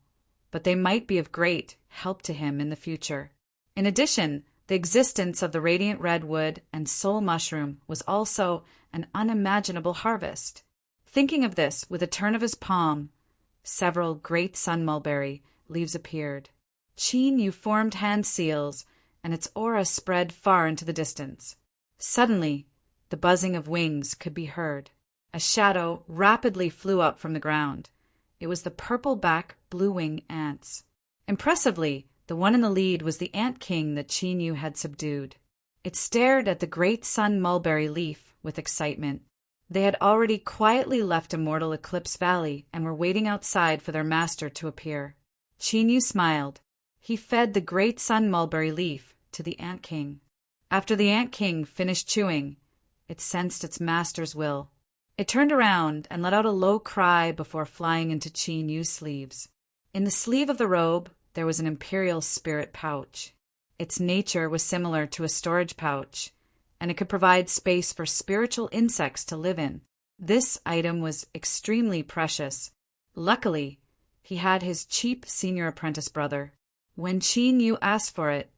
A: but they might be of great help to him in the future. In addition, the existence of the radiant redwood and soul mushroom was also an unimaginable harvest. Thinking of this, with a turn of his palm, several great sun mulberry leaves appeared. Qin Yu formed hand seals, and its aura spread far into the distance. Suddenly, the buzzing of wings could be heard. A shadow rapidly flew up from the ground. It was the purple-back blue-wing ants. Impressively, the one in the lead was the ant king that Qin Yu had subdued. It stared at the great sun mulberry leaf with excitement. They had already quietly left Immortal Eclipse Valley and were waiting outside for their master to appear. Qin Yu smiled. He fed the great sun mulberry leaf to the ant king. After the ant king finished chewing, it sensed its master's will. It turned around and let out a low cry before flying into Qin Yu's sleeves. In the sleeve of the robe, there was an imperial spirit pouch. Its nature was similar to a storage pouch, and it could provide space for spiritual insects to live in. This item was extremely precious. Luckily, he had his cheap senior apprentice brother. When Qin Yu asked for it,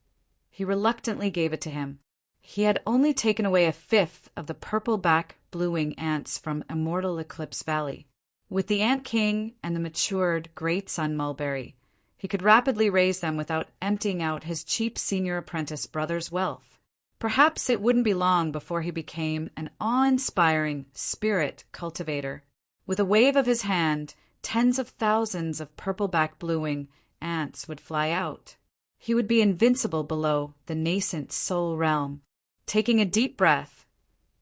A: he reluctantly gave it to him. He had only taken away a 5th of the purple-back blue-wing ants from Immortal Eclipse Valley. With the ant king and the matured great sun mulberry, he could rapidly raise them without emptying out his cheap senior apprentice brother's wealth. Perhaps it wouldn't be long before he became an awe-inspiring spirit cultivator. With a wave of his hand, tens of thousands of purple-back blue-wing ants would fly out. He would be invincible below the nascent soul realm. Taking a deep breath,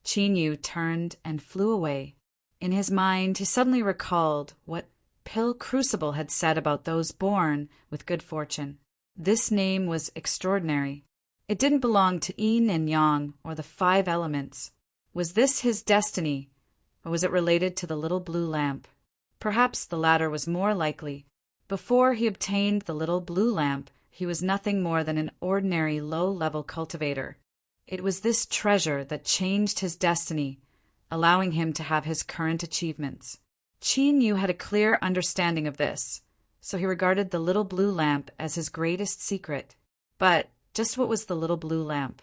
A: Qin Yu turned and flew away. In his mind, he suddenly recalled what Pill Crucible had said about those born with good fortune. This name was extraordinary. It didn't belong to yin and yang or the 5 elements. Was this his destiny, or was it related to the little blue lamp? Perhaps the latter was more likely. Before he obtained the little blue lamp, he was nothing more than an ordinary low-level cultivator. It was this treasure that changed his destiny, allowing him to have his current achievements. Qin Yu had a clear understanding of this, so he regarded the little blue lamp as his greatest secret. But just what was the little blue lamp?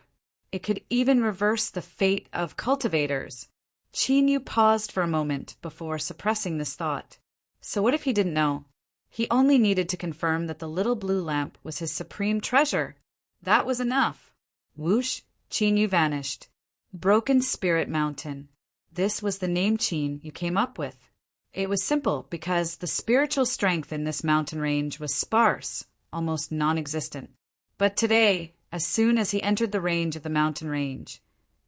A: It could even reverse the fate of cultivators. Qin Yu paused for a moment before suppressing this thought. So what if he didn't know? He only needed to confirm that the little blue lamp was his supreme treasure. That was enough. Whoosh, Qin Yu vanished. Broken Spirit Mountain. This was the name Qin Yu came up with. It was simple because the spiritual strength in this mountain range was sparse, almost non-existent. But today, as soon as he entered the range of the mountain range,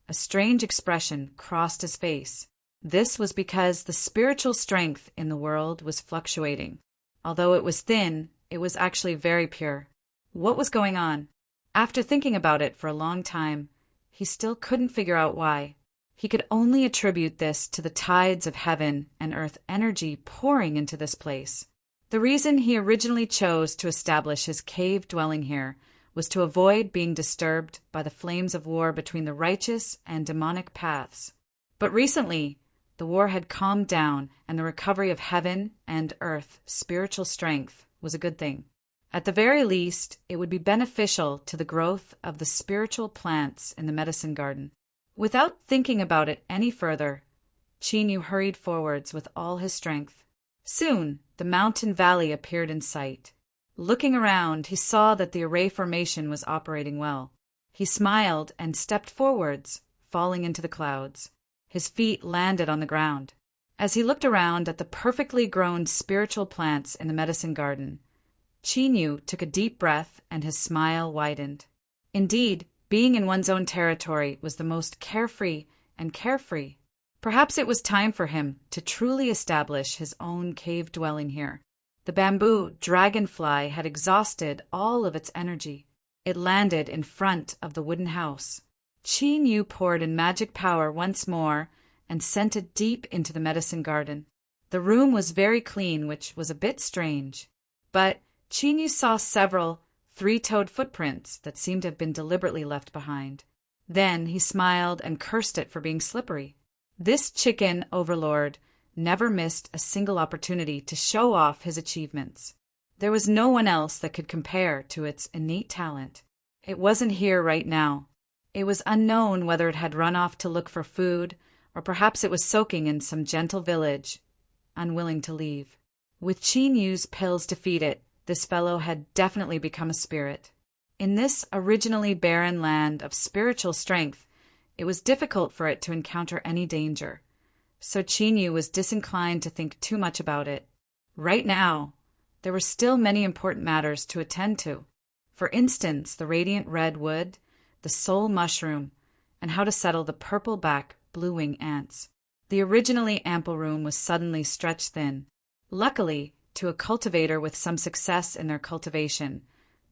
A: a strange expression crossed his face. This was because the spiritual strength in the world was fluctuating. Although it was thin, it was actually very pure. What was going on? After thinking about it for a long time, he still couldn't figure out why. He could only attribute this to the tides of heaven and earth energy pouring into this place. The reason he originally chose to establish his cave dwelling here was to avoid being disturbed by the flames of war between the righteous and demonic paths. But recently, the war had calmed down, and the recovery of heaven and earth spiritual strength was a good thing. At the very least, it would be beneficial to the growth of the spiritual plants in the medicine garden. Without thinking about it any further, Chinyu hurried forwards with all his strength. Soon, the mountain valley appeared in sight. Looking around, he saw that the array formation was operating well. He smiled and stepped forwards, falling into the clouds. His feet landed on the ground. As he looked around at the perfectly grown spiritual plants in the medicine garden, Chinyu took a deep breath and his smile widened. Indeed, being in one's own territory was the most carefree and carefree. Perhaps it was time for him to truly establish his own cave dwelling here. The bamboo dragonfly had exhausted all of its energy. It landed in front of the wooden house. Chinyu poured in magic power once more and sent it deep into the medicine garden. The room was very clean, which was a bit strange. But Chinyu saw several three-toed footprints that seemed to have been deliberately left behind. Then he smiled and cursed it for being slippery. This chicken overlord never missed a single opportunity to show off his achievements. There was no one else that could compare to its innate talent. It wasn't here right now. It was unknown whether it had run off to look for food, or perhaps it was soaking in some gentle village, unwilling to leave. With Chinyu's pills to feed it, this fellow had definitely become a spirit. In this originally barren land of spiritual strength, it was difficult for it to encounter any danger. So Chinyu was disinclined to think too much about it. Right now, there were still many important matters to attend to. For instance, the radiant red wood, the soul mushroom, and how to settle the purple-back blue-wing ants. The originally ample room was suddenly stretched thin. Luckily, to a cultivator with some success in their cultivation,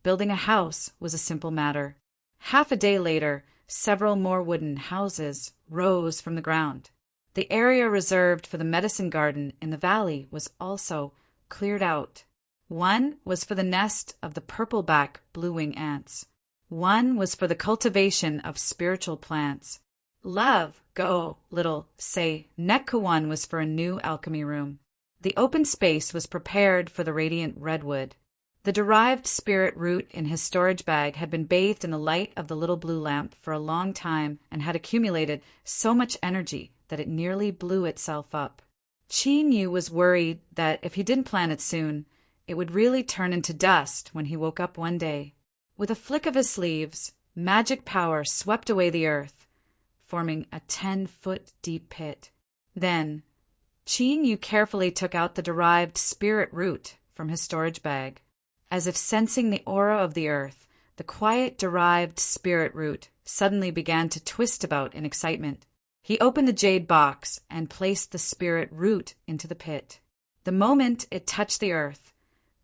A: building a house was a simple matter. Half a day later, several more wooden houses rose from the ground. The area reserved for the medicine garden in the valley was also cleared out. One was for the nest of the purple-back blue-wing ants. One was for the cultivation of spiritual plants. Love, go, little, say, Nekkuwan was for a new alchemy room. The open space was prepared for the radiant redwood. The derived spirit root in his storage bag had been bathed in the light of the little blue lamp for a long time and had accumulated so much energy that it nearly blew itself up. Chinyu was worried that if he didn't plant it soon, it would really turn into dust when he woke up one day. With a flick of his sleeves, magic power swept away the earth, forming a 10-foot deep pit. Then, Chinyu carefully took out the derived spirit root from his storage bag. As if sensing the aura of the earth, the quiet derived spirit root suddenly began to twist about in excitement. He opened the jade box and placed the spirit root into the pit. The moment it touched the earth,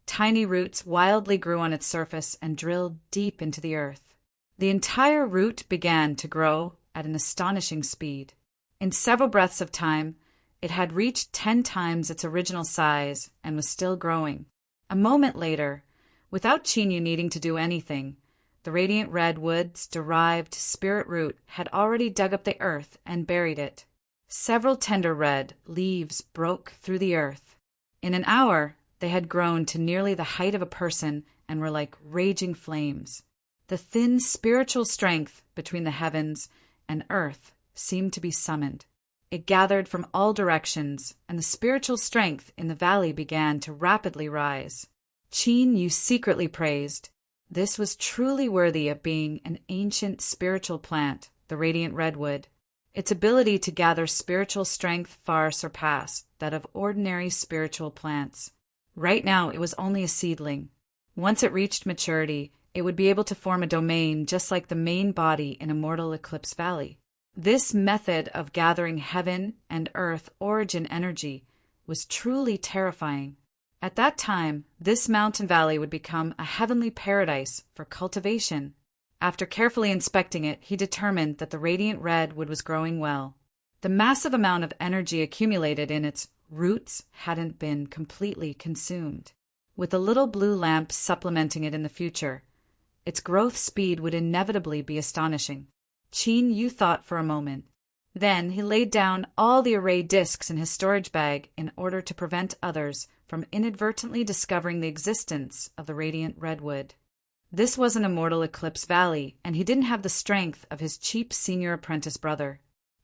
A: tiny roots wildly grew on its surface and drilled deep into the earth. The entire root began to grow at an astonishing speed. In several breaths of time, it had reached 10 times its original size and was still growing. A moment later, without Chinyu needing to do anything, the radiant red wood's derived spirit root had already dug up the earth and buried it. Several tender red leaves broke through the earth. In an hour, they had grown to nearly the height of a person and were like raging flames. The thin spiritual strength between the heavens and earth seemed to be summoned. It gathered from all directions, and the spiritual strength in the valley began to rapidly rise. Chinyu secretly praised. This was truly worthy of being an ancient spiritual plant, the radiant redwood. Its ability to gather spiritual strength far surpassed that of ordinary spiritual plants. Right now it was only a seedling. Once it reached maturity, it would be able to form a domain just like the main body in Immortal Eclipse Valley. This method of gathering heaven and earth origin energy was truly terrifying. At that time, this mountain valley would become a heavenly paradise for cultivation. After carefully inspecting it, he determined that the radiant redwood was growing well. The massive amount of energy accumulated in its roots hadn't been completely consumed. With a little blue lamp supplementing it in the future, its growth speed would inevitably be astonishing. Chinyu thought for a moment. Then he laid down all the array discs in his storage bag in order to prevent others from inadvertently discovering the existence of the radiant redwood. This was an Immortal Eclipse Valley, and he didn't have the strength of his cheap senior apprentice brother.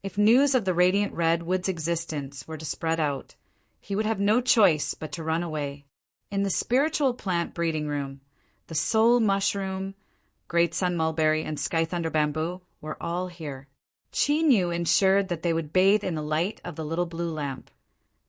A: If news of the Radiant Redwood's existence were to spread out, he would have no choice but to run away. In the spiritual plant breeding room, the soul mushroom, great sun mulberry, and sky thunder bamboo were all here. Qin Yu ensured that they would bathe in the light of the little blue lamp,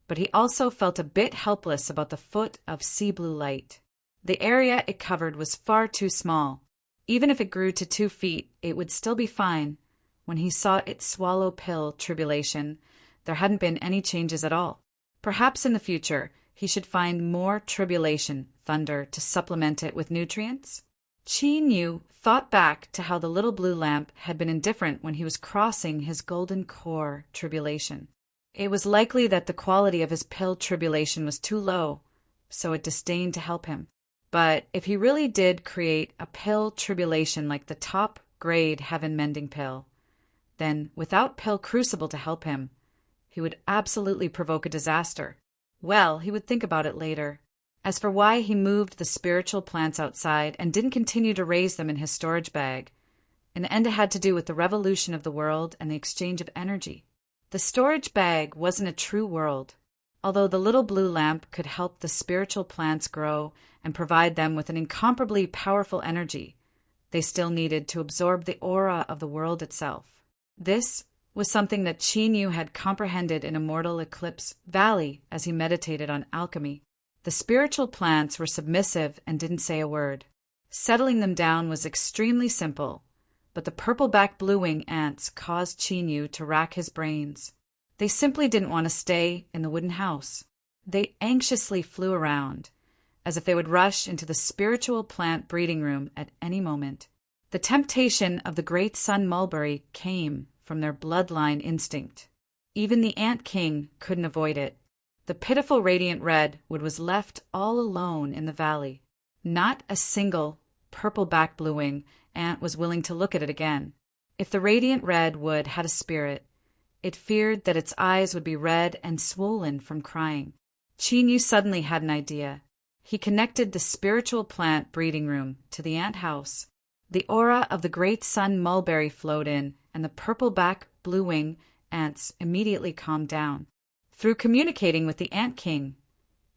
A: but he also felt a bit helpless about the foot of sea blue light. The area it covered was far too small. Even if it grew to 2 feet, it would still be fine. When he saw it swallow pill tribulation, there hadn't been any changes at all. Perhaps in the future, he should find more tribulation thunder to supplement it with nutrients? Qin Yu thought back to how the little blue lamp had been indifferent when he was crossing his golden core tribulation. It was likely that the quality of his pill tribulation was too low, so it disdained to help him. But if he really did create a pill tribulation like the top grade heaven mending pill, then without pill crucible to help him, he would absolutely provoke a disaster. Well, he would think about it later. As for why he moved the spiritual plants outside and didn't continue to raise them in his storage bag, in the end it had to do with the revolution of the world and the exchange of energy. The storage bag wasn't a true world. Although the little blue lamp could help the spiritual plants grow and provide them with an incomparably powerful energy, they still needed to absorb the aura of the world itself. This was something that Qin Yu had comprehended in Immortal Eclipse Valley as he meditated on alchemy. The spiritual plants were submissive and didn't say a word. Settling them down was extremely simple, but the purple-back blue-wing ants caused Qin Yu to rack his brains. They simply didn't want to stay in the wooden house. They anxiously flew around, as if they would rush into the spiritual plant breeding room at any moment. The temptation of the great sun mulberry came from their bloodline instinct. Even the ant king couldn't avoid it. The pitiful Radiant Redwood was left all alone in the valley. Not a single purple-back blue-wing ant was willing to look at it again. If the Radiant Redwood had a spirit, it feared that its eyes would be red and swollen from crying. Qin Yu suddenly had an idea. He connected the spiritual plant breeding room to the ant house. The aura of the great sun mulberry flowed in, and the purple-back blue-wing ants immediately calmed down. Through communicating with the ant king,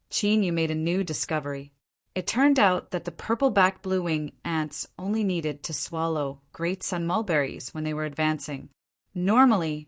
A: Qin Yu made a new discovery. It turned out that the purple-back blue-wing ants only needed to swallow great sun mulberries when they were advancing. Normally,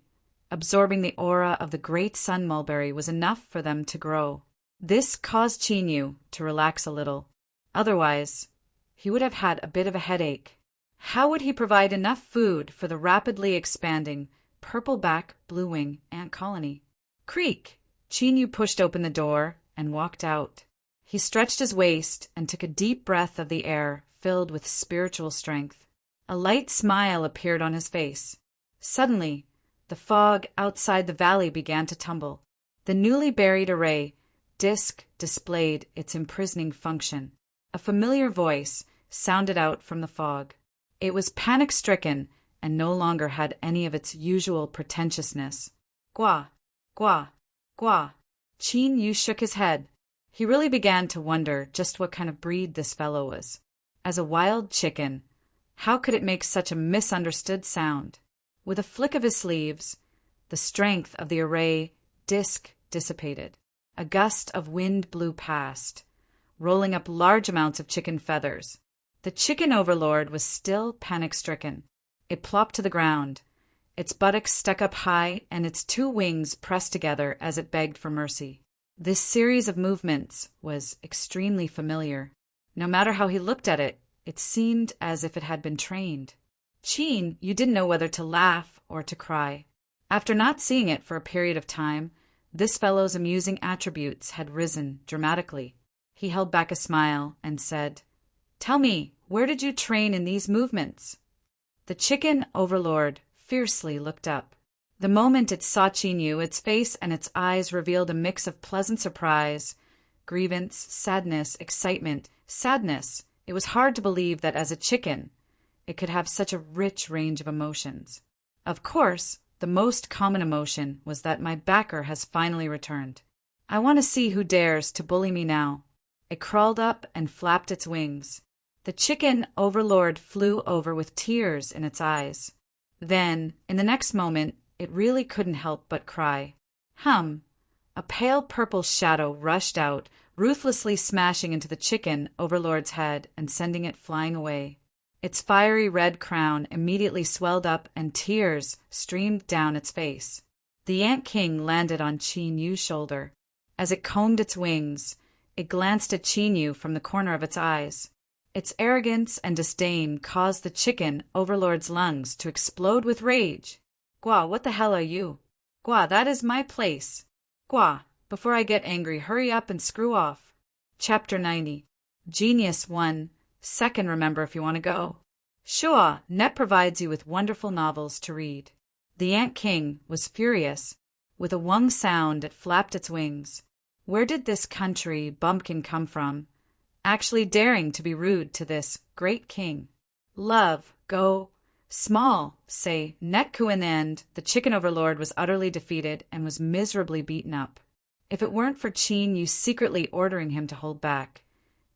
A: absorbing the aura of the great sun mulberry was enough for them to grow. This caused Qin Yu to relax a little. Otherwise, he would have had a bit of a headache. How would he provide enough food for the rapidly expanding purple-back blue-wing ant colony? Creak! Qin Yu pushed open the door and walked out. He stretched his waist and took a deep breath of the air filled with spiritual strength. A light smile appeared on his face. Suddenly, the fog outside the valley began to tumble. The newly buried array disk displayed its imprisoning function. A familiar voice sounded out from the fog. It was panic-stricken and no longer had any of its usual pretentiousness. Gua, gua, gua. Qin Yu shook his head. He really began to wonder just what kind of breed this fellow was. As a wild chicken, how could it make such a misunderstood sound? With a flick of his sleeves, the strength of the array disk dissipated. A gust of wind blew past, rolling up large amounts of chicken feathers. The chicken overlord was still panic-stricken. It plopped to the ground, its buttocks stuck up high and its 2 wings pressed together as it begged for mercy. This series of movements was extremely familiar. No matter how he looked at it, it seemed as if it had been trained. Qin, you didn't know whether to laugh or to cry. After not seeing it for a period of time, this fellow's amusing attributes had risen dramatically. He held back a smile and said, "Tell me, where did you train in these movements?" The chicken overlord fiercely looked up. The moment it saw Qin Yu, its face and its eyes revealed a mix of pleasant surprise, grievance, sadness, excitement, sadness. It was hard to believe that as a chicken, it could have such a rich range of emotions. Of course, the most common emotion was that my backer has finally returned. I want to see who dares to bully me now. It crawled up and flapped its wings. The chicken overlord flew over with tears in its eyes. Then, in the next moment, it really couldn't help but cry. Hum! A pale purple shadow rushed out, ruthlessly smashing into the chicken overlord's head and sending it flying away. Its fiery red crown immediately swelled up and tears streamed down its face. The Ant King landed on Qin Yu's shoulder. As it combed its wings, it glanced at Qin Yu from the corner of its eyes. Its arrogance and disdain caused the chicken overlord's lungs to explode with rage. Gua, what the hell are you? Gua, that is my place. Gua, before I get angry, hurry up and screw off. Chapter 90. Genius 1. Second, remember if you want to go. Sure, Net provides you with wonderful novels to read. The Ant King was furious. With a wung sound, it flapped its wings. Where did this country bumpkin come from? Actually daring to be rude to this great king. Love, go. Small, say, Netku. In the end, the chicken overlord was utterly defeated and was miserably beaten up. If it weren't for Qin Yu secretly ordering him to hold back,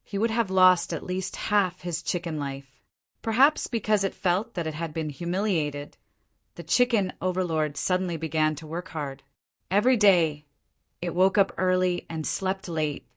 A: he would have lost at least half his chicken life. Perhaps because it felt that it had been humiliated, the chicken overlord suddenly began to work hard. Every day, it woke up early and slept late,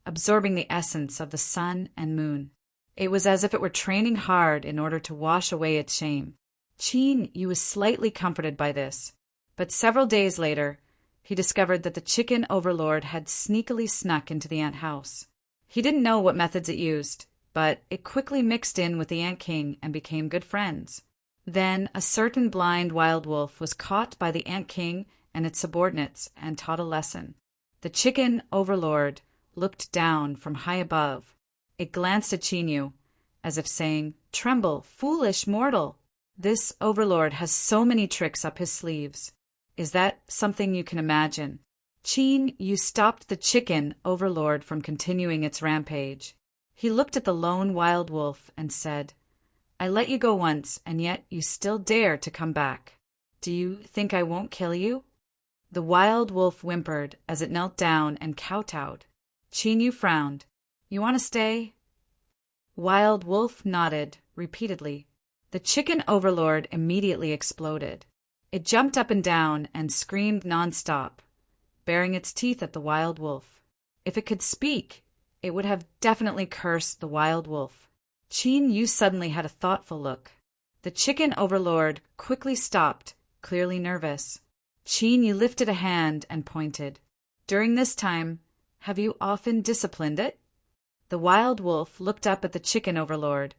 A: absorbing the essence of the sun and moon. It was as if it were training hard in order to wash away its shame. Qin Yu was slightly comforted by this, but several days later, he discovered that the chicken overlord had sneakily snuck into the ant house. He didn't know what methods it used, but it quickly mixed in with the Ant King and became good friends. Then a certain blind wild wolf was caught by the Ant King and its subordinates and taught a lesson. The chicken overlord looked down from high above. It glanced at Qin Yu, as if saying, "Tremble, foolish mortal! This overlord has so many tricks up his sleeves. Is that something you can imagine?" Qin Yu stopped the chicken overlord from continuing its rampage. He looked at the lone wild wolf and said, "I let you go once, and yet you still dare to come back. Do you think I won't kill you?" The wild wolf whimpered as it knelt down and kowtowed. Qin Yu frowned. "You want to stay?" Wild wolf nodded repeatedly. The chicken overlord immediately exploded. It jumped up and down and screamed nonstop, baring its teeth at the wild wolf. If it could speak, it would have definitely cursed the wild wolf. Qin Yu suddenly had a thoughtful look. The chicken overlord quickly stopped, clearly nervous. Qin Yu lifted a hand and pointed. "During this time, have you often disciplined it?" The wild wolf looked up at the chicken overlord,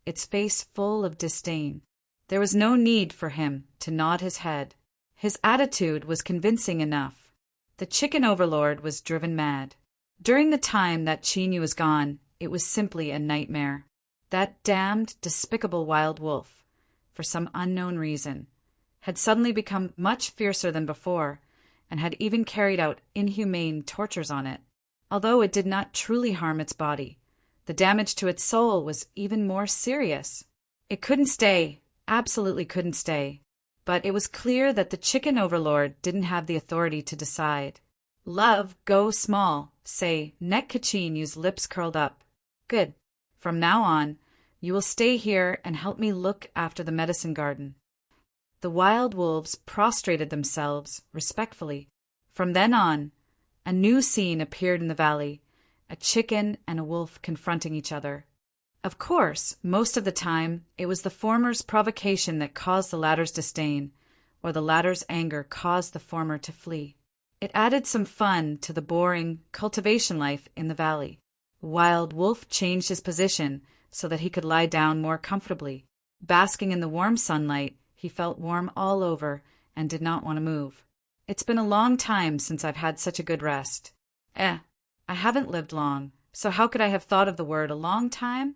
A: its face full of disdain. There was no need for him to nod his head. His attitude was convincing enough. The chicken overlord was driven mad. During the time that Qin Yu was gone, it was simply a nightmare. That damned, despicable wild wolf, for some unknown reason, had suddenly become much fiercer than before, and had even carried out inhumane tortures on it. Although it did not truly harm its body, the damage to its soul was even more serious. It couldn't stay, absolutely couldn't stay. But it was clear that the chicken overlord didn't have the authority to decide. Love, go small, say, Net Kachin Yu's lips curled up. Good. From now on, you will stay here and help me look after the medicine garden. The wild wolves prostrated themselves respectfully. From then on, a new scene appeared in the valley, a chicken and a wolf confronting each other. Of course, most of the time, it was the former's provocation that caused the latter's disdain, or the latter's anger caused the former to flee. It added some fun to the boring cultivation life in the valley. Wild wolf changed his position so that he could lie down more comfortably. Basking in the warm sunlight, he felt warm all over and did not want to move. It's been a long time since I've had such a good rest. I haven't lived long, so how could I have thought of the word a long time?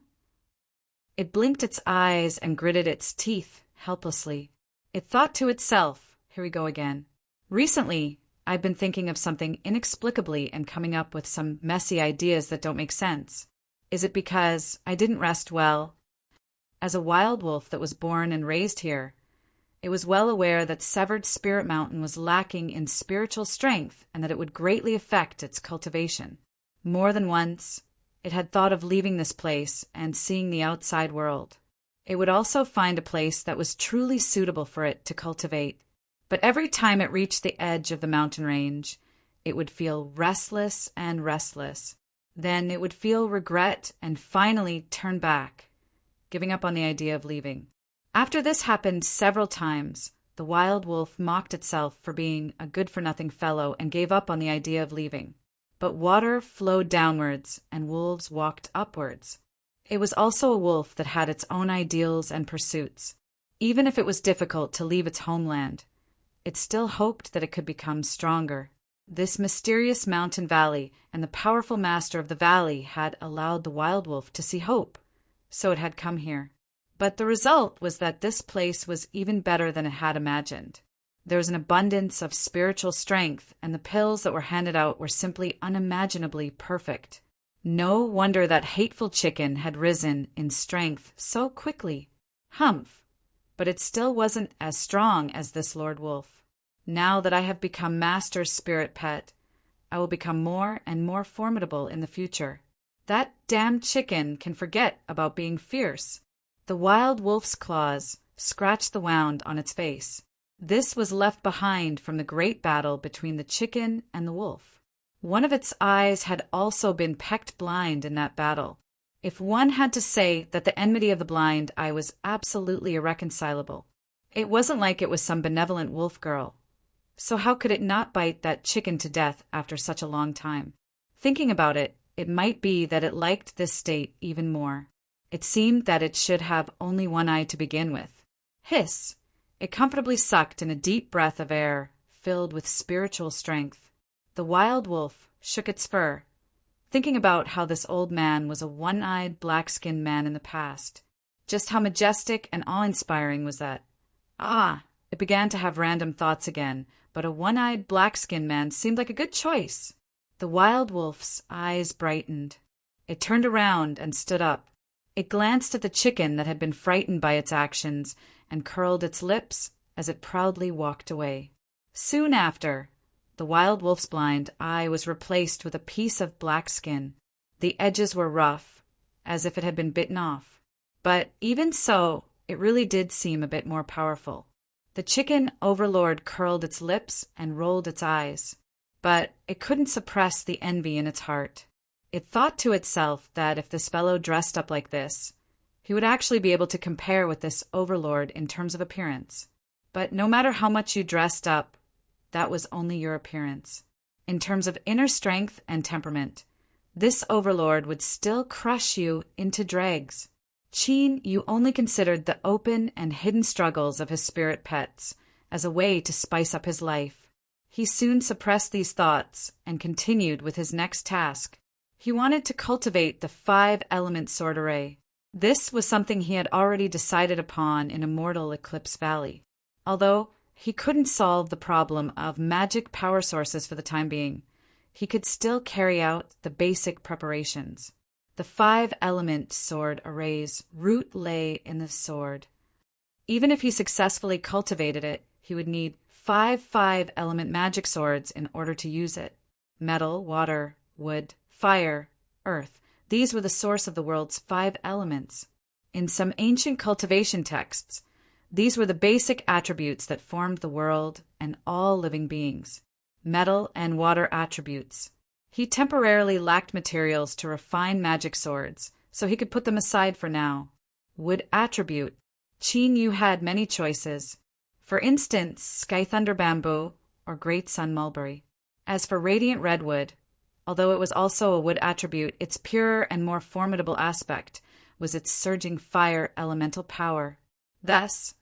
A: It blinked its eyes and gritted its teeth helplessly. It thought to itself, here we go again. Recently, I've been thinking of something inexplicably and coming up with some messy ideas that don't make sense. Is it because I didn't rest well? As a wild wolf that was born and raised here, it was well aware that Severed Spirit Mountain was lacking in spiritual strength and that it would greatly affect its cultivation. More than once, it had thought of leaving this place and seeing the outside world. It would also find a place that was truly suitable for it to cultivate. But every time it reached the edge of the mountain range, it would feel restless and restless. Then it would feel regret and finally turn back, giving up on the idea of leaving. After this happened several times, the wild wolf mocked itself for being a good-for-nothing fellow and gave up on the idea of leaving. But water flowed downwards and wolves walked upwards. It was also a wolf that had its own ideals and pursuits. Even if it was difficult to leave its homeland, it still hoped that it could become stronger. This mysterious mountain valley and the powerful master of the valley had allowed the wild wolf to see hope, so it had come here. But the result was that this place was even better than it had imagined. There was an abundance of spiritual strength, and the pills that were handed out were simply unimaginably perfect. No wonder that hateful chicken had risen in strength so quickly. Humph! But it still wasn't as strong as this Lord Wolf. Now that I have become Master's spirit pet, I will become more and more formidable in the future. That damned chicken can forget about being fierce. The wild wolf's claws scratched the wound on its face. This was left behind from the great battle between the chicken and the wolf. One of its eyes had also been pecked blind in that battle. If one had to say that the enmity of the blind eye was absolutely irreconcilable, it wasn't like it was some benevolent wolf girl. So how could it not bite that chicken to death after such a long time? Thinking about it, it might be that it liked this state even more. It seemed that it should have only one eye to begin with. Hiss! It comfortably sucked in a deep breath of air filled with spiritual strength. The wild wolf shook its fur, thinking about how this old man was a one-eyed, black-skinned man in the past. Just how majestic and awe-inspiring was that? It began to have random thoughts again, but a one-eyed, black-skinned man seemed like a good choice. The wild wolf's eyes brightened. It turned around and stood up. It glanced at the chicken that had been frightened by its actions and curled its lips as it proudly walked away. Soon after, the wild wolf's blind eye was replaced with a piece of black skin. The edges were rough, as if it had been bitten off. But even so, it really did seem a bit more powerful. The chicken overlord curled its lips and rolled its eyes, but it couldn't suppress the envy in its heart. It thought to itself that if this fellow dressed up like this, he would actually be able to compare with this overlord in terms of appearance. But no matter how much you dressed up, that was only your appearance. In terms of inner strength and temperament, this overlord would still crush you into dregs. Qin Yu only considered the open and hidden struggles of his spirit pets as a way to spice up his life. He soon suppressed these thoughts and continued with his next task. He wanted to cultivate the 5-element sword array. This was something he had already decided upon in Immortal Eclipse Valley. Although he couldn't solve the problem of magic power sources for the time being, he could still carry out the basic preparations. The 5-element sword array's root lay in the sword. Even if he successfully cultivated it, he would need 5 5-element magic swords in order to use it. Metal, water, wood, fire, earth. These were the source of the world's 5 elements. In some ancient cultivation texts, these were the basic attributes that formed the world and all living beings. Metal and water attributes. He temporarily lacked materials to refine magic swords, so he could put them aside for now. Wood attribute. Qin Yu had many choices. For instance, Sky Thunder Bamboo or Great Sun Mulberry. As for Radiant Redwood, although it was also a wood attribute, its purer and more formidable aspect was its surging fire elemental power. Thus,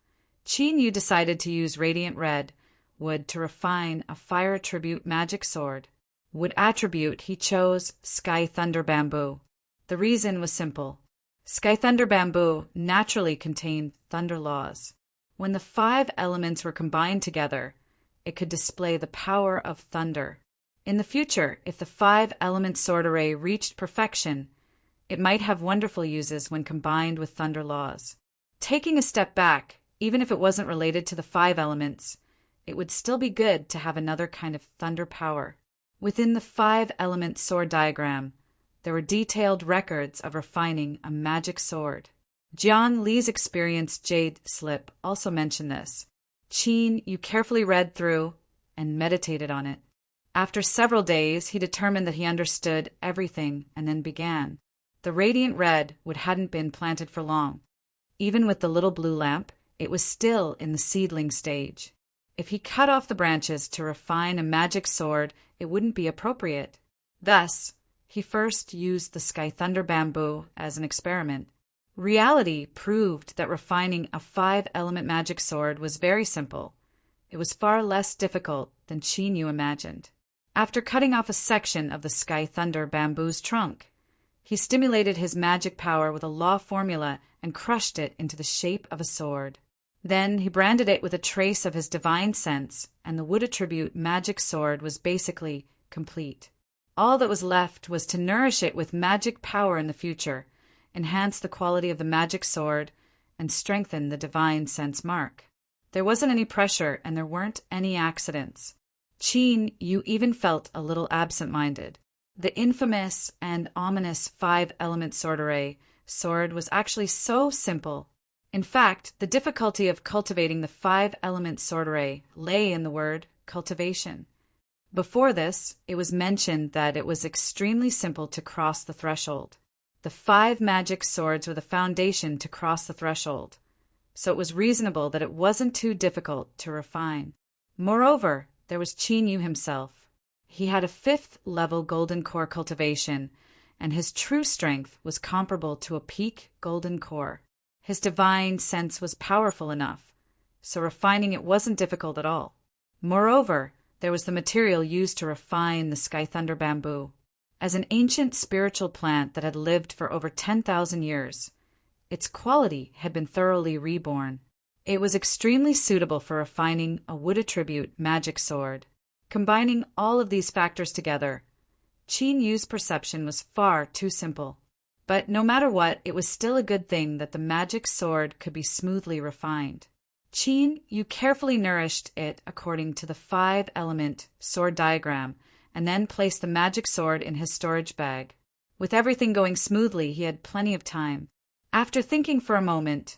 A: Qin Yu decided to use Radiant Red wood to refine a fire attribute magic sword. Wood attribute, he chose Sky Thunder Bamboo. The reason was simple. Sky Thunder Bamboo naturally contained thunder laws. When the 5 elements were combined together, it could display the power of thunder. In the future, if the 5-element sword array reached perfection, it might have wonderful uses when combined with thunder laws. Taking a step back, even if it wasn't related to the 5 elements, it would still be good to have another kind of thunder power. Within the 5-element sword diagram, there were detailed records of refining a magic sword. Jiang Li's experienced Jade Slip also mentioned this. Qin Yu carefully read through and meditated on it. After several days, he determined that he understood everything and then began. The radiant red wood hadn't been planted for long. Even with the little blue lamp, it was still in the seedling stage. If he cut off the branches to refine a magic sword, it wouldn't be appropriate. Thus, he first used the Sky Thunder bamboo as an experiment. Reality proved that refining a 5-element magic sword was very simple. It was far less difficult than Qin Yu imagined. After cutting off a section of the Sky Thunder bamboo's trunk, he stimulated his magic power with a law formula and crushed it into the shape of a sword. Then he branded it with a trace of his divine sense, and the wood attribute magic sword was basically complete. All that was left was to nourish it with magic power in the future, enhance the quality of the magic sword, and strengthen the divine sense mark. There wasn't any pressure, and there weren't any accidents. Qin Yu even felt a little absent-minded. The infamous and ominous 5-element sword array sword was actually so simple. In fact, the difficulty of cultivating the 5-element sword array lay in the word cultivation. Before this, it was mentioned that it was extremely simple to cross the threshold. The 5 magic swords were the foundation to cross the threshold, so it was reasonable that it wasn't too difficult to refine. Moreover, there was Qin Yu himself. He had a 5th-level golden core cultivation, and his true strength was comparable to a peak golden core. His divine sense was powerful enough, so refining it wasn't difficult at all. Moreover, there was the material used to refine the Sky Thunder bamboo. As an ancient spiritual plant that had lived for over 10,000 years, its quality had been thoroughly reborn. It was extremely suitable for refining a wood attribute magic sword. Combining all of these factors together, Qin Yu's perception was far too simple. But no matter what, it was still a good thing that the magic sword could be smoothly refined. Qin Yu carefully nourished it according to the 5-element sword diagram, and then placed the magic sword in his storage bag. With everything going smoothly, he had plenty of time. After thinking for a moment,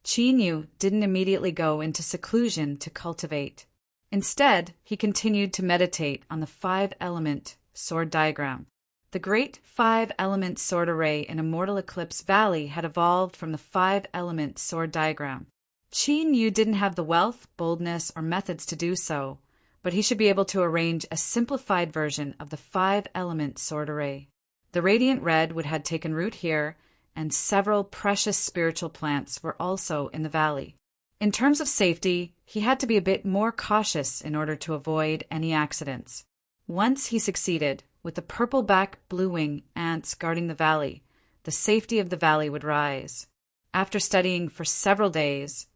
A: Qin Yu didn't immediately go into seclusion to cultivate. Instead, he continued to meditate on the 5-element sword diagram. The great 5-element sword array in Immortal Eclipse Valley had evolved from the 5-element sword diagram. Qin Yu didn't have the wealth, boldness, or methods to do so, but he should be able to arrange a simplified version of the 5-element sword array. The radiant red wood had taken root here, and several precious spiritual plants were also in the valley. In terms of safety, he had to be a bit more cautious in order to avoid any accidents. Once he succeeded, with the purple-back blue-wing ants guarding the valley, the safety of the valley would rise. After studying for several days,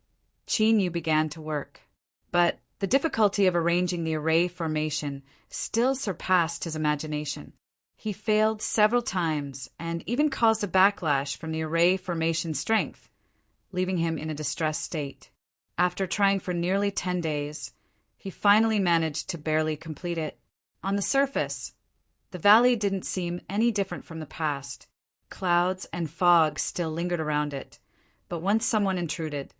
A: Qin Yu began to work. But the difficulty of arranging the array formation still surpassed his imagination. He failed several times and even caused a backlash from the array formation strength, leaving him in a distressed state. After trying for nearly 10 days, he finally managed to barely complete it. On the surface, the valley didn't seem any different from the past. Clouds and fog still lingered around it, but once someone intruded,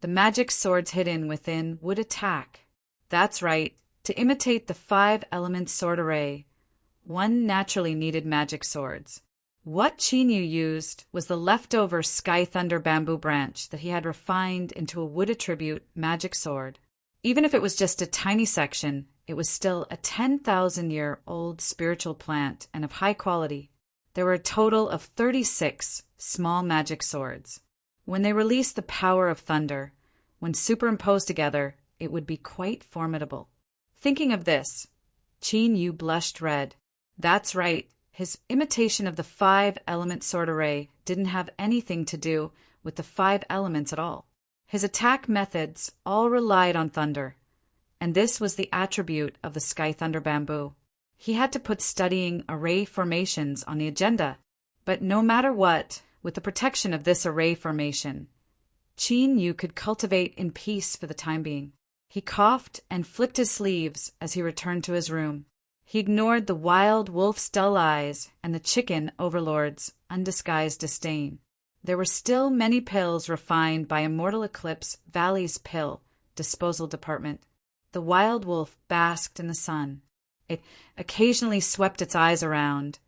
A: the magic swords hidden within would attack. That's right, to imitate the 5-element sword array, one naturally needed magic swords. What Qin Yu used was the leftover Sky Thunder bamboo branch that he had refined into a wood attribute magic sword. Even if it was just a tiny section, it was still a 10,000-year-old spiritual plant and of high quality. There were a total of 36 small magic swords. When they released the power of thunder, when superimposed together, it would be quite formidable. Thinking of this, Qin Yu blushed red. That's right, his imitation of the 5-element sword array didn't have anything to do with the 5 elements at all. His attack methods all relied on thunder, and this was the attribute of the Sky Thunder bamboo. He had to put studying array formations on the agenda, but no matter what, with the protection of this array formation, Qin Yu could cultivate in peace for the time being. He coughed and flicked his sleeves as he returned to his room. He ignored the wild wolf's dull eyes and the chicken overlord's undisguised disdain. There were still many pills refined by Immortal Eclipse Valley's pill disposal department. The wild wolf basked in the sun. It occasionally swept its eyes around,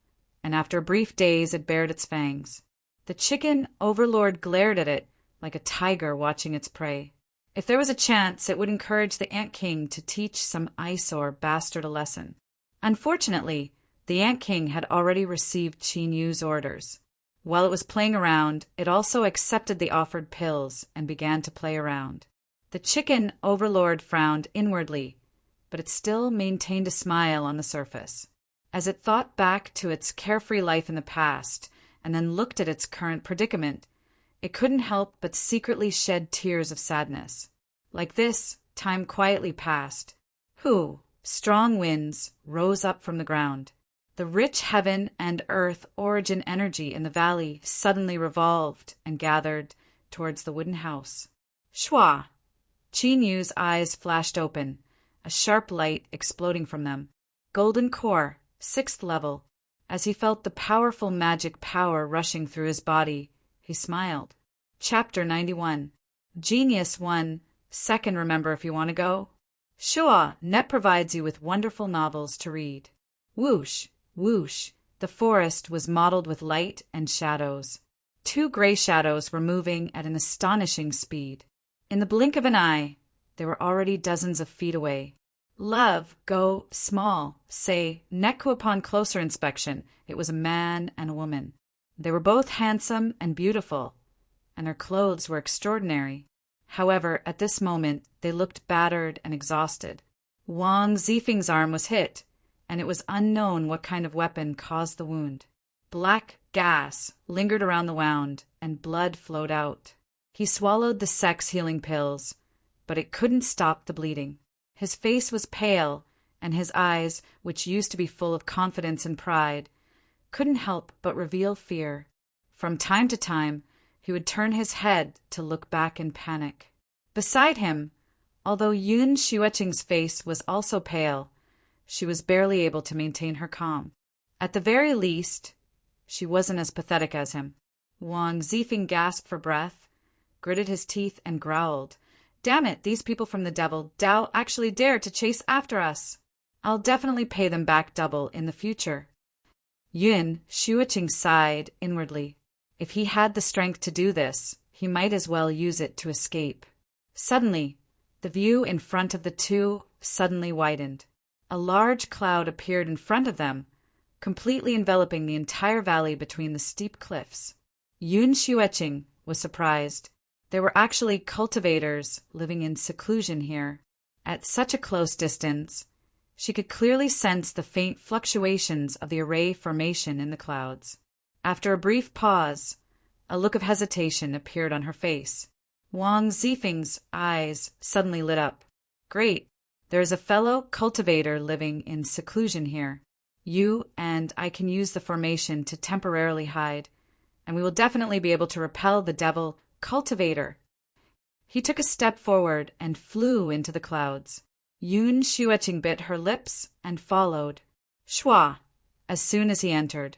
A: and after a brief daze it bared its fangs. The chicken overlord glared at it like a tiger watching its prey. If there was a chance, it would encourage the Ant King to teach some eyesore bastard a lesson. Unfortunately, the Ant King had already received Qin Yu's orders. While it was playing around, it also accepted the offered pills and began to play around. The chicken overlord frowned inwardly, but it still maintained a smile on the surface. As it thought back to its carefree life in the past and then looked at its current predicament, it couldn't help but secretly shed tears of sadness. Like this, time quietly passed. Strong winds rose up from the ground. The rich heaven and earth origin energy in the valley suddenly revolved and gathered towards the wooden house. Shwa! Qin Yu's eyes flashed open, a sharp light exploding from them. Golden core, 6th level. As he felt the powerful magic power rushing through his body, he smiled. Chapter 91. Genius 1. Second, remember if you want to go? Sure, Net provides you with wonderful novels to read. Whoosh, whoosh, the forest was mottled with light and shadows. 2 gray shadows were moving at an astonishing speed. In the blink of an eye, they were already dozens of feet away. Love, go, small, say, Neku upon closer inspection, it was a man and a woman. They were both handsome and beautiful, and their clothes were extraordinary. However, at this moment, they looked battered and exhausted. Wang Zifeng's arm was hit, and it was unknown what kind of weapon caused the wound. Black gas lingered around the wound, and blood flowed out. He swallowed the sex-healing pills, but it couldn't stop the bleeding. His face was pale, and his eyes, which used to be full of confidence and pride, couldn't help but reveal fear. From time to time, he would turn his head to look back in panic. Beside him, although Yun Xueqing's face was also pale, she was barely able to maintain her calm. At the very least, she wasn't as pathetic as him. Wang Zifeng gasped for breath, gritted his teeth, and growled, "Damn it, these people from the devil Dao actually dared to chase after us. I'll definitely pay them back double in the future." Yun Xueqing sighed inwardly. If he had the strength to do this, he might as well use it to escape. Suddenly, the view in front of the two suddenly widened. A large cloud appeared in front of them, completely enveloping the entire valley between the steep cliffs. Yun Xueqing was surprised. There were actually cultivators living in seclusion here. At such a close distance, she could clearly sense the faint fluctuations of the array formation in the clouds. After a brief pause, a look of hesitation appeared on her face. Wang Zifeng's eyes suddenly lit up. "Great, there is a fellow cultivator living in seclusion here. You and I can use the formation to temporarily hide, and we will definitely be able to repel the devil cultivator." He took a step forward and flew into the clouds. Yun Xueqing bit her lips and followed. Shwa! As soon as he entered,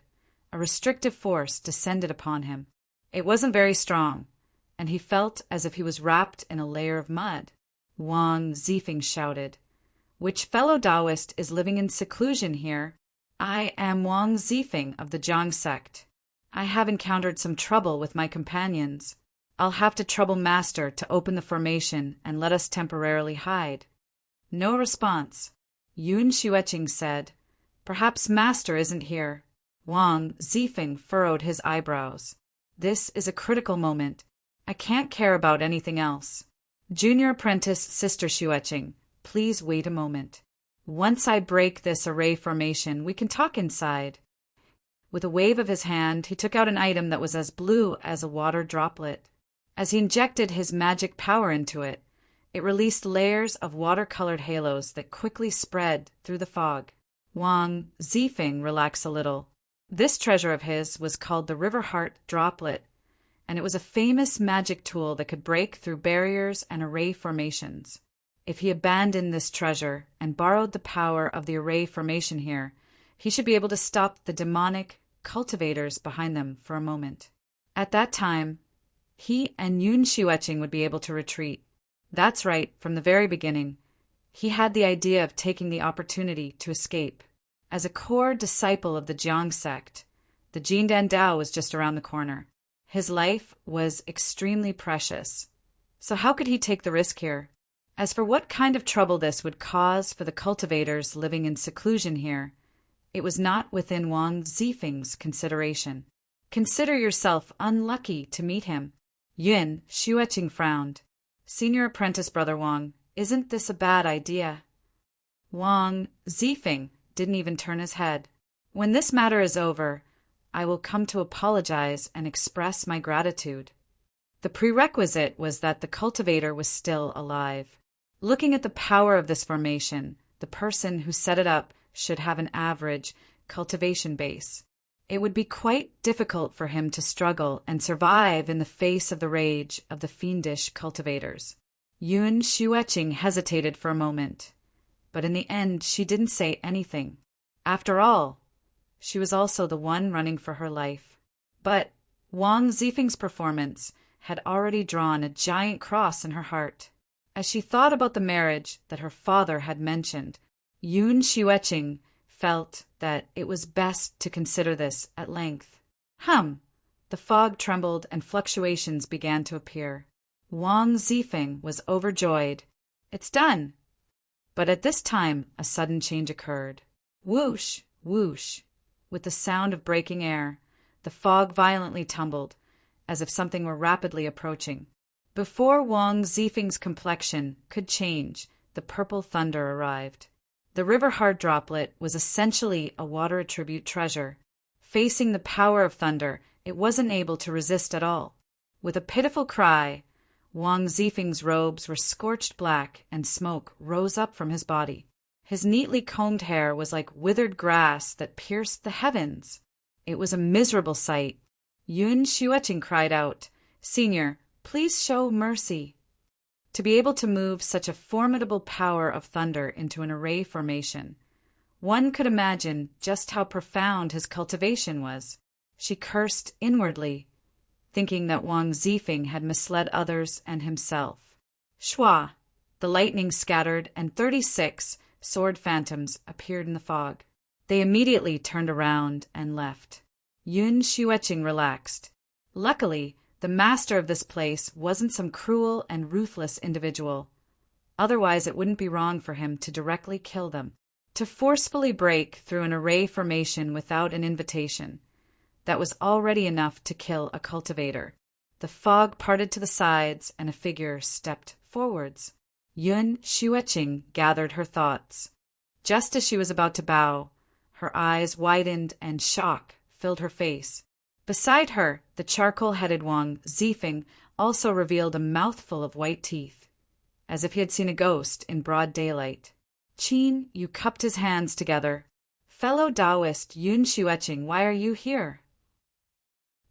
A: a restrictive force descended upon him. It wasn't very strong, and he felt as if he was wrapped in a layer of mud. Wang Zifeng shouted, "Which fellow Taoist is living in seclusion here?" "I am Wang Zifeng of the Jiang sect. I have encountered some trouble with my companions. I'll have to trouble Master to open the formation and let us temporarily hide." No response. Yun Xueqing said, "Perhaps Master isn't here." Wang Zifeng furrowed his eyebrows. "This is a critical moment. I can't care about anything else. Junior apprentice Sister Xueqing, please wait a moment. Once I break this array formation, we can talk inside." With a wave of his hand, he took out an item that was as blue as a water droplet. As he injected his magic power into it, it released layers of water-colored halos that quickly spread through the fog. Wang Zifeng relaxed a little. This treasure of his was called the River Heart Droplet, and it was a famous magic tool that could break through barriers and array formations. If he abandoned this treasure and borrowed the power of the array formation here, he should be able to stop the demonic cultivators behind them for a moment. At that time, he and Yun Xueqing would be able to retreat. That's right, from the very beginning. He had the idea of taking the opportunity to escape. As a core disciple of the Jiang sect, the Jindan Dao was just around the corner. His life was extremely precious. So how could he take the risk here? As for what kind of trouble this would cause for the cultivators living in seclusion here, it was not within Wang Zifeng's consideration. Consider yourself unlucky to meet him. Yun Xueqing frowned. Senior apprentice Brother Wang, isn't this a bad idea? Wang Zifeng didn't even turn his head. When this matter is over, I will come to apologize and express my gratitude. The prerequisite was that the cultivator was still alive. Looking at the power of this formation, the person who set it up should have an average cultivation base. It would be quite difficult for him to struggle and survive in the face of the rage of the fiendish cultivators. Yun Xueqing hesitated for a moment, but in the end she didn't say anything. After all, she was also the one running for her life. But Wang Zifeng's performance had already drawn a giant cross in her heart. As she thought about the marriage that her father had mentioned, Yun Xueqing felt that it was best to consider this at length. The fog trembled and fluctuations began to appear. Wang Zifeng was overjoyed. It's done! But at this time, a sudden change occurred. Whoosh, whoosh. With the sound of breaking air, the fog violently tumbled, as if something were rapidly approaching. Before Wang Zifeng's complexion could change, the purple thunder arrived. The river hard droplet was essentially a water attribute treasure. Facing the power of thunder, it wasn't able to resist at all. With a pitiful cry, Wang Zifeng's robes were scorched black and smoke rose up from his body. His neatly combed hair was like withered grass that pierced the heavens. It was a miserable sight. Yun Xueqing cried out, "Senior, please show mercy." To be able to move such a formidable power of thunder into an array formation, one could imagine just how profound his cultivation was. She cursed inwardly, thinking that Wang Zifeng had misled others and himself. Shua! The lightning scattered, and 36 sword phantoms appeared in the fog. They immediately turned around and left. Yun Xueqing relaxed. Luckily, the master of this place wasn't some cruel and ruthless individual. Otherwise, it wouldn't be wrong for him to directly kill them. To forcefully break through an array formation without an invitation, that was already enough to kill a cultivator. The fog parted to the sides, and a figure stepped forwards. Yun Xueqing gathered her thoughts. Just as she was about to bow, her eyes widened and shock filled her face. Beside her, the charcoal-headed Wang Zifeng also revealed a mouthful of white teeth, as if he had seen a ghost in broad daylight. Qin Yu cupped his hands together. "Fellow Taoist Yun Xueqing, why are you here?"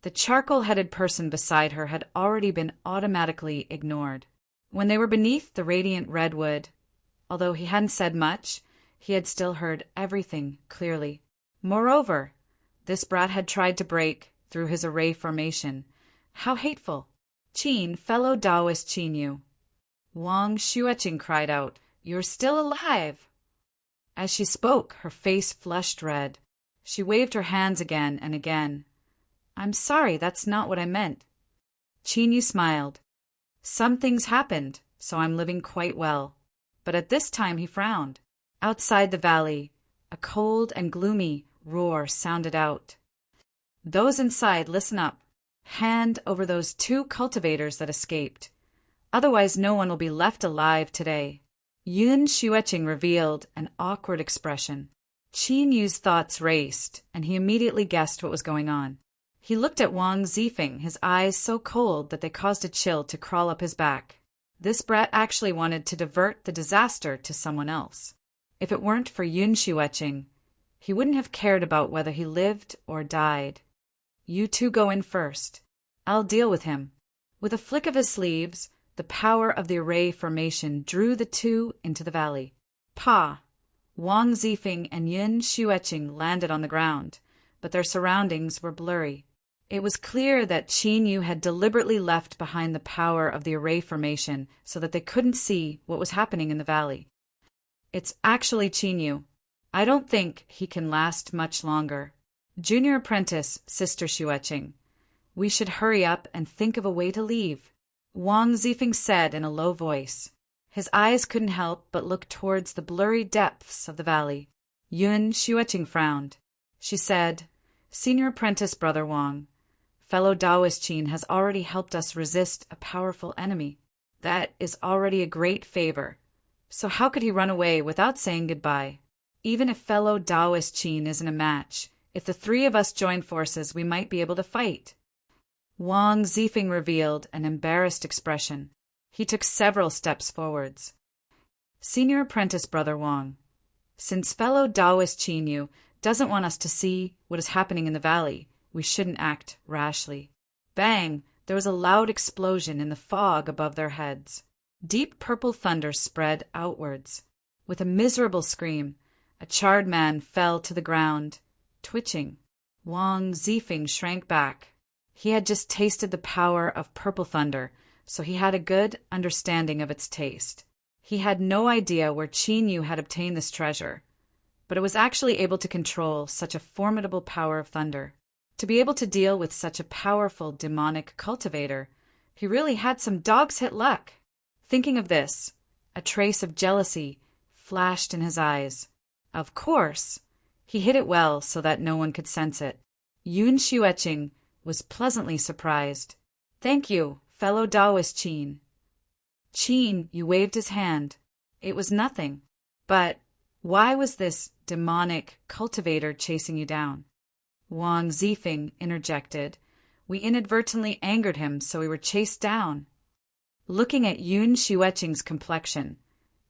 A: The charcoal-headed person beside her had already been automatically ignored. When they were beneath the radiant redwood, although he hadn't said much, he had still heard everything clearly. Moreover, this brat had tried to break through his array formation. How hateful! "Qin, fellow Taoist Qin Yu." Wang Xueqing cried out, "You're still alive!" As she spoke, her face flushed red. She waved her hands again and again. "I'm sorry, that's not what I meant." Qin Yu smiled. "Some things happened, so I'm living quite well." But at this time he frowned. Outside the valley, a cold and gloomy roar sounded out. "Those inside, listen up. Hand over those 2 cultivators that escaped. Otherwise no one will be left alive today." Yun Xueqing revealed an awkward expression. Qin Yu's thoughts raced, and he immediately guessed what was going on. He looked at Wang Zifeng, his eyes so cold that they caused a chill to crawl up his back. This brat actually wanted to divert the disaster to someone else. If it weren't for Yun Xueqing, he wouldn't have cared about whether he lived or died. "You 2 go in first. I'll deal with him." With a flick of his sleeves, the power of the array formation drew the 2 into the valley. Pa! Wang Zifeng and Yun Xueqing landed on the ground, but their surroundings were blurry. It was clear that Qin Yu had deliberately left behind the power of the array formation so that they couldn't see what was happening in the valley. It's actually Qin Yu. I don't think he can last much longer. Junior apprentice, Sister Xueqing. We should hurry up and think of a way to leave, Wang Zifeng said in a low voice. His eyes couldn't help but look towards the blurry depths of the valley. Yun Xueqing frowned. She said, Senior apprentice Brother Wang, fellow Taoist Qin has already helped us resist a powerful enemy. That is already a great favor. So how could he run away without saying goodbye? Even if fellow Taoist Qin isn't a match, if the three of us join forces, we might be able to fight. Wang Zifeng revealed an embarrassed expression. He took several steps forwards. Senior apprentice Brother Wang, since fellow Taoist Qin Yu doesn't want us to see what is happening in the valley, we shouldn't act rashly. Bang! There was a loud explosion in the fog above their heads. Deep purple thunder spread outwards. With a miserable scream, a charred man fell to the ground, twitching. Wang Zifeng shrank back. He had just tasted the power of purple thunder, so he had a good understanding of its taste. He had no idea where Qin Yu had obtained this treasure, but it was actually able to control such a formidable power of thunder. To be able to deal with such a powerful demonic cultivator, he really had some dog's hit luck. Thinking of this, a trace of jealousy flashed in his eyes. Of course, he hid it well so that no one could sense it. Yun Xueqing was pleasantly surprised. Thank you, fellow Taoist Qin. Qin Yu waved his hand. It was nothing. But why was this demonic cultivator chasing you down? Wang Zifeng interjected. We inadvertently angered him, so we were chased down. Looking at Yun Xueqing's complexion,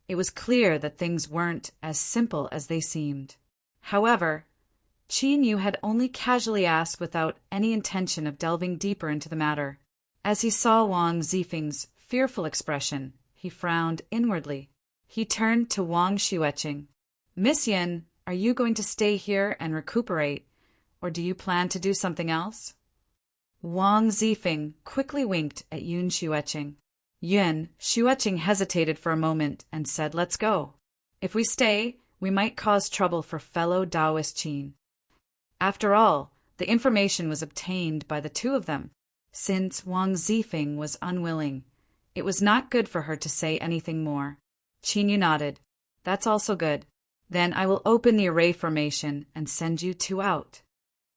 A: it was clear that things weren't as simple as they seemed. However, Qin Yu had only casually asked without any intention of delving deeper into the matter. As he saw Wang Zifeng's fearful expression, he frowned inwardly. He turned to Wang Xueqing. Miss Yin, are you going to stay here and recuperate, or do you plan to do something else? Wang Zifeng quickly winked at Yun Xueqing. Yun Xueqing hesitated for a moment and said, Let's go. If we stay, we might cause trouble for fellow Taoist Qin. After all, the information was obtained by the two of them. Since Wang Zifeng was unwilling, it was not good for her to say anything more. Qin Yu nodded. That's also good. Then I will open the array formation and send you two out.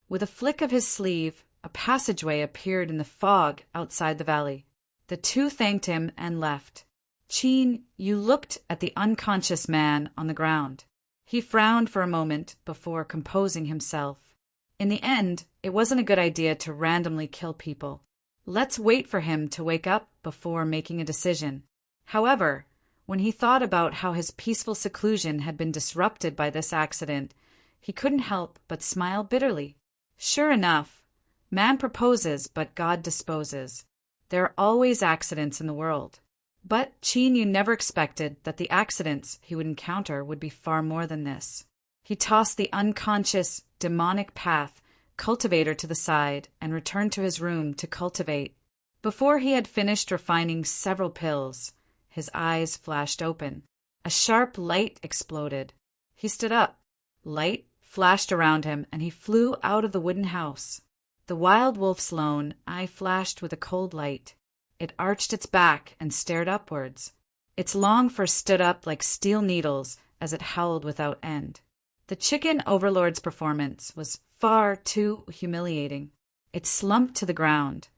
A: With a flick of his sleeve, a passageway appeared in the fog outside the valley. The two thanked him and left. Qin Yu looked at the unconscious man on the ground. He frowned for a moment before composing himself. In the end, it wasn't a good idea to randomly kill people. Let's wait for him to wake up before making a decision. However, when he thought about how his peaceful seclusion had been disrupted by this accident, he couldn't help but smile bitterly. Sure enough, man proposes, but God disposes. There are always accidents in the world. But Qin Yu never expected that the accidents he would encounter would be far more than this. He tossed the unconscious, demonic path cultivator to the side and returned to his room to cultivate. Before he had finished refining several pills, his eyes flashed open. A sharp light exploded. He stood up. Light flashed around him, and he flew out of the wooden house. The wild wolf's lone eye flashed with a cold light. It arched its back and stared upwards. Its long fur stood up like steel needles as it howled without end. The chicken overlord's performance was far too humiliating. It slumped to the ground,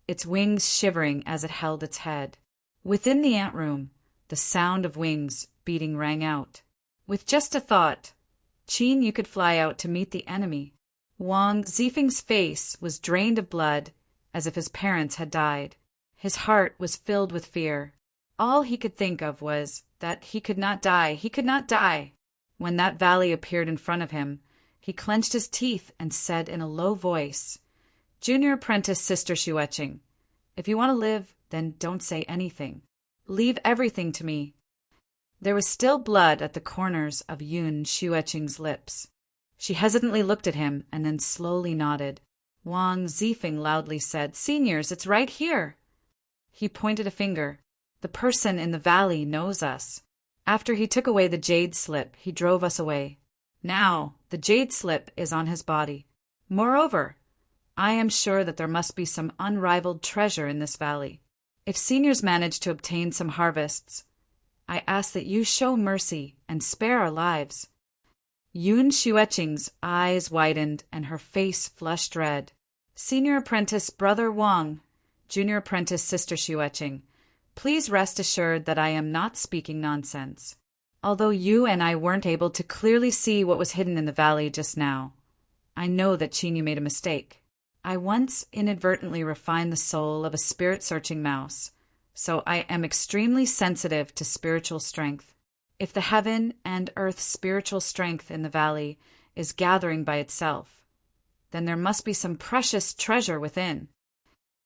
A: its wings shivering as it held its head. Within the anteroom, the sound of wings beating rang out. With just a thought, Qin Yu could fly out to meet the enemy. Wang Zifeng's face was drained of blood, as if his parents had died. His heart was filled with fear. All he could think of was that he could not die. He could not die. When that valley appeared in front of him, he clenched his teeth and said in a low voice, Junior apprentice Sister Xueqing, if you want to live, then don't say anything. Leave everything to me. There was still blood at the corners of Yun Xueqing's lips. She hesitantly looked at him and then slowly nodded. Wang Zifeng loudly said, "Seniors, it's right here." He pointed a finger. "The person in the valley knows us. After he took away the jade slip, he drove us away. Now, the jade slip is on his body. Moreover, I am sure that there must be some unrivaled treasure in this valley. If seniors manage to obtain some harvests, I ask that you show mercy and spare our lives." Yun Xueqing's eyes widened and her face flushed red. "Senior apprentice Brother Wang, Junior apprentice Sister Xueqing, please rest assured that I am not speaking nonsense. Although you and I weren't able to clearly see what was hidden in the valley just now, I know that Qinyu made a mistake. I once inadvertently refined the soul of a spirit-searching mouse, so I am extremely sensitive to spiritual strength. If the heaven and earth spiritual strength in the valley is gathering by itself, then there must be some precious treasure within."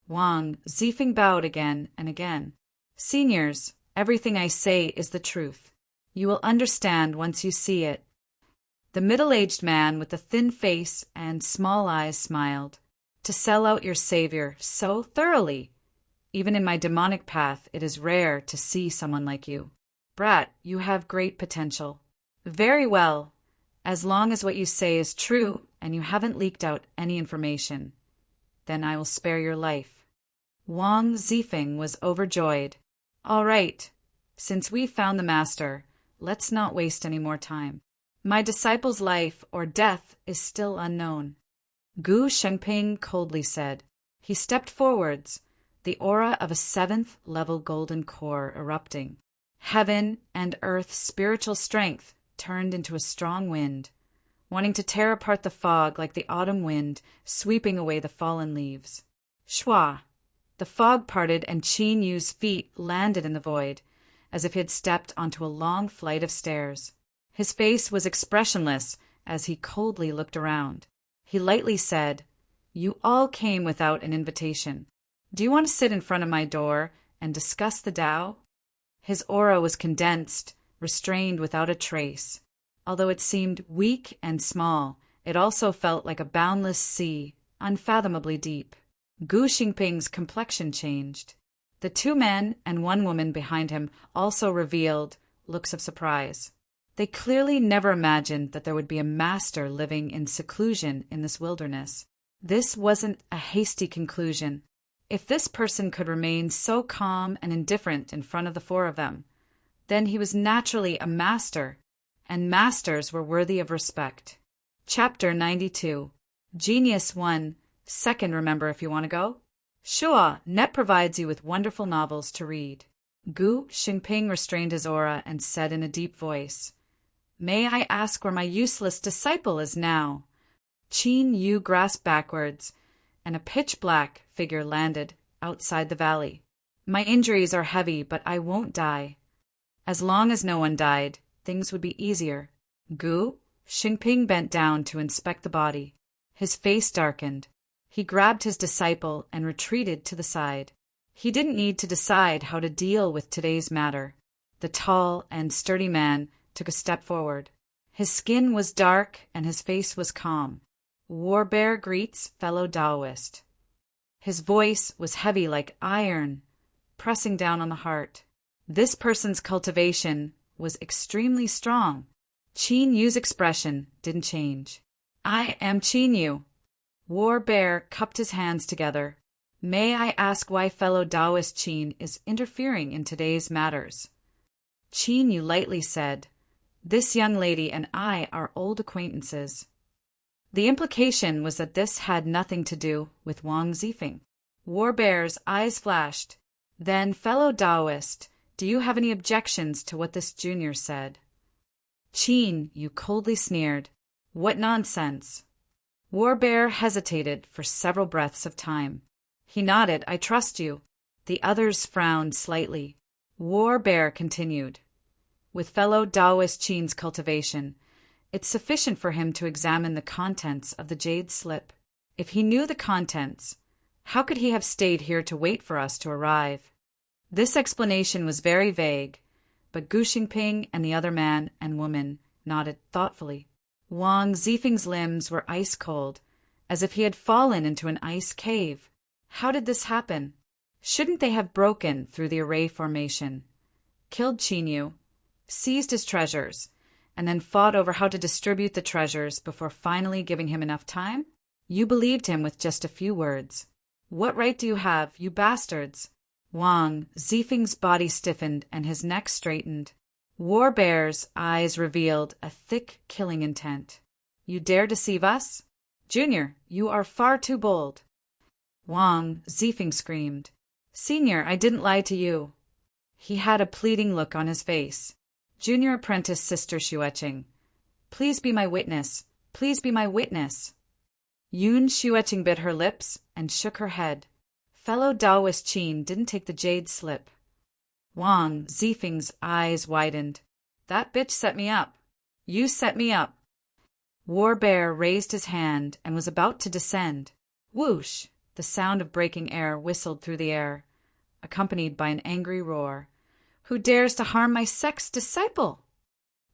A: Wang Zifeng bowed again and again. "Seniors, everything I say is the truth. You will understand once you see it." The middle-aged man with the thin face and small eyes smiled. "To sell out your savior so thoroughly. Even in my demonic path, it is rare to see someone like you. Brat, you have great potential. Very well. As long as what you say is true and you haven't leaked out any information, then I will spare your life." Wang Zifeng was overjoyed. "All right. Since we found the master, let's not waste any more time. My disciple's life or death is still unknown." Gu Shengping coldly said. He stepped forwards, the aura of a 7th-level golden core erupting. Heaven and earth's spiritual strength turned into a strong wind, wanting to tear apart the fog like the autumn wind sweeping away the fallen leaves. Shwa! The fog parted and Qin Yu's feet landed in the void, as if he had stepped onto a long flight of stairs. His face was expressionless as he coldly looked around. He lightly said, "You all came without an invitation. Do you want to sit in front of my door and discuss the Tao?" His aura was condensed, restrained without a trace. Although it seemed weak and small, it also felt like a boundless sea, unfathomably deep. Gu Xingping's complexion changed. The 2 men and 1 woman behind him also revealed looks of surprise. They clearly never imagined that there would be a master living in seclusion in this wilderness. This wasn't a hasty conclusion. If this person could remain so calm and indifferent in front of the 4 of them, then he was naturally a master, and masters were worthy of respect. Chapter 92. Genius 1. Second, remember if you want to go? Sure, Net provides you with wonderful novels to read. Gu Xingping restrained his aura and said in a deep voice, "May I ask where my useless disciple is now?" Qin Yu grasped backwards, and a pitch-black figure landed outside the valley. "My injuries are heavy, but I won't die." As long as no one died, things would be easier. Gu Xingping bent down to inspect the body. His face darkened. He grabbed his disciple and retreated to the side. He didn't need to decide how to deal with today's matter. The tall and sturdy man took a step forward. His skin was dark and his face was calm. Warbear greets fellow Taoist. His voice was heavy like iron, pressing down on the heart. This person's cultivation was extremely strong. Qin Yu's expression didn't change. "I am Qin Yu." Warbear cupped his hands together. "May I ask why fellow Taoist Qin is interfering in today's matters?" Qin Yu lightly said, "This young lady and I are old acquaintances." The implication was that this had nothing to do with Wang Zifeng. Warbear's eyes flashed. "Then, fellow Taoist, do you have any objections to what this junior said?" Qin Yu coldly sneered. "What nonsense!" Warbear hesitated for several breaths of time. He nodded. "I trust you." The others frowned slightly. Warbear continued. "With fellow Taoist Qin's cultivation, it's sufficient for him to examine the contents of the jade slip. If he knew the contents, how could he have stayed here to wait for us to arrive?" This explanation was very vague, but Gu Xingping and the other man and woman nodded thoughtfully. Wang Zifeng's limbs were ice cold, as if he had fallen into an ice cave. How did this happen? Shouldn't they have broken through the array formation, killed Chinyu, seized his treasures, and then fought over how to distribute the treasures before finally giving him enough time? You believed him with just a few words. What right do you have, you bastards? Wang Zifeng's body stiffened and his neck straightened. War Bear's eyes revealed a thick, killing intent. You dare deceive us? Junior, you are far too bold. Wang Zifeng screamed. Senior, I didn't lie to you. He had a pleading look on his face. Junior apprentice Sister Xueqing, please be my witness. Please be my witness. Yun Xueqing bit her lips and shook her head. Fellow Taoist Qin didn't take the jade slip. Wang Zifeng's eyes widened. That bitch set me up. You set me up. War Bear raised his hand and was about to descend. Whoosh! The sound of breaking air whistled through the air, accompanied by an angry roar. Who dares to harm my sex disciple?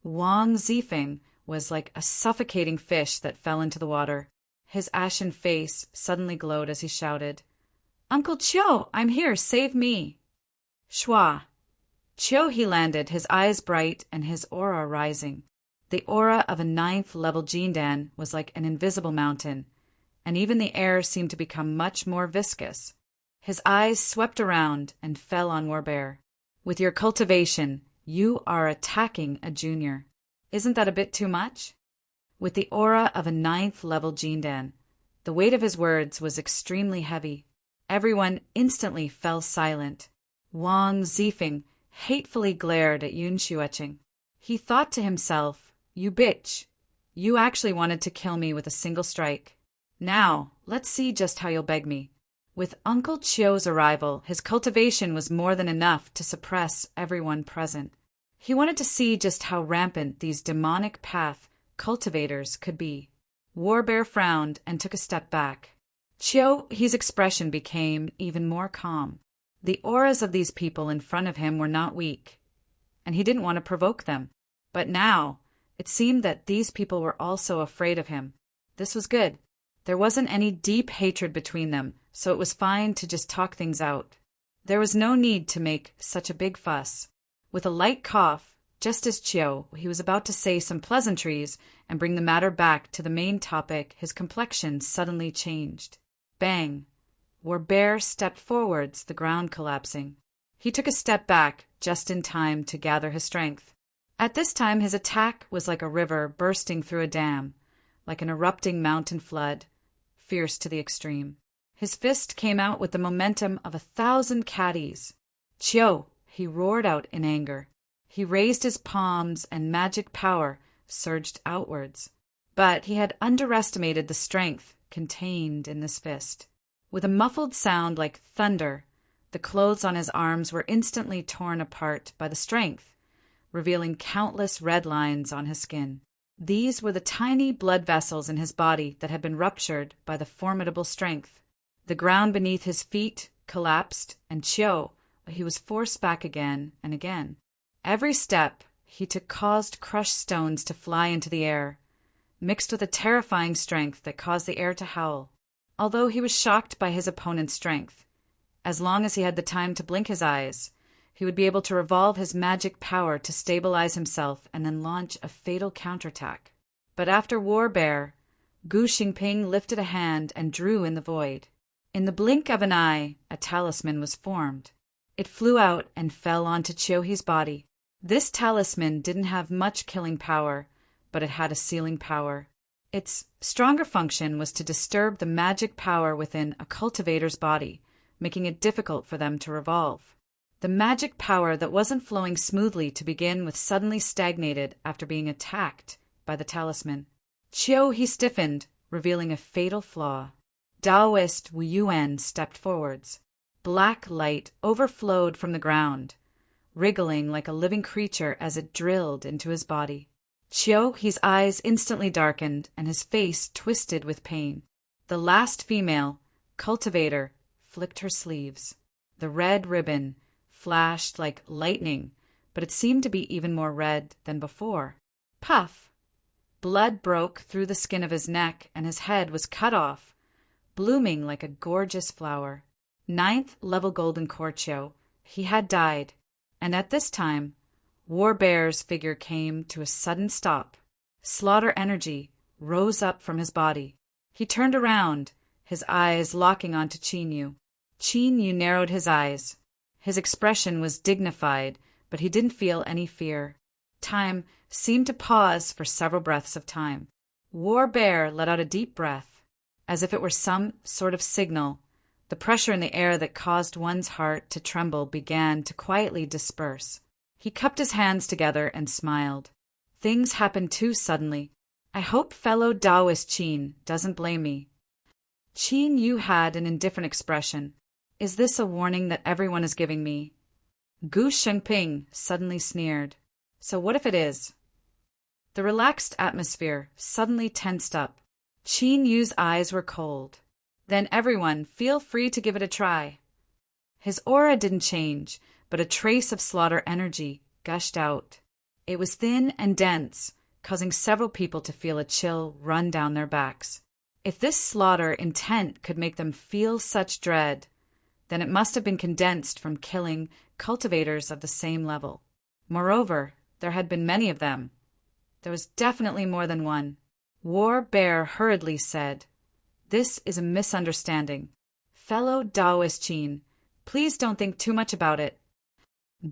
A: Wang Zifeng was like a suffocating fish that fell into the water. His ashen face suddenly glowed as he shouted, Uncle Chiu, I'm here, save me. Shua. Chiu he landed, his eyes bright and his aura rising. The aura of a 9th level Jindan was like an invisible mountain, and even the air seemed to become much more viscous. His eyes swept around and fell on Warbear. With your cultivation, you are attacking a junior. Isn't that a bit too much? With the aura of a 9th level Jindan, the weight of his words was extremely heavy. Everyone instantly fell silent. Wang Zifeng hatefully glared at Yun Xueqing. He thought to himself, you bitch, you actually wanted to kill me with a single strike. Now, let's see just how you'll beg me. With Uncle Chiu's arrival, his cultivation was more than enough to suppress everyone present. He wanted to see just how rampant these demonic path cultivators could be. Warbear frowned and took a step back. His expression became even more calm. The auras of these people in front of him were not weak, and he didn't want to provoke them. But now, it seemed that these people were also afraid of him. This was good. There wasn't any deep hatred between them, so it was fine to just talk things out. There was no need to make such a big fuss. With a light cough, just as Chiu, he was about to say some pleasantries and bring the matter back to the main topic, his complexion suddenly changed. Bang! Warbear stepped forwards, the ground collapsing. He took a step back, just in time to gather his strength. At this time his attack was like a river bursting through a dam, like an erupting mountain flood, fierce to the extreme. His fist came out with the momentum of 1,000 caddies. Chiu! He roared out in anger. He raised his palms and magic power surged outwards. But he had underestimated the strength contained in this fist. With a muffled sound like thunder, the clothes on his arms were instantly torn apart by the strength, revealing countless red lines on his skin. These were the tiny blood vessels in his body that had been ruptured by the formidable strength. The ground beneath his feet collapsed, and Chiu, he was forced back again and again. Every step he took caused crushed stones to fly into the air, mixed with a terrifying strength that caused the air to howl. Although he was shocked by his opponent's strength, as long as he had the time to blink his eyes, he would be able to revolve his magic power to stabilize himself and then launch a fatal counterattack. But after Warbear, Gu Xingping lifted a hand and drew in the void. In the blink of an eye, a talisman was formed. It flew out and fell onto Chiuhi's body. This talisman didn't have much killing power, but it had a sealing power. Its stronger function was to disturb the magic power within a cultivator's body, making it difficult for them to revolve. The magic power that wasn't flowing smoothly to begin with suddenly stagnated after being attacked by the talisman. Chiu stiffened, revealing a fatal flaw. Taoist Wu Yuan stepped forwards. Black light overflowed from the ground, wriggling like a living creature as it drilled into his body. His eyes instantly darkened and his face twisted with pain. The last female, cultivator, flicked her sleeves. The red ribbon flashed like lightning, but it seemed to be even more red than before. Puff! Blood broke through the skin of his neck, and his head was cut off, blooming like a gorgeous flower. Ninth level Golden Corcho, he had died, and at this time, War Bear's figure came to a sudden stop. Slaughter energy rose up from his body. He turned around, his eyes locking onto Chinyu. Chinyu narrowed his eyes. His expression was dignified, but he didn't feel any fear. Time seemed to pause for several breaths of time. War Bear let out a deep breath, as if it were some sort of signal. The pressure in the air that caused one's heart to tremble began to quietly disperse. He cupped his hands together and smiled. Things happened too suddenly. I hope fellow Taoist Qin doesn't blame me. Qin Yu had an indifferent expression. Is this a warning that everyone is giving me? Gu Shengping suddenly sneered. So what if it is? The relaxed atmosphere suddenly tensed up. Qin Yu's eyes were cold. Then everyone, feel free to give it a try. His aura didn't change, but a trace of slaughter energy gushed out. It was thin and dense, causing several people to feel a chill run down their backs. If this slaughter intent could make them feel such dread, then it must have been condensed from killing cultivators of the same level. Moreover, there had been many of them. There was definitely more than one. War Bear hurriedly said, "This is a misunderstanding. Fellow Taoist Qin, please don't think too much about it."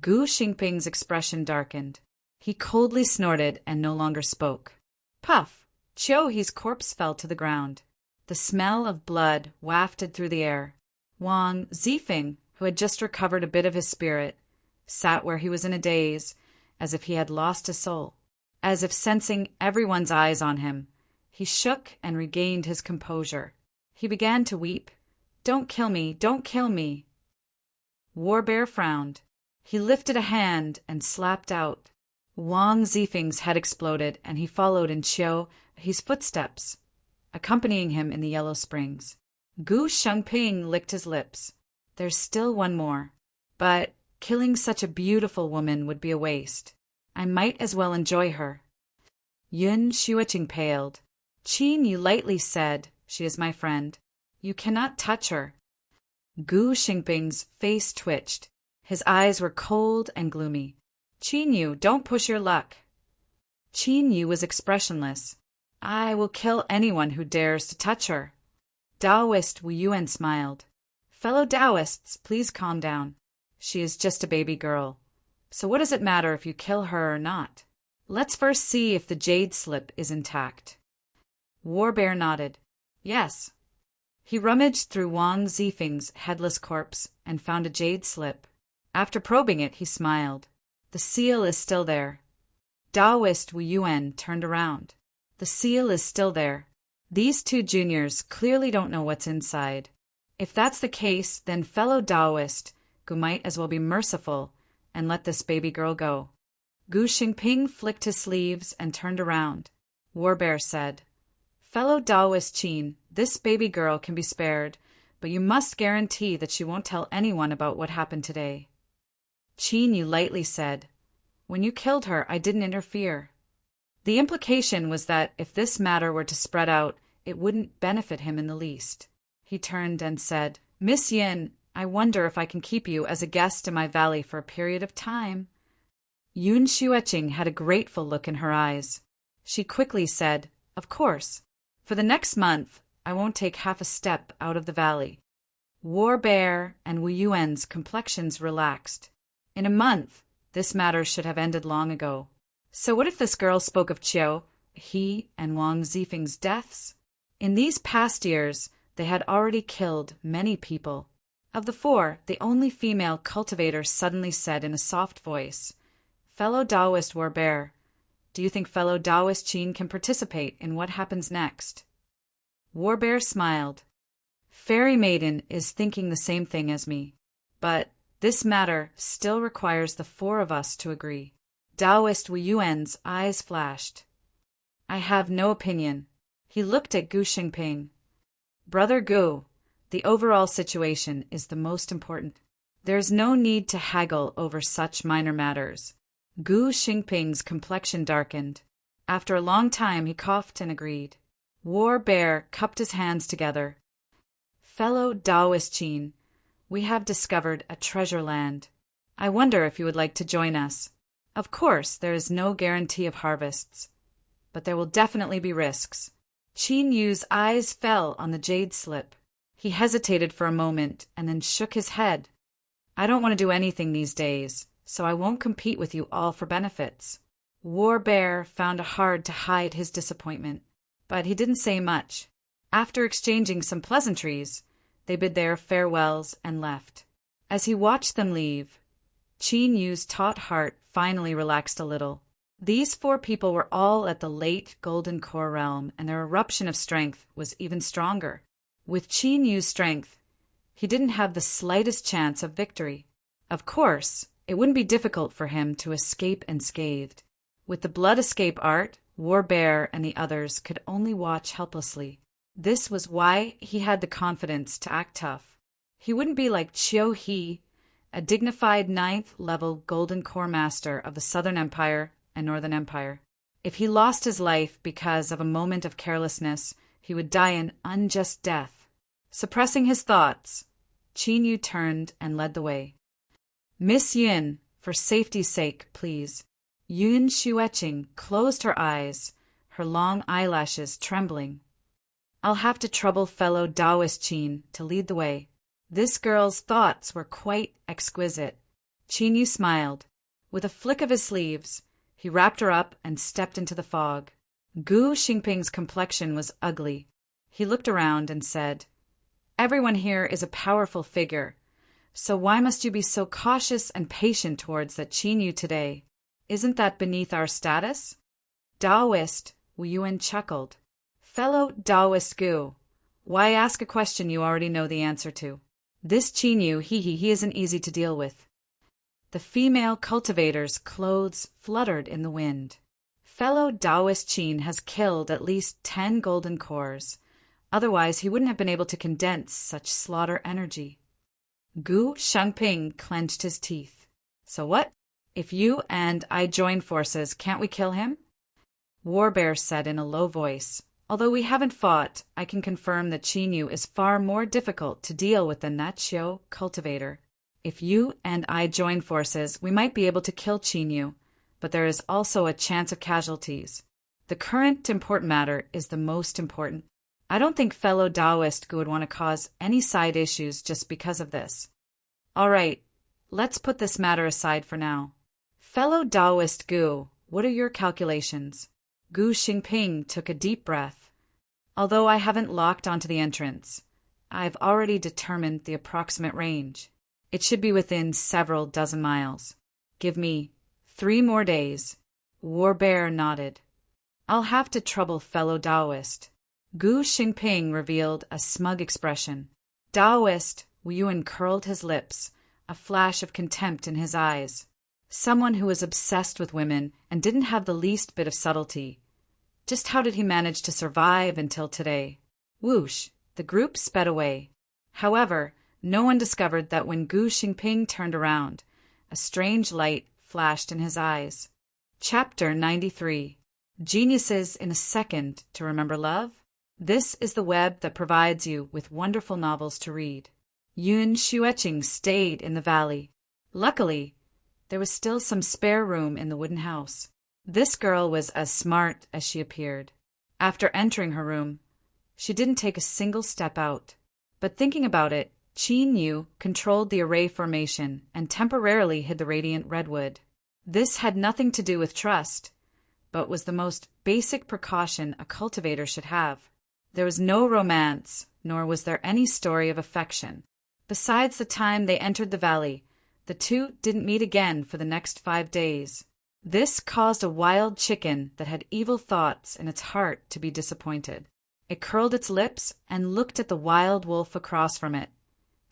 A: Gu Xingping's expression darkened. He coldly snorted and no longer spoke. Puff! Qiu He's corpse fell to the ground. The smell of blood wafted through the air. Wang Zifeng, who had just recovered a bit of his spirit, sat where he was in a daze, as if he had lost his soul. As if sensing everyone's eyes on him, he shook and regained his composure. He began to weep. Don't kill me, don't kill me. War Bear frowned. He lifted a hand and slapped out. Wang Zifeng's head exploded, and he followed in Qiu He's footsteps, accompanying him in the Yellow Springs. Gu Shengping licked his lips. There's still one more. But killing such a beautiful woman would be a waste. I might as well enjoy her. Yun Xueqing paled. Qin Yu lightly said, "She is my friend. You cannot touch her." Gu Xingping's face twitched. His eyes were cold and gloomy. Qin Yu, don't push your luck. Qin Yu was expressionless. I will kill anyone who dares to touch her. Taoist Wu Yuan smiled. Fellow Taoists, please calm down. She is just a baby girl. So what does it matter if you kill her or not? Let's first see if the jade slip is intact. War Bear nodded. Yes. He rummaged through Wang Zifeng's headless corpse and found a jade slip. After probing it, he smiled. The seal is still there. Taoist Wu Yuan turned around. The seal is still there. These two juniors clearly don't know what's inside. If that's the case, then fellow Taoist, Gu might as well be merciful and let this baby girl go. Gu Xingping flicked his sleeves and turned around. War Bear said, Fellow Taoist Qin, this baby girl can be spared, but you must guarantee that she won't tell anyone about what happened today. Qin Yu lightly said, When you killed her, I didn't interfere. The implication was that if this matter were to spread out, it wouldn't benefit him in the least. He turned and said, Miss Yin, I wonder if I can keep you as a guest in my valley for a period of time. Yun Xueqing had a grateful look in her eyes. She quickly said, Of course. For the next month, I won't take half a step out of the valley. War Bear and Wu Yuan's complexions relaxed. In a month, this matter should have ended long ago. So what if this girl spoke of Qiu, he, and Wang Zifeng's deaths? In these past years, they had already killed many people. Of the four, the only female cultivator suddenly said in a soft voice, Fellow Taoist War Bear, do you think fellow Taoist Qin can participate in what happens next? War Bear smiled. Fairy Maiden is thinking the same thing as me. But this matter still requires the four of us to agree. Taoist Wu Yuan's eyes flashed. I have no opinion. He looked at Gu Xingping. Brother Gu, the overall situation is the most important. There's no need to haggle over such minor matters. Gu Xingping's complexion darkened. After a long time, he coughed and agreed. War Bear cupped his hands together. Fellow Taoist Chin, we have discovered a treasure land. I wonder if you would like to join us. Of course, there is no guarantee of harvests, but there will definitely be risks. Chin Yu's eyes fell on the jade slip. He hesitated for a moment and then shook his head. I don't want to do anything these days, so I won't compete with you all for benefits. War Bear found it hard to hide his disappointment, but he didn't say much. After exchanging some pleasantries, they bid their farewells and left. As he watched them leave, Chin Yu's taut heart finally relaxed a little. These 4 people were all at the late Golden Core realm, and their eruption of strength was even stronger. With Chin Yu's strength, he didn't have the slightest chance of victory. Of course, it wouldn't be difficult for him to escape unscathed. With the blood escape art, War Bear and the others could only watch helplessly. This was why he had the confidence to act tough. He wouldn't be like Chiu He, a dignified 9th-level Golden Core Master of the Southern Empire and Northern Empire. If he lost his life because of a moment of carelessness, he would die an unjust death. Suppressing his thoughts, Chin Yu turned and led the way. Miss Yun, for safety's sake, please. Yun Xueqing closed her eyes, her long eyelashes trembling. I'll have to trouble fellow Taoist Chin to lead the way. This girl's thoughts were quite exquisite. Chin Yu smiled. With a flick of his sleeves, he wrapped her up and stepped into the fog. Gu Xingping's complexion was ugly. He looked around and said, Everyone here is a powerful figure, so why must you be so cautious and patient towards that Chin Yu today? Isn't that beneath our status? Taoist, Wu Yuan chuckled. Fellow Taoist Gu, why ask a question you already know the answer to? This Chin Yu, he isn't easy to deal with. The female cultivator's clothes fluttered in the wind. Fellow Taoist Chin has killed at least 10 golden cores. Otherwise, he wouldn't have been able to condense such slaughter energy. Gu Shangping clenched his teeth. So what? If you and I join forces, can't we kill him? War Bear said in a low voice. Although we haven't fought, I can confirm that Chin Yu is far more difficult to deal with than that Xiu cultivator. If you and I join forces, we might be able to kill Chin Yu, but there is also a chance of casualties. The current important matter is the most important. I don't think fellow Taoist Gu would want to cause any side issues just because of this. All right, let's put this matter aside for now. Fellow Taoist Gu, what are your calculations? Gu Xingping took a deep breath. Although I haven't locked onto the entrance, I've already determined the approximate range. It should be within several dozen miles. Give me 3 more days. War Bear nodded. I'll have to trouble fellow Taoist. Gu Xingping revealed a smug expression. Taoist, Wu Yuan curled his lips, a flash of contempt in his eyes. Someone who was obsessed with women and didn't have the least bit of subtlety. Just how did he manage to survive until today? Whoosh, the group sped away. However, no one discovered that when Gu Xingping turned around, a strange light flashed in his eyes. Chapter 93. Geniuses in a Second to Remember Love? This is the web that provides you with wonderful novels to read. Yun Xueqing stayed in the valley. Luckily, there was still some spare room in the wooden house. This girl was as smart as she appeared. After entering her room, she didn't take a single step out. But thinking about it, Chin Yu controlled the array formation and temporarily hid the radiant redwood. This had nothing to do with trust, but was the most basic precaution a cultivator should have. There was no romance, nor was there any story of affection. Besides the time they entered the valley, the two didn't meet again for the next 5 days. This caused a wild chicken that had evil thoughts in its heart to be disappointed. It curled its lips and looked at the wild wolf across from it,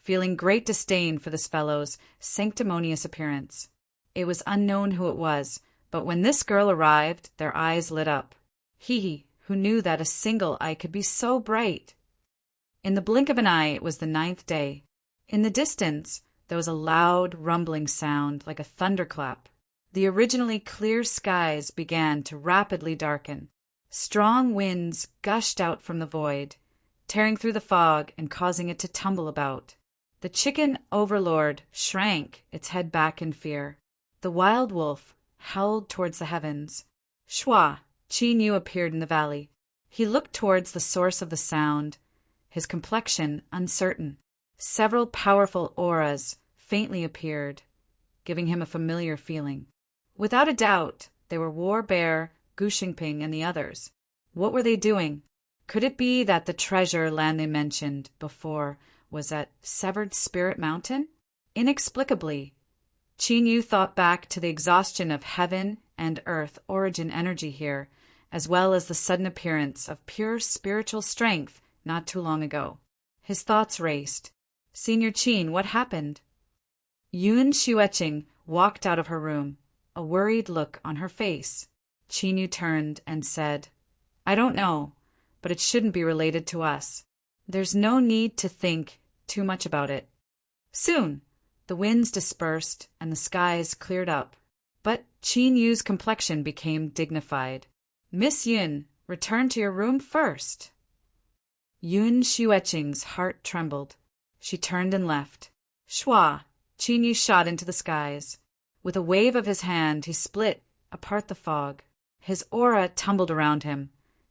A: feeling great disdain for this fellow's sanctimonious appearance. It was unknown who it was, but when this girl arrived, their eyes lit up. He, who knew that a single eye could be so bright. In the blink of an eye, it was the 9th day. In the distance, there was a loud, rumbling sound like a thunderclap. The originally clear skies began to rapidly darken. Strong winds gushed out from the void, tearing through the fog and causing it to tumble about. The chicken overlord shrank its head back in fear. The wild wolf howled towards the heavens. Shua, Qin Yu appeared in the valley. He looked towards the source of the sound, his complexion uncertain. Several powerful auras faintly appeared, giving him a familiar feeling. Without a doubt, they were War Bear, Gu Xingping, and the others. What were they doing? Could it be that the treasure land they mentioned before was at Severed Spirit Mountain? Inexplicably, Qin Yu thought back to the exhaustion of heaven and earth origin energy here, as well as the sudden appearance of pure spiritual strength not too long ago. His thoughts raced. Senior Qin, what happened? Yun Xueqing walked out of her room, a worried look on her face. Qin Yu turned and said, I don't know, but it shouldn't be related to us. There's no need to think too much about it. Soon, the winds dispersed and the skies cleared up, but Qin Yu's complexion became dignified. Miss Yun, return to your room first. Yun Xueqing's heart trembled. She turned and left. Shua, Qin Yu shot into the skies. With a wave of his hand, he split apart the fog. His aura tumbled around him,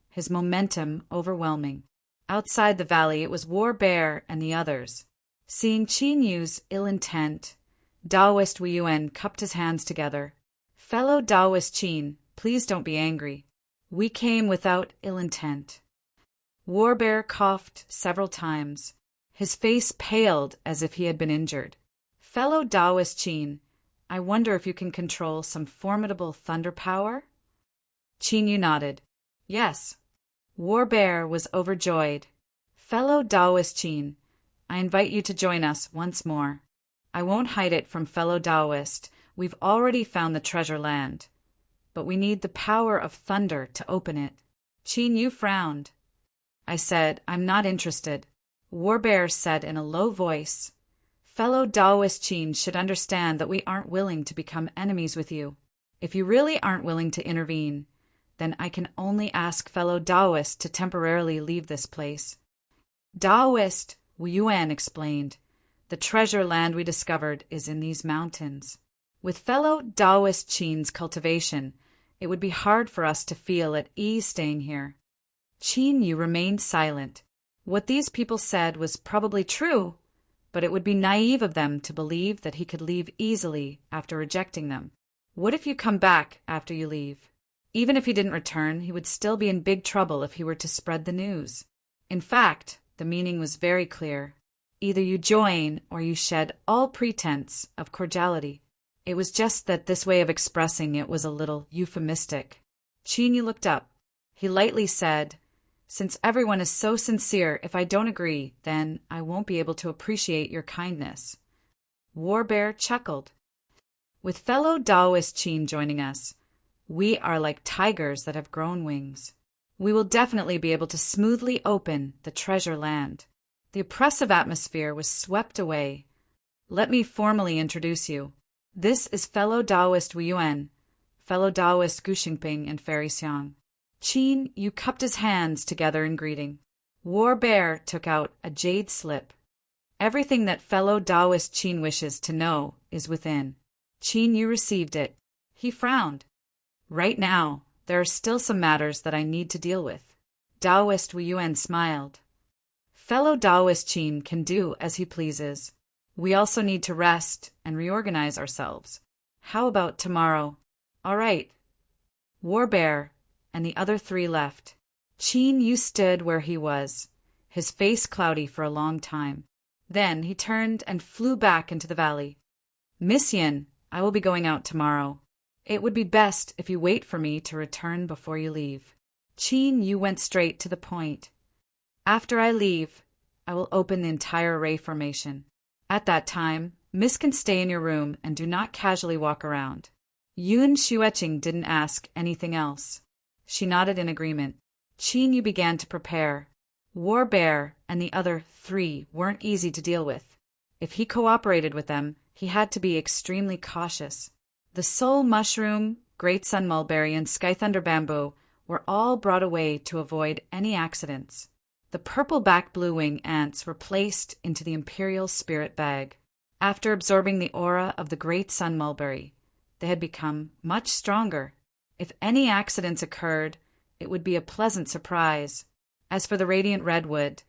A: his momentum overwhelming. Outside the valley, it was War Bear and the others. Seeing Qin Yu's ill intent, Taoist Wu Yuan cupped his hands together. Fellow Taoist Qin, please don't be angry. We came without ill intent. War Bear coughed several times. His face paled as if he had been injured. Fellow Taoist Qin, I wonder if you can control some formidable thunder power? Qin Yu nodded. Yes. War Bear was overjoyed. Fellow Taoist Qin, I invite you to join us once more. I won't hide it from fellow Taoist. We've already found the treasure land, but we need the power of thunder to open it. Qin Yu frowned. I said, I'm not interested. War Bear said in a low voice, Fellow Taoist Qin should understand that we aren't willing to become enemies with you. If you really aren't willing to intervene, then I can only ask fellow Taoist to temporarily leave this place. Taoist, Wu Yuan explained, the treasure land we discovered is in these mountains. With fellow Taoist Qin's cultivation, it would be hard for us to feel at ease staying here. Qin Yu remained silent. What these people said was probably true, but it would be naive of them to believe that he could leave easily after rejecting them. What if you come back after you leave? Even if he didn't return, he would still be in big trouble if he were to spread the news. In fact, the meaning was very clear. Either you join or you shed all pretense of cordiality. It was just that this way of expressing it was a little euphemistic. Qin Yu looked up. He lightly said, Since everyone is so sincere, if I don't agree, then I won't be able to appreciate your kindness. War Bear chuckled. With fellow Taoist Qin joining us, we are like tigers that have grown wings. We will definitely be able to smoothly open the treasure land. The oppressive atmosphere was swept away. Let me formally introduce you. This is fellow Taoist Wu Yuan, fellow Taoist Gu Xingping and Fairy Xiang. Qin Yu cupped his hands together in greeting. War Bear took out a jade slip. Everything that fellow Taoist Qin wishes to know is within. Qin Yu received it. He frowned. Right now, there are still some matters that I need to deal with. Taoist Wu Yuan smiled. Fellow Taoist Qin can do as he pleases. We also need to rest and reorganize ourselves. How about tomorrow? All right. War Bear and the other three left. Qin Yu stood where he was, his face cloudy for a long time. Then he turned and flew back into the valley. Miss Yin, I will be going out tomorrow. It would be best if you wait for me to return before you leave. Qin Yu went straight to the point. After I leave, I will open the entire array formation. At that time, Miss can stay in your room and do not casually walk around. Yun Xueqing didn't ask anything else. She nodded in agreement. Qin Yu began to prepare. War Bear and the other three weren't easy to deal with. If he cooperated with them, he had to be extremely cautious. The soul mushroom, great sun mulberry, and sky thunder bamboo were all brought away to avoid any accidents. The purple-backed blue-wing ants were placed into the imperial spirit bag. After absorbing the aura of the great sun mulberry, they had become much stronger. If any accidents occurred, it would be a pleasant surprise. As for the radiant redwood,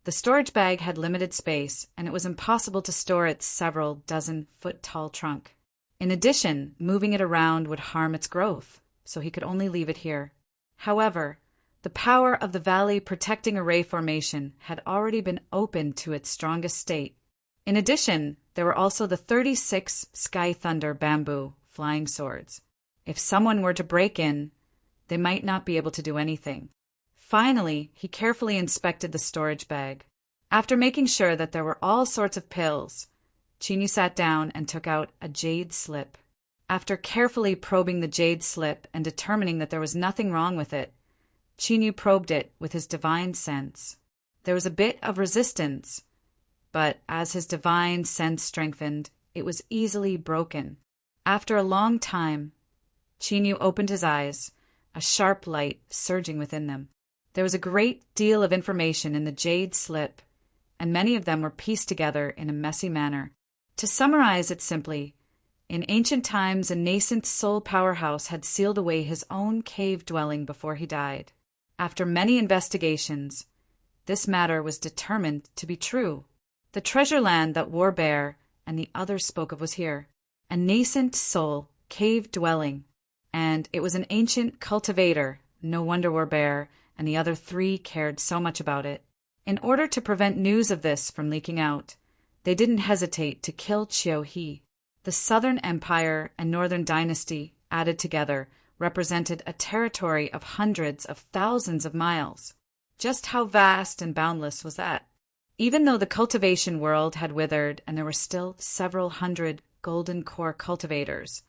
A: the storage bag had limited space, and it was impossible to store its several dozen-foot-tall trunk. In addition, moving it around would harm its growth, so he could only leave it here. However, the power of the Valley Protecting Array formation had already been opened to its strongest state. In addition, there were also the 36 Sky Thunder bamboo flying swords. If someone were to break in, they might not be able to do anything. Finally, he carefully inspected the storage bag. After making sure that there were all sorts of pills, Chinyu sat down and took out a jade slip. After carefully probing the jade slip and determining that there was nothing wrong with it, Chinyu probed it with his divine sense. There was a bit of resistance, but as his divine sense strengthened, it was easily broken. After a long time, Chinyu opened his eyes, a sharp light surging within them. There was a great deal of information in the jade slip, and many of them were pieced together in a messy manner. To summarize it simply, in ancient times a nascent soul powerhouse had sealed away his own cave dwelling before he died. After many investigations, this matter was determined to be true. The treasure land that War Bear and the others spoke of was here, a nascent soul cave dwelling, and it was an ancient cultivator. No wonder War Bear and the other three cared so much about it. In order to prevent news of this from leaking out, they didn't hesitate to kill Chiu He. The Southern Empire and Northern Dynasty, added together, represented a territory of hundreds of thousands of miles. Just how vast and boundless was that? Even though the cultivation world had withered and there were still several hundred golden core cultivators,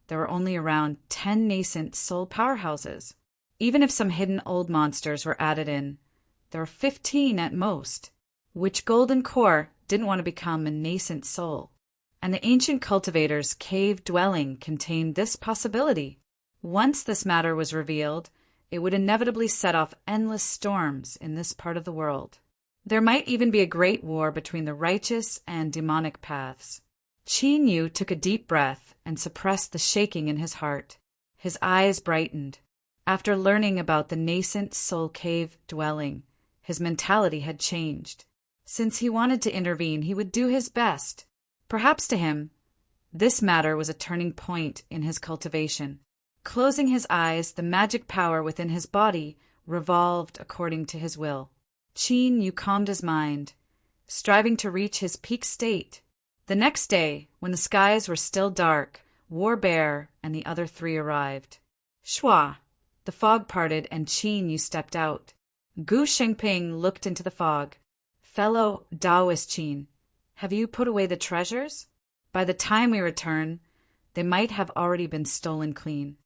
A: there were only around 10 nascent soul powerhouses. Even if some hidden old monsters were added in, there were 15 at most. Which golden core didn't want to become a nascent soul? And the ancient cultivator's cave dwelling contained this possibility. Once this matter was revealed, it would inevitably set off endless storms in this part of the world. There might even be a great war between the righteous and demonic paths. Chinyu took a deep breath and suppressed the shaking in his heart. His eyes brightened. After learning about the nascent soul cave dwelling, his mentality had changed. Since he wanted to intervene, he would do his best. Perhaps to him, this matter was a turning point in his cultivation. Closing his eyes, the magic power within his body revolved according to his will. Chinyu calmed his mind, striving to reach his peak state. The next day, when the skies were still dark, War Bear and the other three arrived. Shua! The fog parted and Chinyu stepped out. Gu Shengping looked into the fog. Fellow Taoist Qin, have you put away the treasures? By the time we return, they might have already been stolen clean.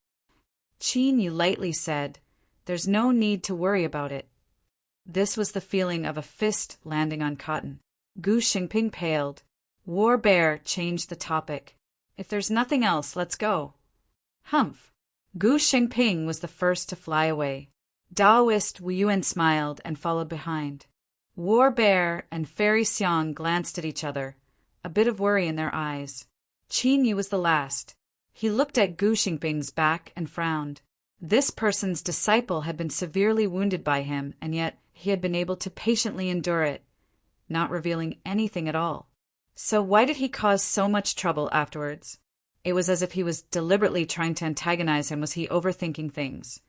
A: Chinyu lightly said, "There's no need to worry about it." This was the feeling of a fist landing on cotton. Gu Shengping paled. War Bear changed the topic. "If there's nothing else, let's go." Humph. Gu Shengping was the first to fly away. Taoist Wu Yuan smiled and followed behind. War Bear and Fairy Xiang glanced at each other, a bit of worry in their eyes. Chinyu was the last. He looked at Gu Shengping's back and frowned. This person's disciple had been severely wounded by him, and yet he had been able to patiently endure it, not revealing anything at all. So why did he cause so much trouble afterwards? It was as if he was deliberately trying to antagonize him. Was he overthinking things?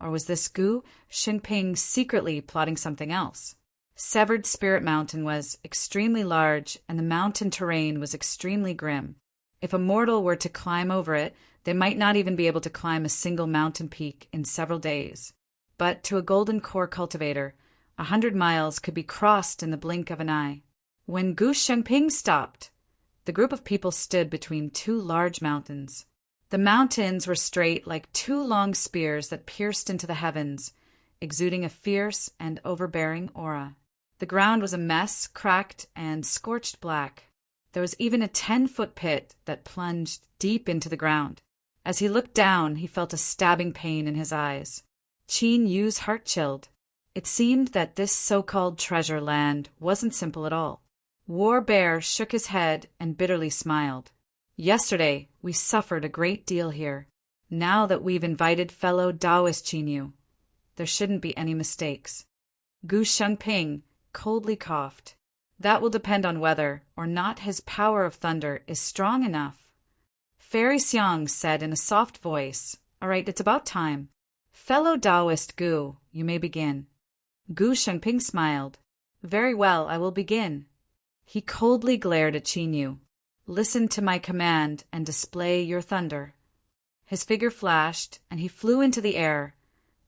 A: Or was this Gu Shengping secretly plotting something else? Severed Spirit Mountain was extremely large, and the mountain terrain was extremely grim. If a mortal were to climb over it, they might not even be able to climb a single mountain peak in several days. But to a golden core cultivator, 100 miles could be crossed in the blink of an eye. When Gu Shengping stopped, the group of people stood between two large mountains. The mountains were straight like two long spears that pierced into the heavens, exuding a fierce and overbearing aura. The ground was a mess, cracked and scorched black. There was even a 10-foot pit that plunged deep into the ground. As he looked down, he felt a stabbing pain in his eyes. Qin Yu's heart chilled. It seemed that this so-called treasure land wasn't simple at all. War Bear shook his head and bitterly smiled. Yesterday, we suffered a great deal here. Now that we've invited fellow Taoist Qin Yu, there shouldn't be any mistakes. Gu Shengping coldly coughed. That will depend on whether or not his power of thunder is strong enough. Fairy Xiang said in a soft voice, "All right, it's about time. Fellow Taoist Gu, you may begin." Gu Shengping smiled. "Very well, I will begin." He coldly glared at Qin Yu. "Listen to my command and display your thunder." His figure flashed, and he flew into the air,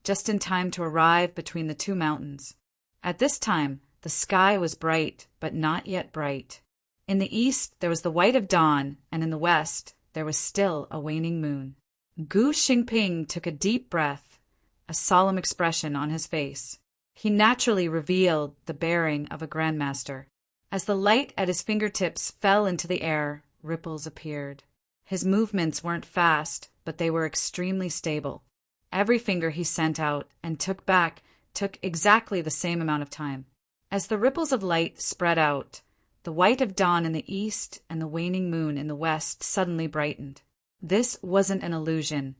A: just in time to arrive between the two mountains. At this time, the sky was bright, but not yet bright. In the east there was the white of dawn, and in the west there was still a waning moon. Gu Xingping took a deep breath, a solemn expression on his face. He naturally revealed the bearing of a grandmaster. As the light at his fingertips fell into the air, ripples appeared. His movements weren't fast, but they were extremely stable. Every finger he sent out and took back took exactly the same amount of time. As the ripples of light spread out, the white of dawn in the east and the waning moon in the west suddenly brightened. This wasn't an illusion.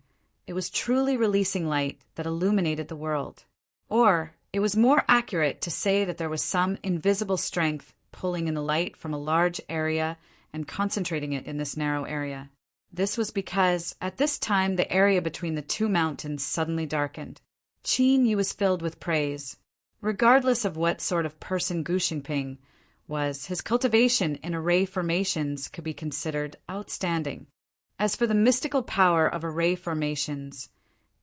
A: It was truly releasing light that illuminated the world. Or, it was more accurate to say that there was some invisible strength pulling in the light from a large area and concentrating it in this narrow area. This was because, at this time, the area between the two mountains suddenly darkened. Qin Yu was filled with praise. Regardless of what sort of person Gu Xingping was, his cultivation in array formations could be considered outstanding. As for the mystical power of array formations,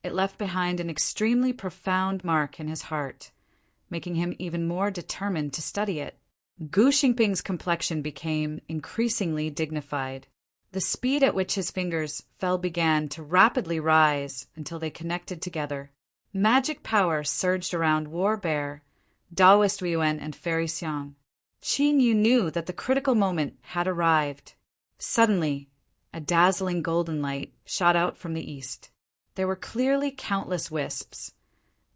A: it left behind an extremely profound mark in his heart, making him even more determined to study it. Gu Xingping's complexion became increasingly dignified. The speed at which his fingers fell began to rapidly rise until they connected together. Magic power surged around War Bear, Taoist Yuan, and Fairy Xiang. Qin Yu knew that the critical moment had arrived. Suddenly, a dazzling golden light shot out from the east. There were clearly countless wisps,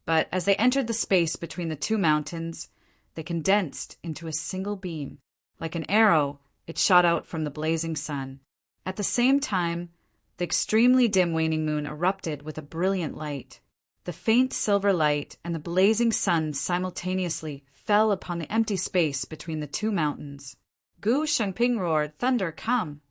A: but as they entered the space between the two mountains, they condensed into a single beam. Like an arrow, it shot out from the blazing sun. At the same time, the extremely dim waning moon erupted with a brilliant light. The faint silver light and the blazing sun simultaneously fell upon the empty space between the two mountains. Gu Shengping roared, "Thunder, come!"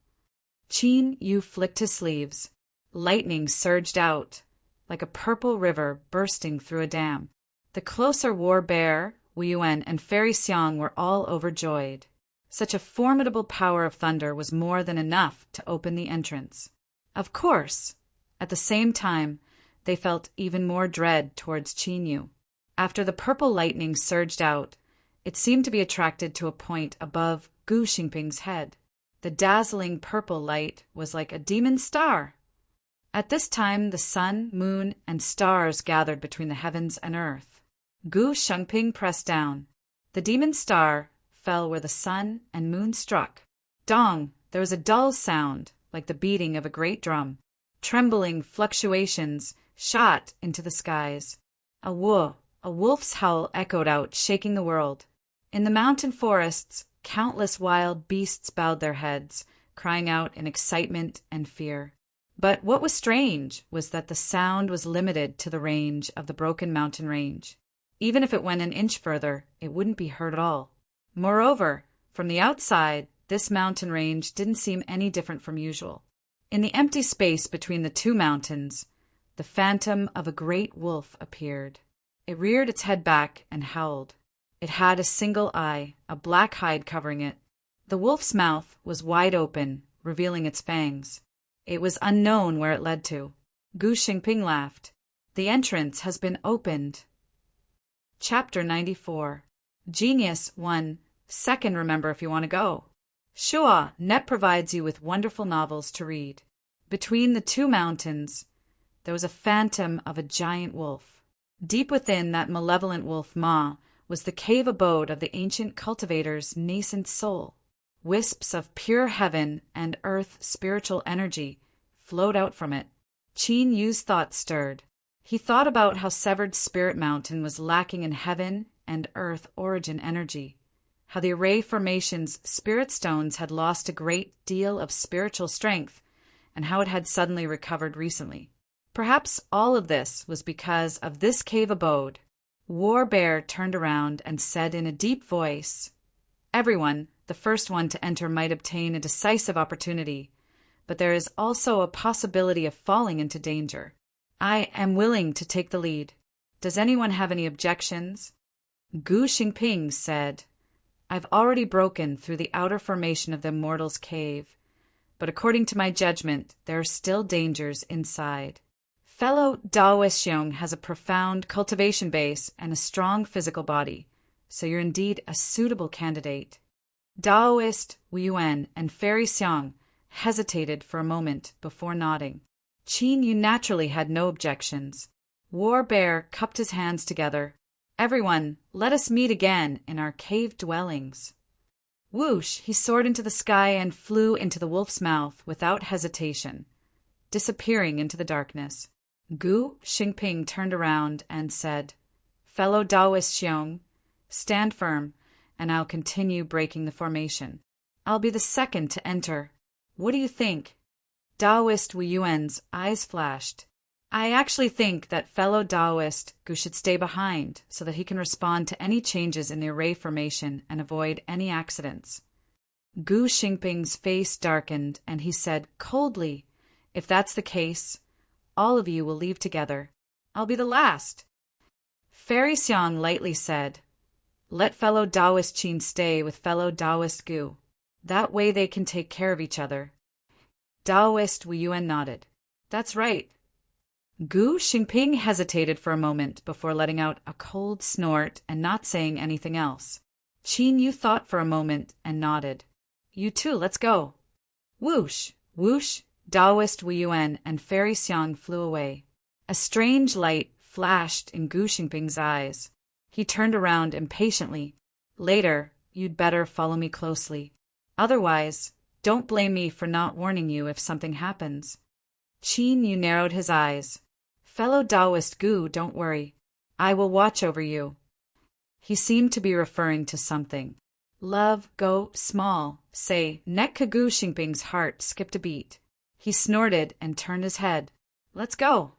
A: Qin Yu flicked his sleeves. Lightning surged out, like a purple river bursting through a dam. The closer War Bear, Wu Yuan, and Fairy Xiang were all overjoyed. Such a formidable power of thunder was more than enough to open the entrance. Of course, at the same time, they felt even more dread towards Qin Yu. After the purple lightning surged out, it seemed to be attracted to a point above Gu Xingping's head. The dazzling purple light was like a demon star. At this time, the sun, moon, and stars gathered between the heavens and earth. Gu Shengping pressed down. The demon star fell where the sun and moon struck. Dong! There was a dull sound, like the beating of a great drum. Trembling fluctuations shot into the skies. A wolf's howl echoed out, shaking the world. In the mountain forests, countless wild beasts bowed their heads, crying out in excitement and fear. But what was strange was that the sound was limited to the range of the broken mountain range. Even if it went an inch further, it wouldn't be heard at all. Moreover, from the outside, this mountain range didn't seem any different from usual. In the empty space between the two mountains, the phantom of a great wolf appeared. It reared its head back and howled. It had a single eye, a black hide covering it. The wolf's mouth was wide open, revealing its fangs. It was unknown where it led to. Gu Xingping laughed. "The entrance has been opened." Chapter 94. Genius 1. Second, remember if you want to go. Shua, Net provides you with wonderful novels to read. Between the two mountains, there was a phantom of a giant wolf. Deep within that malevolent wolf Ma was the cave abode of the ancient cultivator's nascent soul. Wisps of pure heaven and earth spiritual energy flowed out from it. Qin Yu's thoughts stirred. He thought about how severed Spirit Mountain was lacking in heaven and earth origin energy, how the array formation's spirit stones had lost a great deal of spiritual strength, and how it had suddenly recovered recently. Perhaps all of this was because of this cave abode. War Bear turned around and said in a deep voice, "Everyone, the first one to enter might obtain a decisive opportunity, but there is also a possibility of falling into danger. I am willing to take the lead. Does anyone have any objections?" Gu Xingping said, "I've already broken through the outer formation of the Immortal's cave, but according to my judgment, there are still dangers inside. Fellow Daoist Xiong has a profound cultivation base and a strong physical body, so you're indeed a suitable candidate." Daoist Wu Yuan and Fairy Xiang hesitated for a moment before nodding. Qin Yu naturally had no objections. War Bear cupped his hands together. "Everyone, let us meet again in our cave dwellings." Whoosh, he soared into the sky and flew into the wolf's mouth without hesitation, disappearing into the darkness. Gu Xingping turned around and said, "Fellow Daoist Xiong, stand firm, and I'll continue breaking the formation. I'll be the second to enter. What do you think?" Daoist Wu Yuan's eyes flashed. "I actually think that fellow Daoist Gu should stay behind so that he can respond to any changes in the array formation and avoid any accidents." Gu Xingping's face darkened and he said coldly, "If that's the case, all of you will leave together. I'll be the last." Fairy Xiang lightly said, "Let fellow Daoist Qin stay with fellow Daoist Gu. That way they can take care of each other." Daoist Wu Yuan nodded. "That's right." Gu Xingping hesitated for a moment before letting out a cold snort and not saying anything else. Qin Yu thought for a moment and nodded. "You too, let's go." Whoosh, whoosh, Daoist Wu Yuan and Fairy Xiang flew away. A strange light flashed in Gu Xingping's eyes. He turned around impatiently. "Later, you'd better follow me closely. Otherwise, don't blame me for not warning you if something happens." Qin Yu narrowed his eyes. "Fellow Daoist Gu, don't worry. I will watch over you." He seemed to be referring to something. "Love, go small, say." Neck Gu Xingping's heart skipped a beat. He snorted and turned his head. "Let's go."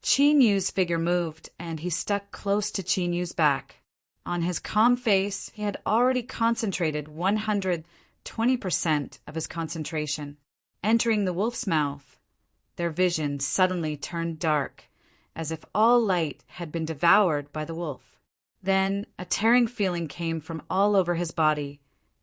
A: Qin Yu's figure moved, and he stuck close to Qin Yu's back. On his calm face, he had already concentrated 120% of his concentration. Entering the wolf's mouth, their vision suddenly turned dark, as if all light had been devoured by the wolf. Then a tearing feeling came from all over his body,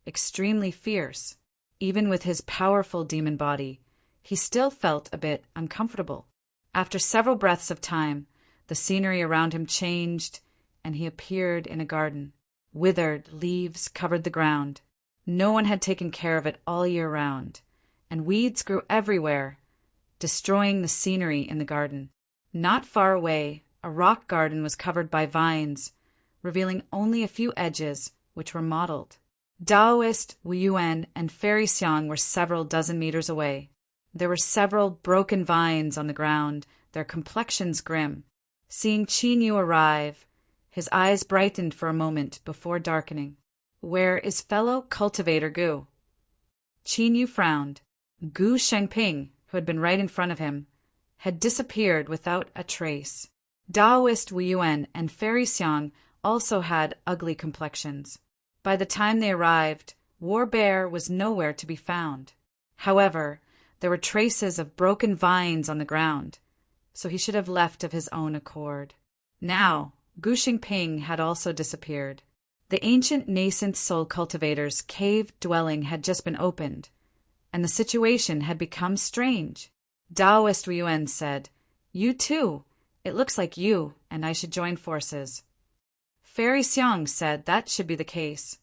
A: extremely fierce. Even with his powerful demon body, he still felt a bit uncomfortable. After several breaths of time, the scenery around him changed, and he appeared in a garden. Withered leaves covered the ground. No one had taken care of it all year round, and weeds grew everywhere, destroying the scenery in the garden. Not far away, a rock garden was covered by vines, revealing only a few edges, which were mottled. Daoist Wu Yuan and Fairy Xiang were several dozen meters away. There were several broken vines on the ground, their complexions grim. Seeing Qin Yu arrive, his eyes brightened for a moment before darkening. "Where is fellow cultivator Gu?" Qin Yu frowned. Gu Shengping, who had been right in front of him, had disappeared without a trace. Daoist Wu Yuan and Fairy Xiang also had ugly complexions. By the time they arrived, War Bear was nowhere to be found. However, there were traces of broken vines on the ground, so he should have left of his own accord. Now, Gu Xingping had also disappeared. The ancient nascent soul cultivator's cave dwelling had just been opened, and the situation had become strange. Daoist Wu Yuan said, "You too. It looks like you and I should join forces." Fairy Xiang said that should be the case.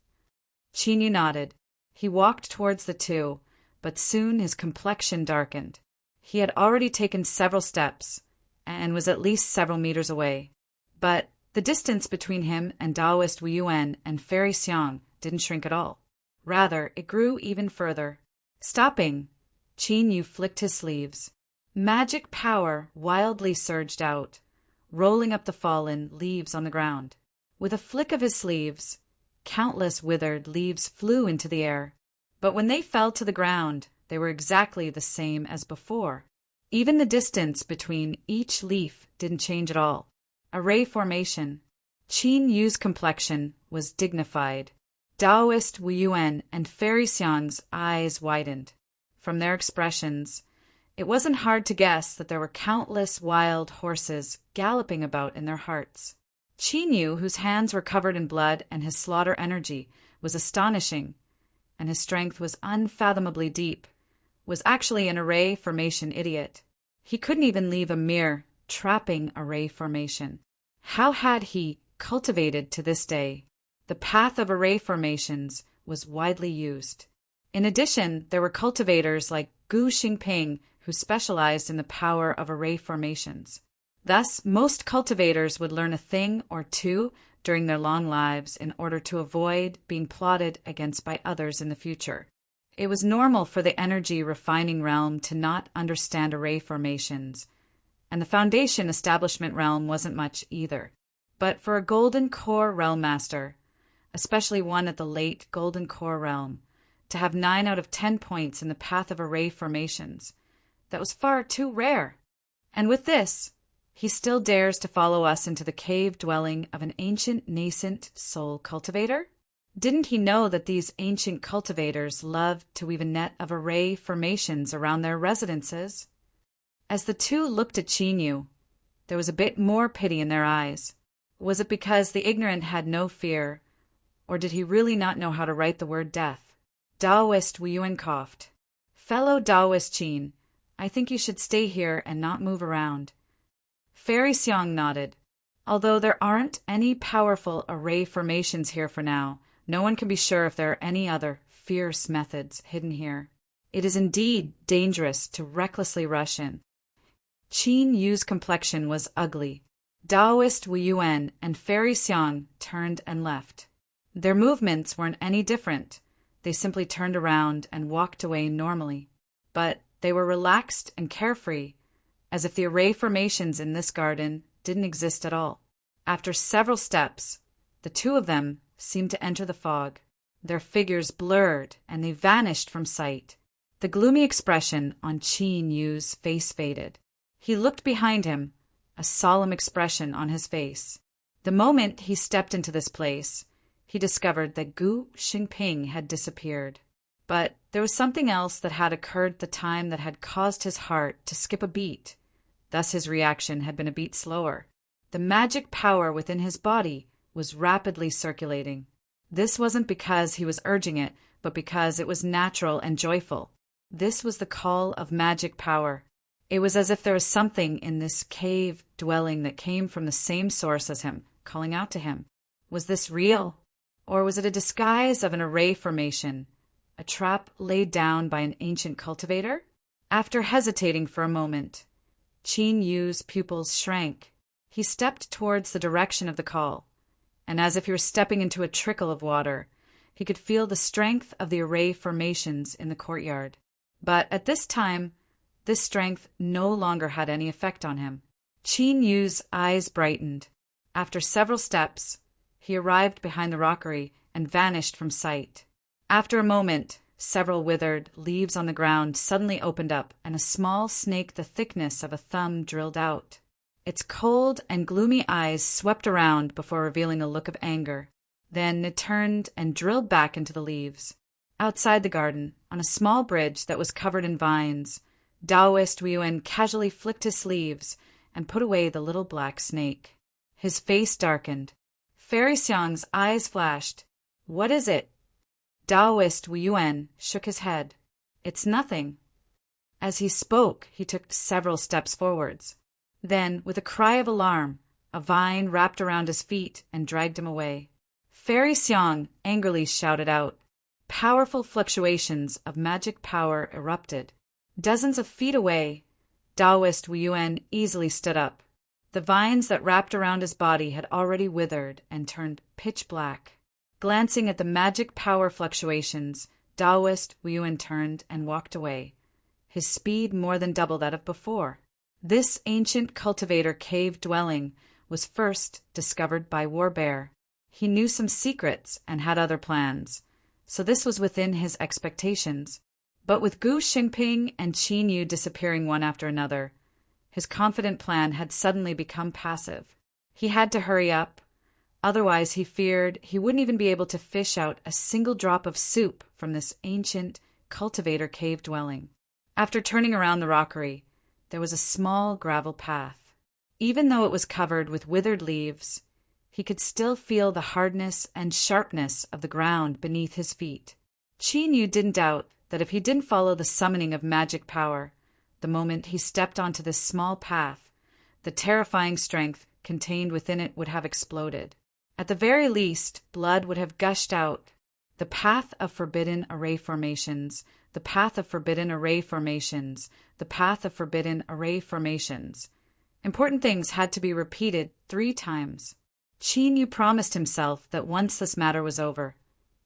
A: Qin Yu nodded. He walked towards the two, but soon his complexion darkened. He had already taken several steps, and was at least several meters away. But the distance between him and Daoist Wu Yuan and Fairy Xiang didn't shrink at all. Rather, it grew even further. Stopping, Qin Yu flicked his sleeves. Magic power wildly surged out, rolling up the fallen leaves on the ground. With a flick of his sleeves, countless withered leaves flew into the air. But when they fell to the ground, they were exactly the same as before. Even the distance between each leaf didn't change at all. A ray formation. Qin Yu's complexion was dignified. Taoist Wu Yuan and Fairy Xiang's eyes widened. From their expressions, it wasn't hard to guess that there were countless wild horses galloping about in their hearts. Qin Yu, whose hands were covered in blood and his slaughter energy was astonishing, and his strength was unfathomably deep, was actually an array formation idiot. He couldn't even leave a mere trapping array formation. How had he cultivated to this day? The path of array formations was widely used. In addition, there were cultivators like Gu Xingping who specialized in the power of array formations. Thus, most cultivators would learn a thing or two during their long lives in order to avoid being plotted against by others in the future. It was normal for the energy refining realm to not understand array formations, and the foundation establishment realm wasn't much either. But for a golden core realm master, especially one at the late golden core realm, to have 9 out of 10 points in the path of array formations, that was far too rare. And with this, he still dares to follow us into the cave dwelling of an ancient nascent soul cultivator? Didn't he know that these ancient cultivators loved to weave a net of array formations around their residences? As the two looked at Qin Yu, there was a bit more pity in their eyes. Was it because the ignorant had no fear, or did he really not know how to write the word death? Taoist Wu Yuan coughed. Fellow Taoist Qin, I think you should stay here and not move around. Fairy Xiang nodded. Although there aren't any powerful array formations here for now, no one can be sure if there are any other fierce methods hidden here. It is indeed dangerous to recklessly rush in. Qin Yu's complexion was ugly. Taoist Wu Yuan and Fairy Xiang turned and left. Their movements weren't any different. They simply turned around and walked away normally. But they were relaxed and carefree, as if the array formations in this garden didn't exist at all. After several steps, the two of them seemed to enter the fog. Their figures blurred and they vanished from sight. The gloomy expression on Qin Yu's face faded. He looked behind him, a solemn expression on his face. The moment he stepped into this place, he discovered that Gu Xingping had disappeared. But there was something else that had occurred at the time that had caused his heart to skip a beat. Thus his reaction had been a beat slower. The magic power within his body was rapidly circulating. This wasn't because he was urging it, but because it was natural and joyful. This was the call of magic power. It was as if there was something in this cave dwelling that came from the same source as him, calling out to him. Was this real? Or was it a disguise of an array formation, a trap laid down by an ancient cultivator? After hesitating for a moment, Qin Yu's pupils shrank. He stepped towards the direction of the call, and as if he were stepping into a trickle of water, he could feel the strength of the array formations in the courtyard. But at this time, this strength no longer had any effect on him. Qin Yu's eyes brightened. After several steps, he arrived behind the rockery and vanished from sight. After a moment, several withered leaves on the ground suddenly opened up, and a small snake the thickness of a thumb drilled out. Its cold and gloomy eyes swept around before revealing a look of anger. Then it turned and drilled back into the leaves. Outside the garden, on a small bridge that was covered in vines, Taoist Wu Yuan casually flicked his sleeves and put away the little black snake. His face darkened. Fairy Xiang's eyes flashed. What is it? Taoist Wu Yuan shook his head. It's nothing. As he spoke, he took several steps forwards. Then, with a cry of alarm, a vine wrapped around his feet and dragged him away. Fairy Xiang angrily shouted out. Powerful fluctuations of magic power erupted. Dozens of feet away, Taoist Wu Yuan easily stood up. The vines that wrapped around his body had already withered and turned pitch black. Glancing at the magic power fluctuations, Taoist Wu Yuan turned and walked away, his speed more than double that of before. This ancient cultivator cave dwelling was first discovered by Warbear. He knew some secrets and had other plans, so this was within his expectations. But with Gu Xingping and Qin Yu disappearing one after another, his confident plan had suddenly become passive. He had to hurry up, otherwise he feared he wouldn't even be able to fish out a single drop of soup from this ancient cultivator cave dwelling. After turning around the rockery, there was a small gravel path. Even though it was covered with withered leaves, he could still feel the hardness and sharpness of the ground beneath his feet. Qin Yu didn't doubt that if he didn't follow the summoning of magic power, the moment he stepped onto this small path, the terrifying strength contained within it would have exploded. At the very least, blood would have gushed out. The path of forbidden array formations, the path of forbidden array formations, the path of forbidden array formations. Important things had to be repeated 3 times. Qin Yu promised himself that once this matter was over,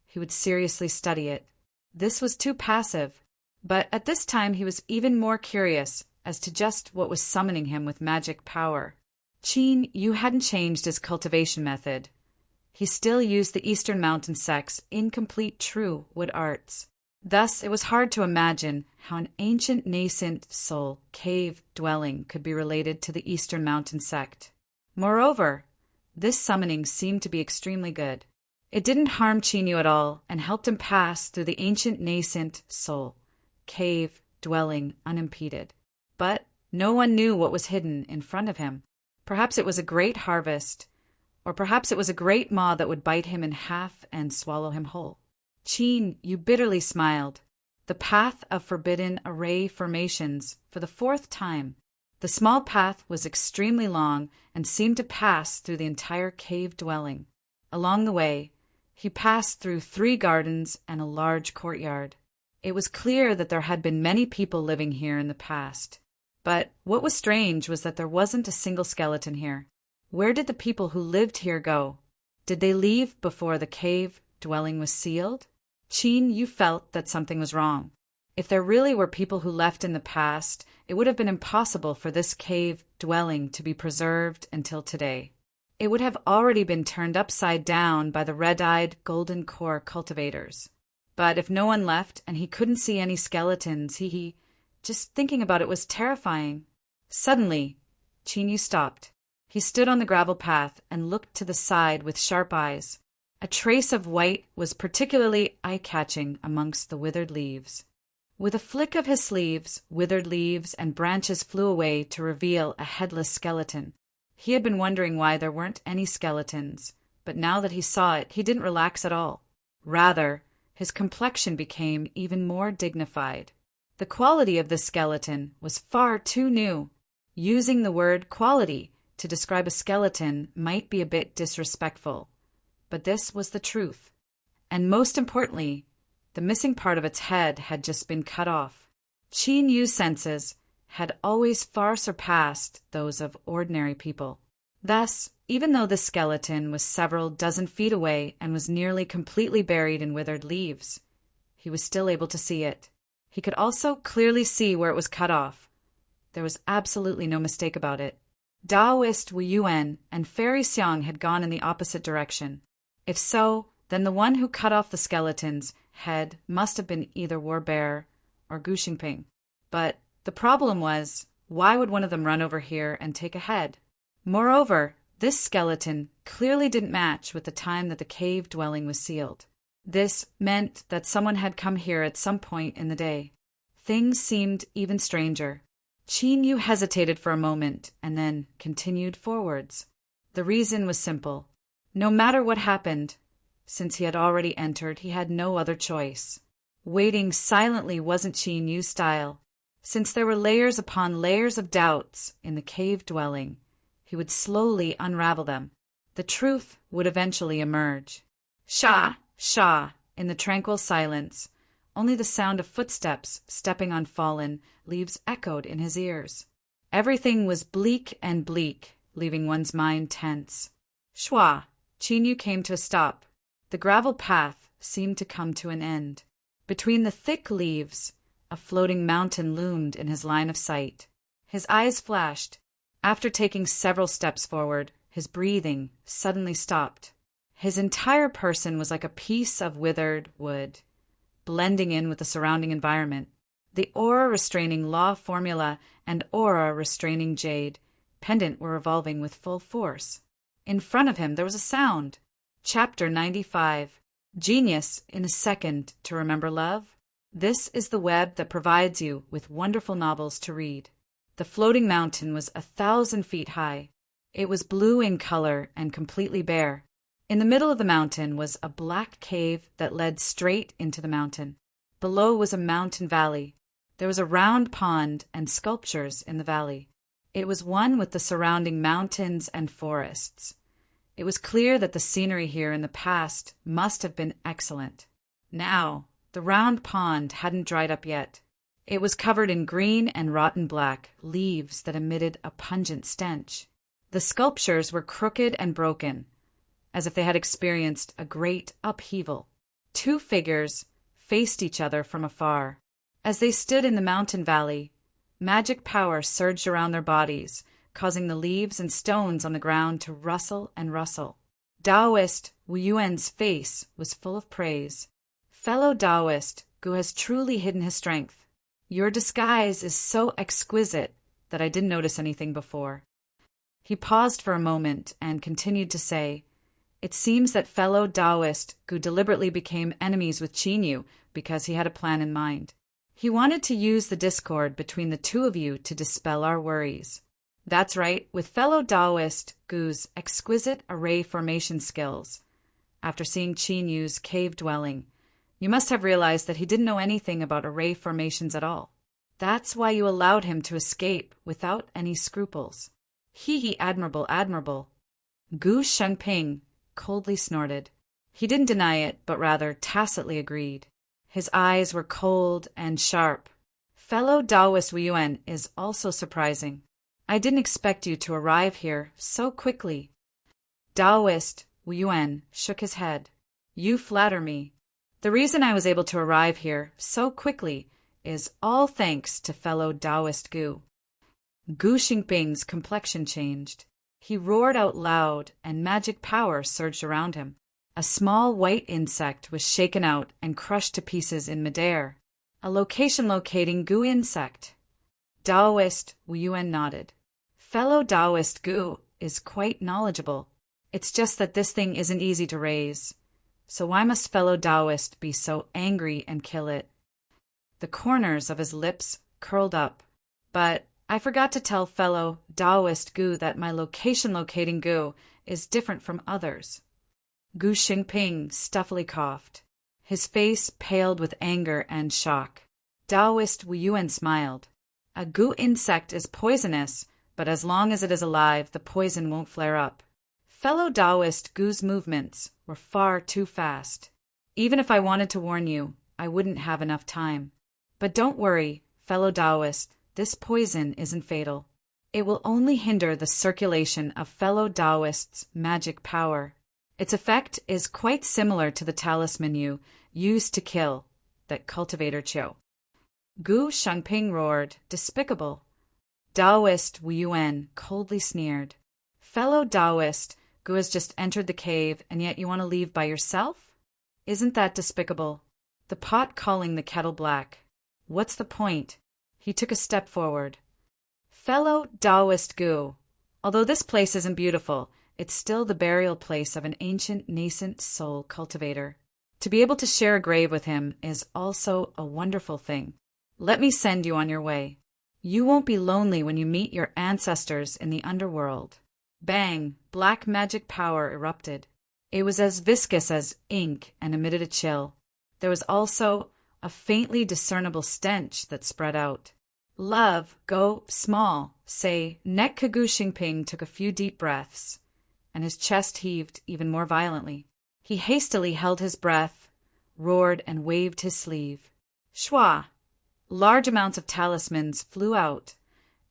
A: he would seriously study it. This was too passive, but at this time he was even more curious as to just what was summoning him with magic power. Qin Yu hadn't changed his cultivation method. He still used the Eastern Mountain sect's incomplete true wood arts. Thus, it was hard to imagine how an ancient nascent soul cave dwelling could be related to the Eastern Mountain sect. Moreover, this summoning seemed to be extremely good. It didn't harm Qin Yu at all and helped him pass through the ancient nascent soul cave dwelling unimpeded. But no one knew what was hidden in front of him. Perhaps it was a great harvest, or perhaps it was a great maw that would bite him in half and swallow him whole. Qin Yu bitterly smiled. The path of forbidden array formations for the 4th time. The small path was extremely long and seemed to pass through the entire cave dwelling. Along the way, he passed through 3 gardens and a large courtyard. It was clear that there had been many people living here in the past. But what was strange was that there wasn't a single skeleton here. Where did the people who lived here go? Did they leave before the cave dwelling was sealed? Qin Yu felt that something was wrong. If there really were people who left in the past, it would have been impossible for this cave dwelling to be preserved until today. It would have already been turned upside down by the red-eyed golden core cultivators. But if no one left and he couldn't see any skeletons, just thinking about it was terrifying. Suddenly, Qin Yu stopped. He stood on the gravel path and looked to the side with sharp eyes. A trace of white was particularly eye-catching amongst the withered leaves. With a flick of his sleeves, withered leaves and branches flew away to reveal a headless skeleton. He had been wondering why there weren't any skeletons, but now that he saw it, he didn't relax at all. Rather, his complexion became even more dignified. The quality of this skeleton was far too new. Using the word quality to describe a skeleton might be a bit disrespectful, but this was the truth. And most importantly, the missing part of its head had just been cut off. Qin Yu's senses had always far surpassed those of ordinary people. Thus, even though the skeleton was several dozen feet away and was nearly completely buried in withered leaves, he was still able to see it. He could also clearly see where it was cut off. There was absolutely no mistake about it. Taoist Wu Yuan and Fairy Xiang had gone in the opposite direction. If so, then the one who cut off the skeleton's head must have been either Warbear or Gu Xingping. But the problem was, why would one of them run over here and take a head? Moreover, this skeleton clearly didn't match with the time that the cave dwelling was sealed. This meant that someone had come here at some point in the day. Things seemed even stranger. Qin Yu hesitated for a moment and then continued forwards. The reason was simple. No matter what happened, since he had already entered, he had no other choice. Waiting silently wasn't Qin Yu's style. Since there were layers upon layers of doubts in the cave dwelling, he would slowly unravel them. The truth would eventually emerge. Sha! Sha! In the tranquil silence, only the sound of footsteps stepping on fallen leaves echoed in his ears. Everything was bleak and bleak, leaving one's mind tense. Shwa! Qin Yu came to a stop. The gravel path seemed to come to an end. Between the thick leaves, a floating mountain loomed in his line of sight. His eyes flashed. After taking several steps forward, his breathing suddenly stopped. His entire person was like a piece of withered wood, blending in with the surrounding environment. The aura-restraining law formula and aura-restraining jade pendant were revolving with full force. In front of him there was a sound. Chapter 95. Genius in a Second to Remember Love. This is the web that provides you with wonderful novels to read. The floating mountain was 1,000 feet high. It was blue in color and completely bare. In the middle of the mountain was a black cave that led straight into the mountain. Below was a mountain valley. There was a round pond and sculptures in the valley. It was one with the surrounding mountains and forests. It was clear that the scenery here in the past must have been excellent. Now, the round pond hadn't dried up yet. It was covered in green and rotten black leaves that emitted a pungent stench. The sculptures were crooked and broken, as if they had experienced a great upheaval. Two figures faced each other from afar. As they stood in the mountain valley, magic power surged around their bodies, causing the leaves and stones on the ground to rustle and rustle. Taoist Wu Yuan's face was full of praise. Fellow Taoist, Gu has truly hidden his strength. Your disguise is so exquisite that I didn't notice anything before. He paused for a moment and continued to say, "It seems that fellow Taoist Gu deliberately became enemies with Qinyu because he had a plan in mind. He wanted to use the discord between the two of you to dispel our worries." That's right, with fellow Taoist Gu's exquisite array formation skills. After seeing Qinyu's cave dwelling, you must have realized that he didn't know anything about array formations at all. That's why you allowed him to escape without any scruples. He, admirable, admirable. Gu Shengping coldly snorted. He didn't deny it, but rather tacitly agreed. His eyes were cold and sharp. Fellow Taoist Wu Yuan is also surprising. I didn't expect you to arrive here so quickly. Taoist Wu Yuan shook his head. You flatter me. The reason I was able to arrive here so quickly is all thanks to fellow Taoist Gu. Gu Xingping's complexion changed. He roared out loud, and magic power surged around him. A small white insect was shaken out and crushed to pieces in midair. A location-locating Gu insect. Taoist Wu Yuan nodded. Fellow Taoist Gu is quite knowledgeable. It's just that this thing isn't easy to raise. So why must fellow Taoist be so angry and kill it? The corners of his lips curled up. But I forgot to tell fellow Taoist Gu that my location-locating Gu is different from others. Gu Xingping stuffily coughed. His face paled with anger and shock. Taoist Wu Yuan smiled. A Gu insect is poisonous, but as long as it is alive, the poison won't flare up. Fellow Taoist Gu's movements were far too fast. Even if I wanted to warn you, I wouldn't have enough time. But don't worry, fellow Taoist, this poison isn't fatal. It will only hinder the circulation of fellow Taoist's magic power. Its effect is quite similar to the talisman you used to kill that cultivator Qiu. Gu Shengping roared, despicable. Taoist Wu Yuan coldly sneered. Fellow Taoist, Gu has just entered the cave, and yet you want to leave by yourself? Isn't that despicable? The pot calling the kettle black. What's the point? He took a step forward. Fellow Taoist Gu, although this place isn't beautiful, it's still the burial place of an ancient nascent soul cultivator. To be able to share a grave with him is also a wonderful thing. Let me send you on your way. You won't be lonely when you meet your ancestors in the underworld. Bang! Black magic power erupted. It was as viscous as ink and emitted a chill. There was also a faintly discernible stench that spread out. Love, go small, say, Nek Kagu Xingping took a few deep breaths, and his chest heaved even more violently. He hastily held his breath, roared, and waved his sleeve. Shwa! Large amounts of talismans flew out,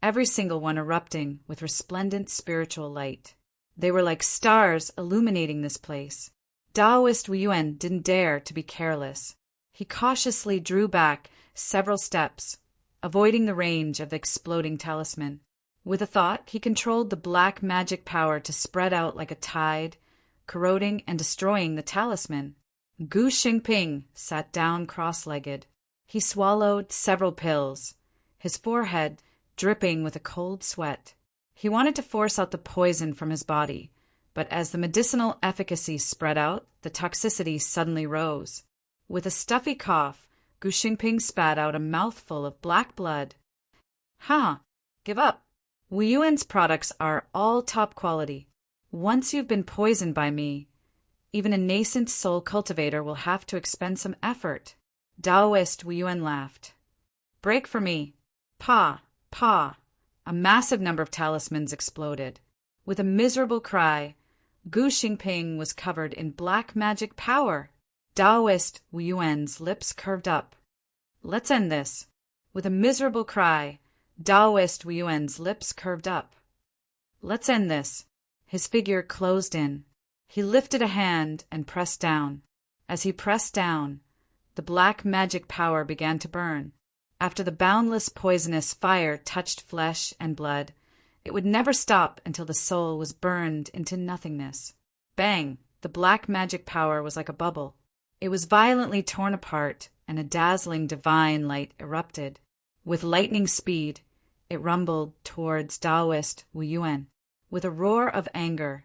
A: every single one erupting with resplendent spiritual light. They were like stars illuminating this place. Taoist Wu Yuan didn't dare to be careless. He cautiously drew back several steps, avoiding the range of the exploding talisman. With a thought, he controlled the black magic power to spread out like a tide, corroding and destroying the talisman. Gu Xingping sat down cross-legged. He swallowed several pills, his forehead dripping with a cold sweat. He wanted to force out the poison from his body, but as the medicinal efficacy spread out, the toxicity suddenly rose. With a stuffy cough, Gu Xingping spat out a mouthful of black blood. Give up. Wu Yuan's products are all top quality. Once you've been poisoned by me, even a nascent soul cultivator will have to expend some effort. Taoist Wu Yuan laughed. Break for me. Pa! A massive number of talismans exploded. With a miserable cry, Gu Xingping was covered in black magic power. Taoist Wu Yuan's lips curved up. Let's end this. With a miserable cry, Taoist Wu Yuan's lips curved up. Let's end this. His figure closed in. He lifted a hand and pressed down. As he pressed down, the black magic power began to burn. After the boundless poisonous fire touched flesh and blood, it would never stop until the soul was burned into nothingness. Bang! The black magic power was like a bubble. It was violently torn apart, and a dazzling divine light erupted. With lightning speed, it rumbled towards Taoist Wu Yuan. With a roar of anger,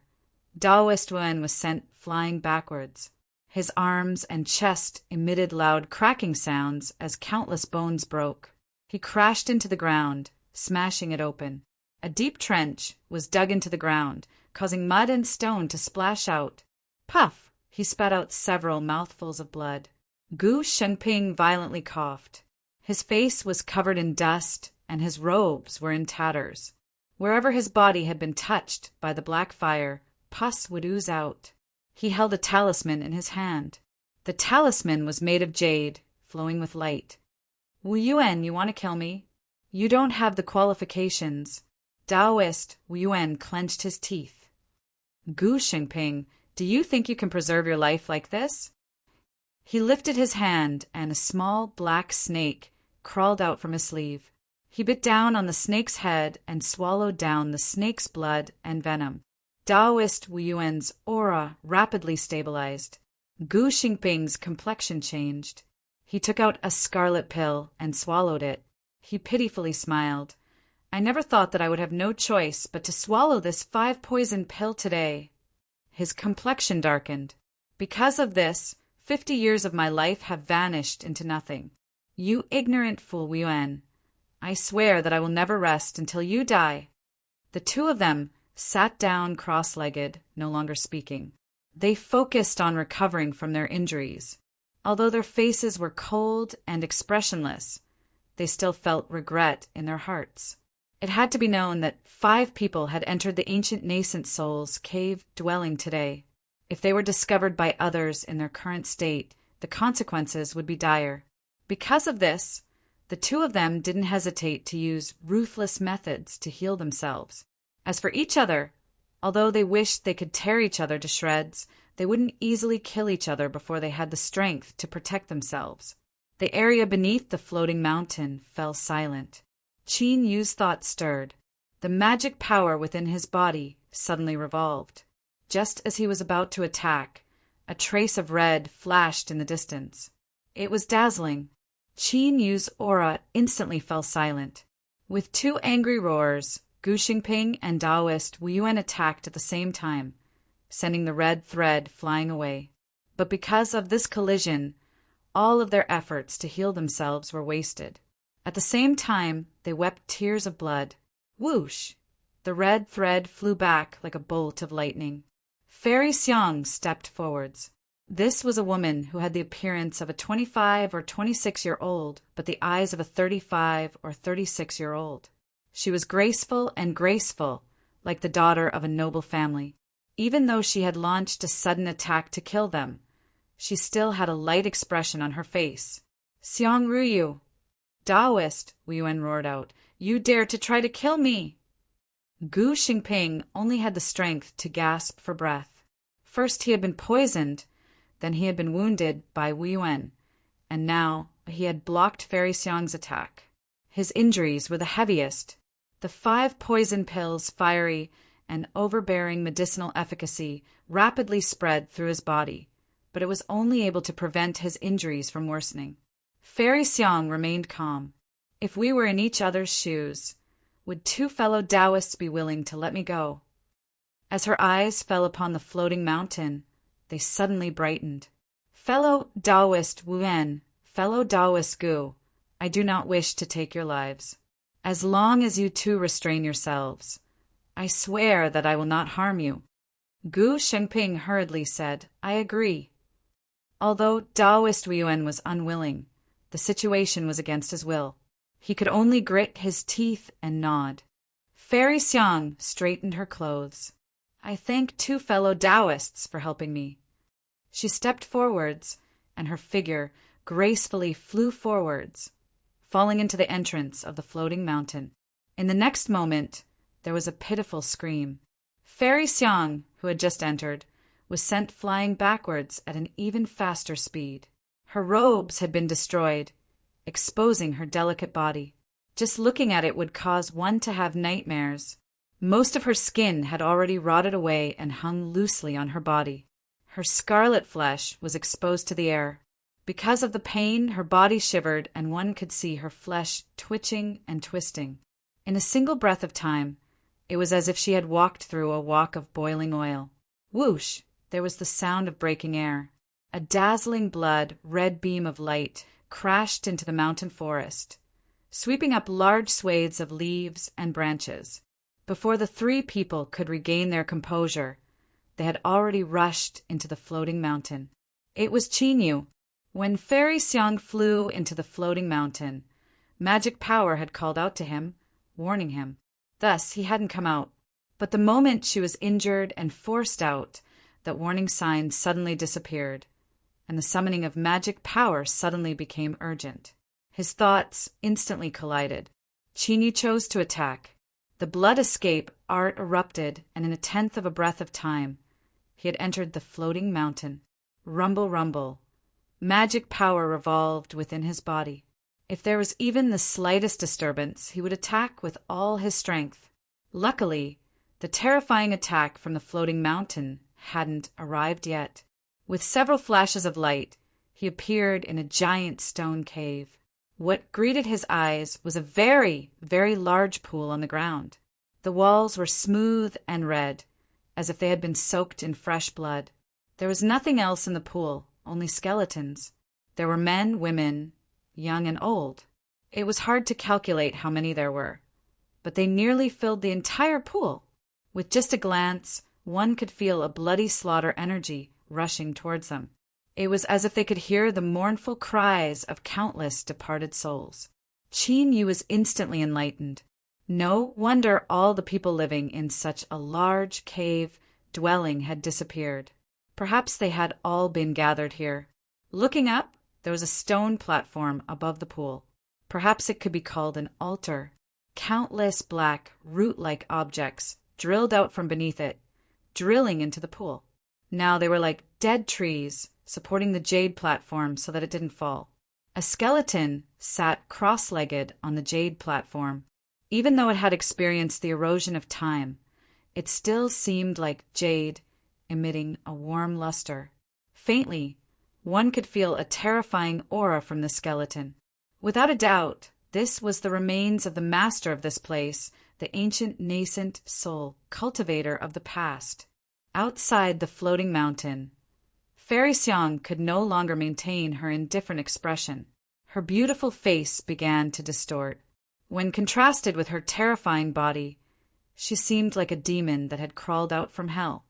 A: Taoist Wu Yuan was sent flying backwards. His arms and chest emitted loud cracking sounds as countless bones broke. He crashed into the ground, smashing it open. A deep trench was dug into the ground, causing mud and stone to splash out. Puff! He spat out several mouthfuls of blood. Gu Shengping violently coughed. His face was covered in dust, and his robes were in tatters. Wherever his body had been touched by the black fire, pus would ooze out. He held a talisman in his hand. The talisman was made of jade, flowing with light. Wu Yuan, you want to kill me? You don't have the qualifications. Taoist Wu Yuan clenched his teeth. Gu Xingping, do you think you can preserve your life like this? He lifted his hand, and a small black snake crawled out from his sleeve. He bit down on the snake's head and swallowed down the snake's blood and venom. Taoist Wu Yuan's aura rapidly stabilized. Gu Xingping's complexion changed. He took out a scarlet pill and swallowed it. He pitifully smiled. I never thought that I would have no choice but to swallow this 5-poison pill today. His complexion darkened. Because of this, 50 years of my life have vanished into nothing. You ignorant fool, Wu Yuan. I swear that I will never rest until you die. The two of them sat down cross-legged, no longer speaking. They focused on recovering from their injuries. Although their faces were cold and expressionless, they still felt regret in their hearts. It had to be known that 5 people had entered the ancient nascent soul's cave dwelling today. If they were discovered by others in their current state, the consequences would be dire. Because of this, the two of them didn't hesitate to use ruthless methods to heal themselves. As for each other, although they wished they could tear each other to shreds, they wouldn't easily kill each other before they had the strength to protect themselves. The area beneath the floating mountain fell silent. Qin Yu's thoughts stirred. The magic power within his body suddenly revolved. Just as he was about to attack, a trace of red flashed in the distance. It was dazzling. Qin Yu's aura instantly fell silent. With 2 angry roars, Gu Xingping and Taoist Wu Yuan attacked at the same time, sending the red thread flying away. But because of this collision, all of their efforts to heal themselves were wasted. At the same time, they wept tears of blood. Whoosh! The red thread flew back like a bolt of lightning. Fairy Xiang stepped forwards. This was a woman who had the appearance of a 25 or 26-year-old, but the eyes of a 35 or 36-year-old. She was graceful, like the daughter of a noble family. Even though she had launched a sudden attack to kill them, she still had a light expression on her face. Xiang Ruyu! Taoist, Wu Yuan roared out, you dare to try to kill me! Gu Xingping only had the strength to gasp for breath. First he had been poisoned, Then he had been wounded by Wu Yuan, and now he had blocked Fairy Xiang's attack. His injuries were the heaviest. The 5 poison pills' fiery and overbearing medicinal efficacy rapidly spread through his body, but it was only able to prevent his injuries from worsening. Fairy Xiang remained calm. If we were in each other's shoes, would 2 fellow Taoists be willing to let me go? As her eyes fell upon the floating mountain, they suddenly brightened. Fellow Taoist Wen, fellow Taoist Gu, I do not wish to take your lives. As long as you 2 restrain yourselves, I swear that I will not harm you. Gu Shengping hurriedly said, I agree. Although Taoist Yuan was unwilling, the situation was against his will. He could only grit his teeth and nod. Fairy Xiang straightened her clothes. I thank 2 fellow Taoists for helping me. She stepped forwards, and her figure gracefully flew forwards, falling into the entrance of the floating mountain. In the next moment, there was a pitiful scream. Fairy Xiang, who had just entered, was sent flying backwards at an even faster speed. Her robes had been destroyed, exposing her delicate body. Just looking at it would cause one to have nightmares. Most of her skin had already rotted away and hung loosely on her body. Her scarlet flesh was exposed to the air. Because of the pain, her body shivered and one could see her flesh twitching and twisting. In a single breath of time, it was as if she had walked through a wok of boiling oil. Whoosh! There was the sound of breaking air. A dazzling red beam of light crashed into the mountain forest, sweeping up large swathes of leaves and branches. Before the 3 people could regain their composure, they had already rushed into the floating mountain. It was Qinyu. When Fairy Xiang flew into the floating mountain, magic power had called out to him, warning him. Thus he hadn't come out. But the moment she was injured and forced out, that warning sign suddenly disappeared, and the summoning of magic power suddenly became urgent. His thoughts instantly collided. Qinyu chose to attack. The blood escape art erupted, and in a tenth of a breath of time, he had entered the floating mountain. Rumble, rumble. Magic power revolved within his body. If there was even the slightest disturbance, he would attack with all his strength. Luckily, the terrifying attack from the floating mountain hadn't arrived yet. With several flashes of light, he appeared in a giant stone cave. What greeted his eyes was a very, very large pool on the ground. The walls were smooth and red, as if they had been soaked in fresh blood. There was nothing else in the pool, only skeletons. There were men, women, young and old. It was hard to calculate how many there were, but they nearly filled the entire pool. With just a glance, one could feel a bloody slaughter energy rushing towards them. It was as if they could hear the mournful cries of countless departed souls. Qinyu was instantly enlightened. No wonder all the people living in such a large cave dwelling had disappeared. Perhaps they had all been gathered here. Looking up, there was a stone platform above the pool. Perhaps it could be called an altar. Countless black, root-like objects drilled out from beneath it, drilling into the pool. Now they were like dead trees, supporting the jade platform so that it didn't fall. A skeleton sat cross-legged on the jade platform. Even though it had experienced the erosion of time, it still seemed like jade, emitting a warm luster. Faintly, one could feel a terrifying aura from the skeleton. Without a doubt, this was the remains of the master of this place, the ancient nascent soul, cultivator of the past. Outside the floating mountain, Fairy Xiang could no longer maintain her indifferent expression. Her beautiful face began to distort. When contrasted with her terrifying body, she seemed like a demon that had crawled out from hell.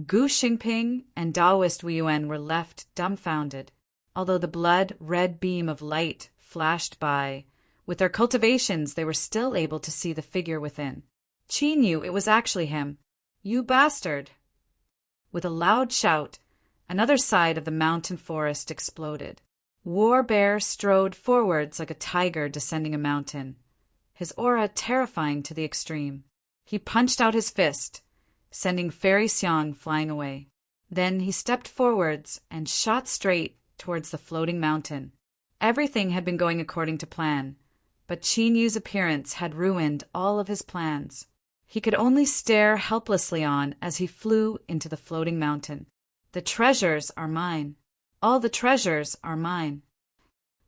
A: Gu Xingping and Taoist Wu Yuan were left dumbfounded. Although the red beam of light flashed by, with their cultivations they were still able to see the figure within. Qi knew it was actually him. "You bastard!" With a loud shout, another side of the mountain forest exploded. War Bear strode forwards like a tiger descending a mountain, his aura terrifying to the extreme. He punched out his fist, sending Fairy Xiang flying away. Then he stepped forwards and shot straight towards the floating mountain. Everything had been going according to plan, but Qin Yu's appearance had ruined all of his plans. He could only stare helplessly on as he flew into the floating mountain. The treasures are mine. All the treasures are mine.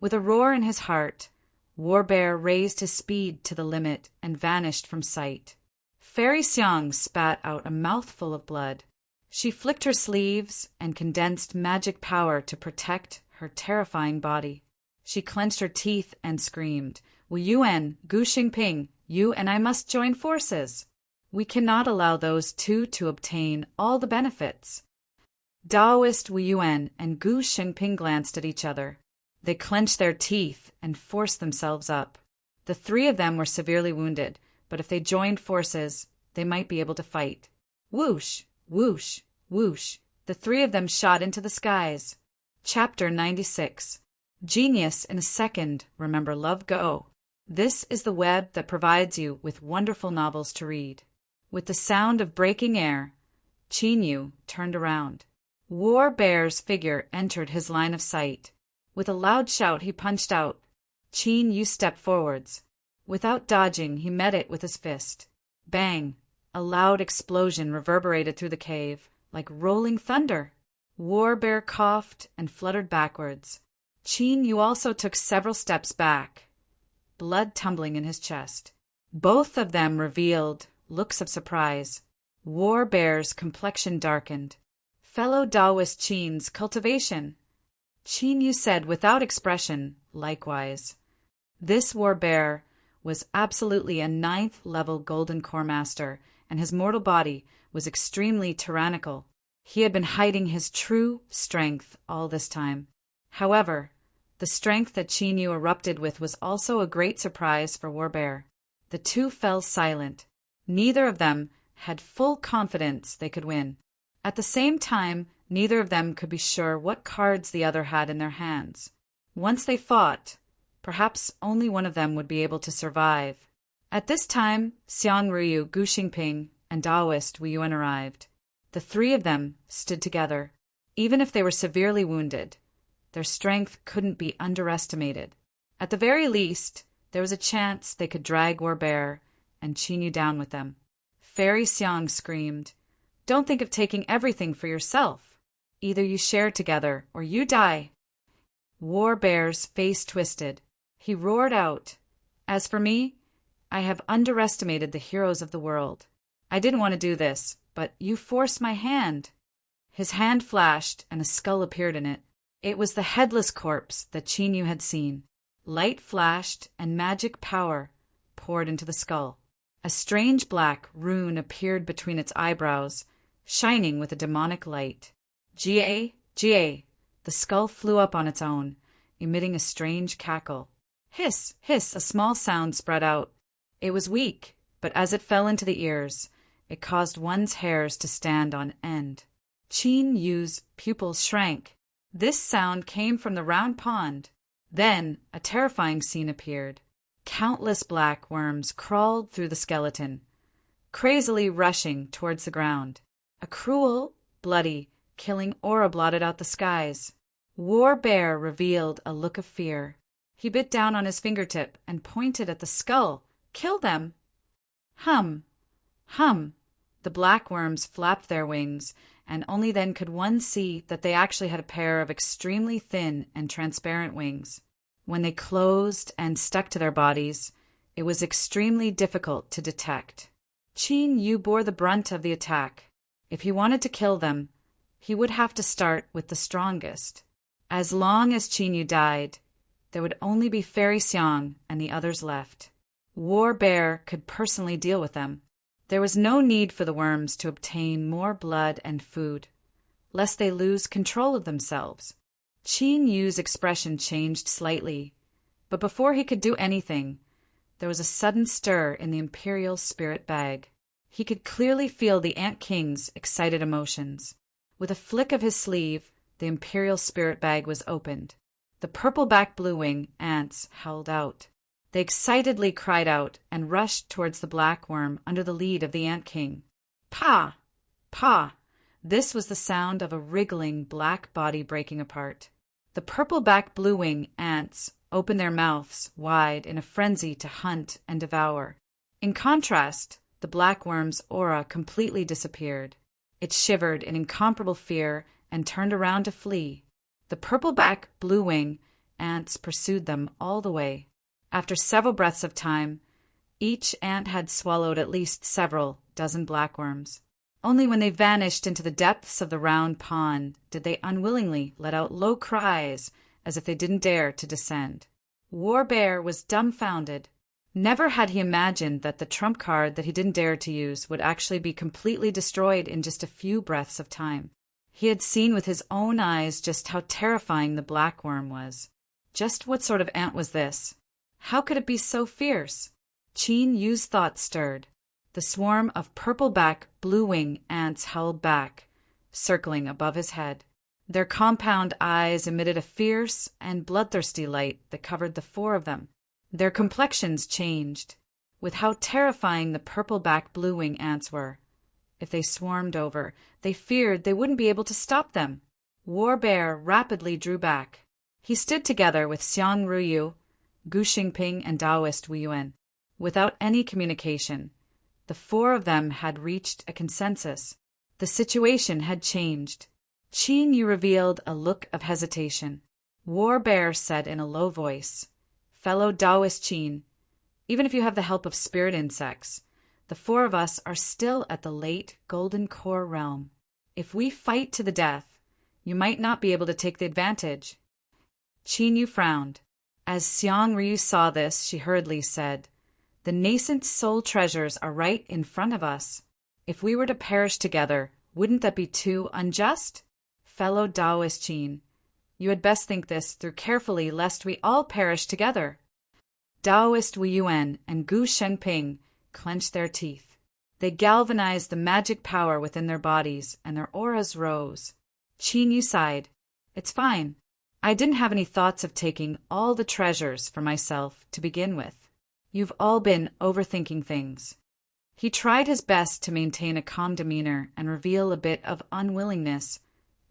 A: With a roar in his heart, Warbear raised his speed to the limit and vanished from sight. Fairy Xiang spat out a mouthful of blood. She flicked her sleeves and condensed magic power to protect her terrifying body. She clenched her teeth and screamed, "Wu Yuan, Gu Xingping, you and I must join forces. We cannot allow those two to obtain all the benefits." Daoist Wu Yuan and Gu Xingping glanced at each other. They clenched their teeth and forced themselves up. The three of them were severely wounded, but if they joined forces, they might be able to fight. Whoosh, whoosh, whoosh, the three of them shot into the skies. Chapter 96. Genius in a Second. Remember, love, go. This is the web that provides you with wonderful novels to read. With the sound of breaking air, Qin Yu turned around. Warbear's figure entered his line of sight. With a loud shout, he punched out. Qin Yu stepped forwards. Without dodging, he met it with his fist. Bang! A loud explosion reverberated through the cave, like rolling thunder. Warbear coughed and fluttered backwards. Qin Yu also took several steps back, blood tumbling in his chest. Both of them revealed looks of surprise. Warbear's complexion darkened. "Fellow Taoist Qin's cultivation," Qin Yu said without expression, likewise. This Warbear was absolutely a 9th-level Golden Core Master, and his mortal body was extremely tyrannical. He had been hiding his true strength all this time. However, the strength that Qin Yu erupted with was also a great surprise for Warbear. The two fell silent. Neither of them had full confidence they could win. At the same time, neither of them could be sure what cards the other had in their hands. Once they fought, perhaps only one of them would be able to survive. At this time, Xiang Ryu, Gu Xingping, and Daoist Wu Yuan arrived. The three of them stood together. Even if they were severely wounded, their strength couldn't be underestimated. At the very least, there was a chance they could drag Warbear and Qin Yu down with them. Fairy Xiang screamed, "Don't think of taking everything for yourself. Either you share together or you die." Warbear's face twisted. He roared out, "As for me, I have underestimated the heroes of the world. I didn't want to do this, but you forced my hand." His hand flashed and a skull appeared in it. It was the headless corpse that Qin Yu had seen. Light flashed and magic power poured into the skull. A strange black rune appeared between its eyebrows, shining with a demonic light. "Ga, Ga." The skull flew up on its own, emitting a strange cackle. Hiss, hiss, a small sound spread out. It was weak, but as it fell into the ears, it caused one's hairs to stand on end. Qin Yu's pupils shrank. This sound came from the round pond. Then a terrifying scene appeared. Countless black worms crawled through the skeleton, crazily rushing towards the ground. A cruel, bloody, killing aura blotted out the skies. Warbear revealed a look of fear. He bit down on his fingertip and pointed at the skull. "Kill them!" Hum! Hum! The black worms flapped their wings, and only then could one see that they actually had a pair of extremely thin and transparent wings. When they closed and stuck to their bodies, it was extremely difficult to detect. Qin Yu bore the brunt of the attack. If he wanted to kill them, he would have to start with the strongest. As long as Qin Yu died, there would only be Fairy Xiang and the others left. Warbear could personally deal with them. There was no need for the worms to obtain more blood and food, lest they lose control of themselves. Qin Yu's expression changed slightly, but before he could do anything, there was a sudden stir in the Imperial Spirit Bag. He could clearly feel the Ant King's excited emotions. With a flick of his sleeve, the Imperial Spirit Bag was opened. The purple-backed blue-wing ants howled out. They excitedly cried out and rushed towards the black worm under the lead of the Ant King. "Pa! Pa!" This was the sound of a wriggling black body breaking apart. The purple-back blue-wing ants opened their mouths wide in a frenzy to hunt and devour. In contrast, the black worm's aura completely disappeared. It shivered in incomparable fear and turned around to flee. The purple-back blue-wing ants pursued them all the way. After several breaths of time, each ant had swallowed at least several dozen blackworms. Only when they vanished into the depths of the round pond did they unwillingly let out low cries as if they didn't dare to descend. War Bear was dumbfounded. Never had he imagined that the trump card that he didn't dare to use would actually be completely destroyed in just a few breaths of time. He had seen with his own eyes just how terrifying the blackworm was. Just what sort of ant was this? How could it be so fierce? Qin Yu's thoughts stirred. The swarm of purple-back, blue-wing ants howled back, circling above his head. Their compound eyes emitted a fierce and bloodthirsty light that covered the four of them. Their complexions changed, with how terrifying the purple-back, blue-wing ants were. If they swarmed over, they feared they wouldn't be able to stop them. War Bear rapidly drew back. He stood together with Xiang Ruyu, Gu Xingping, and Taoist Wu Yuan. Without any communication, the four of them had reached a consensus. The situation had changed. Qin Yu revealed a look of hesitation. War Bear said in a low voice, "Fellow Taoist Qin, even if you have the help of spirit insects, the four of us are still at the late Golden Core realm. If we fight to the death, you might not be able to take the advantage." Qin Yu frowned. As Xiang Ryu saw this, she hurriedly said, "The nascent soul treasures are right in front of us. If we were to perish together, wouldn't that be too unjust? Fellow Taoist Qin, you had best think this through carefully lest we all perish together." Taoist Wu Yuan and Gu Shengping clenched their teeth. They galvanized the magic power within their bodies, and their auras rose. Qin Yu sighed. "It's fine. I didn't have any thoughts of taking all the treasures for myself to begin with. You've all been overthinking things." He tried his best to maintain a calm demeanor and reveal a bit of unwillingness,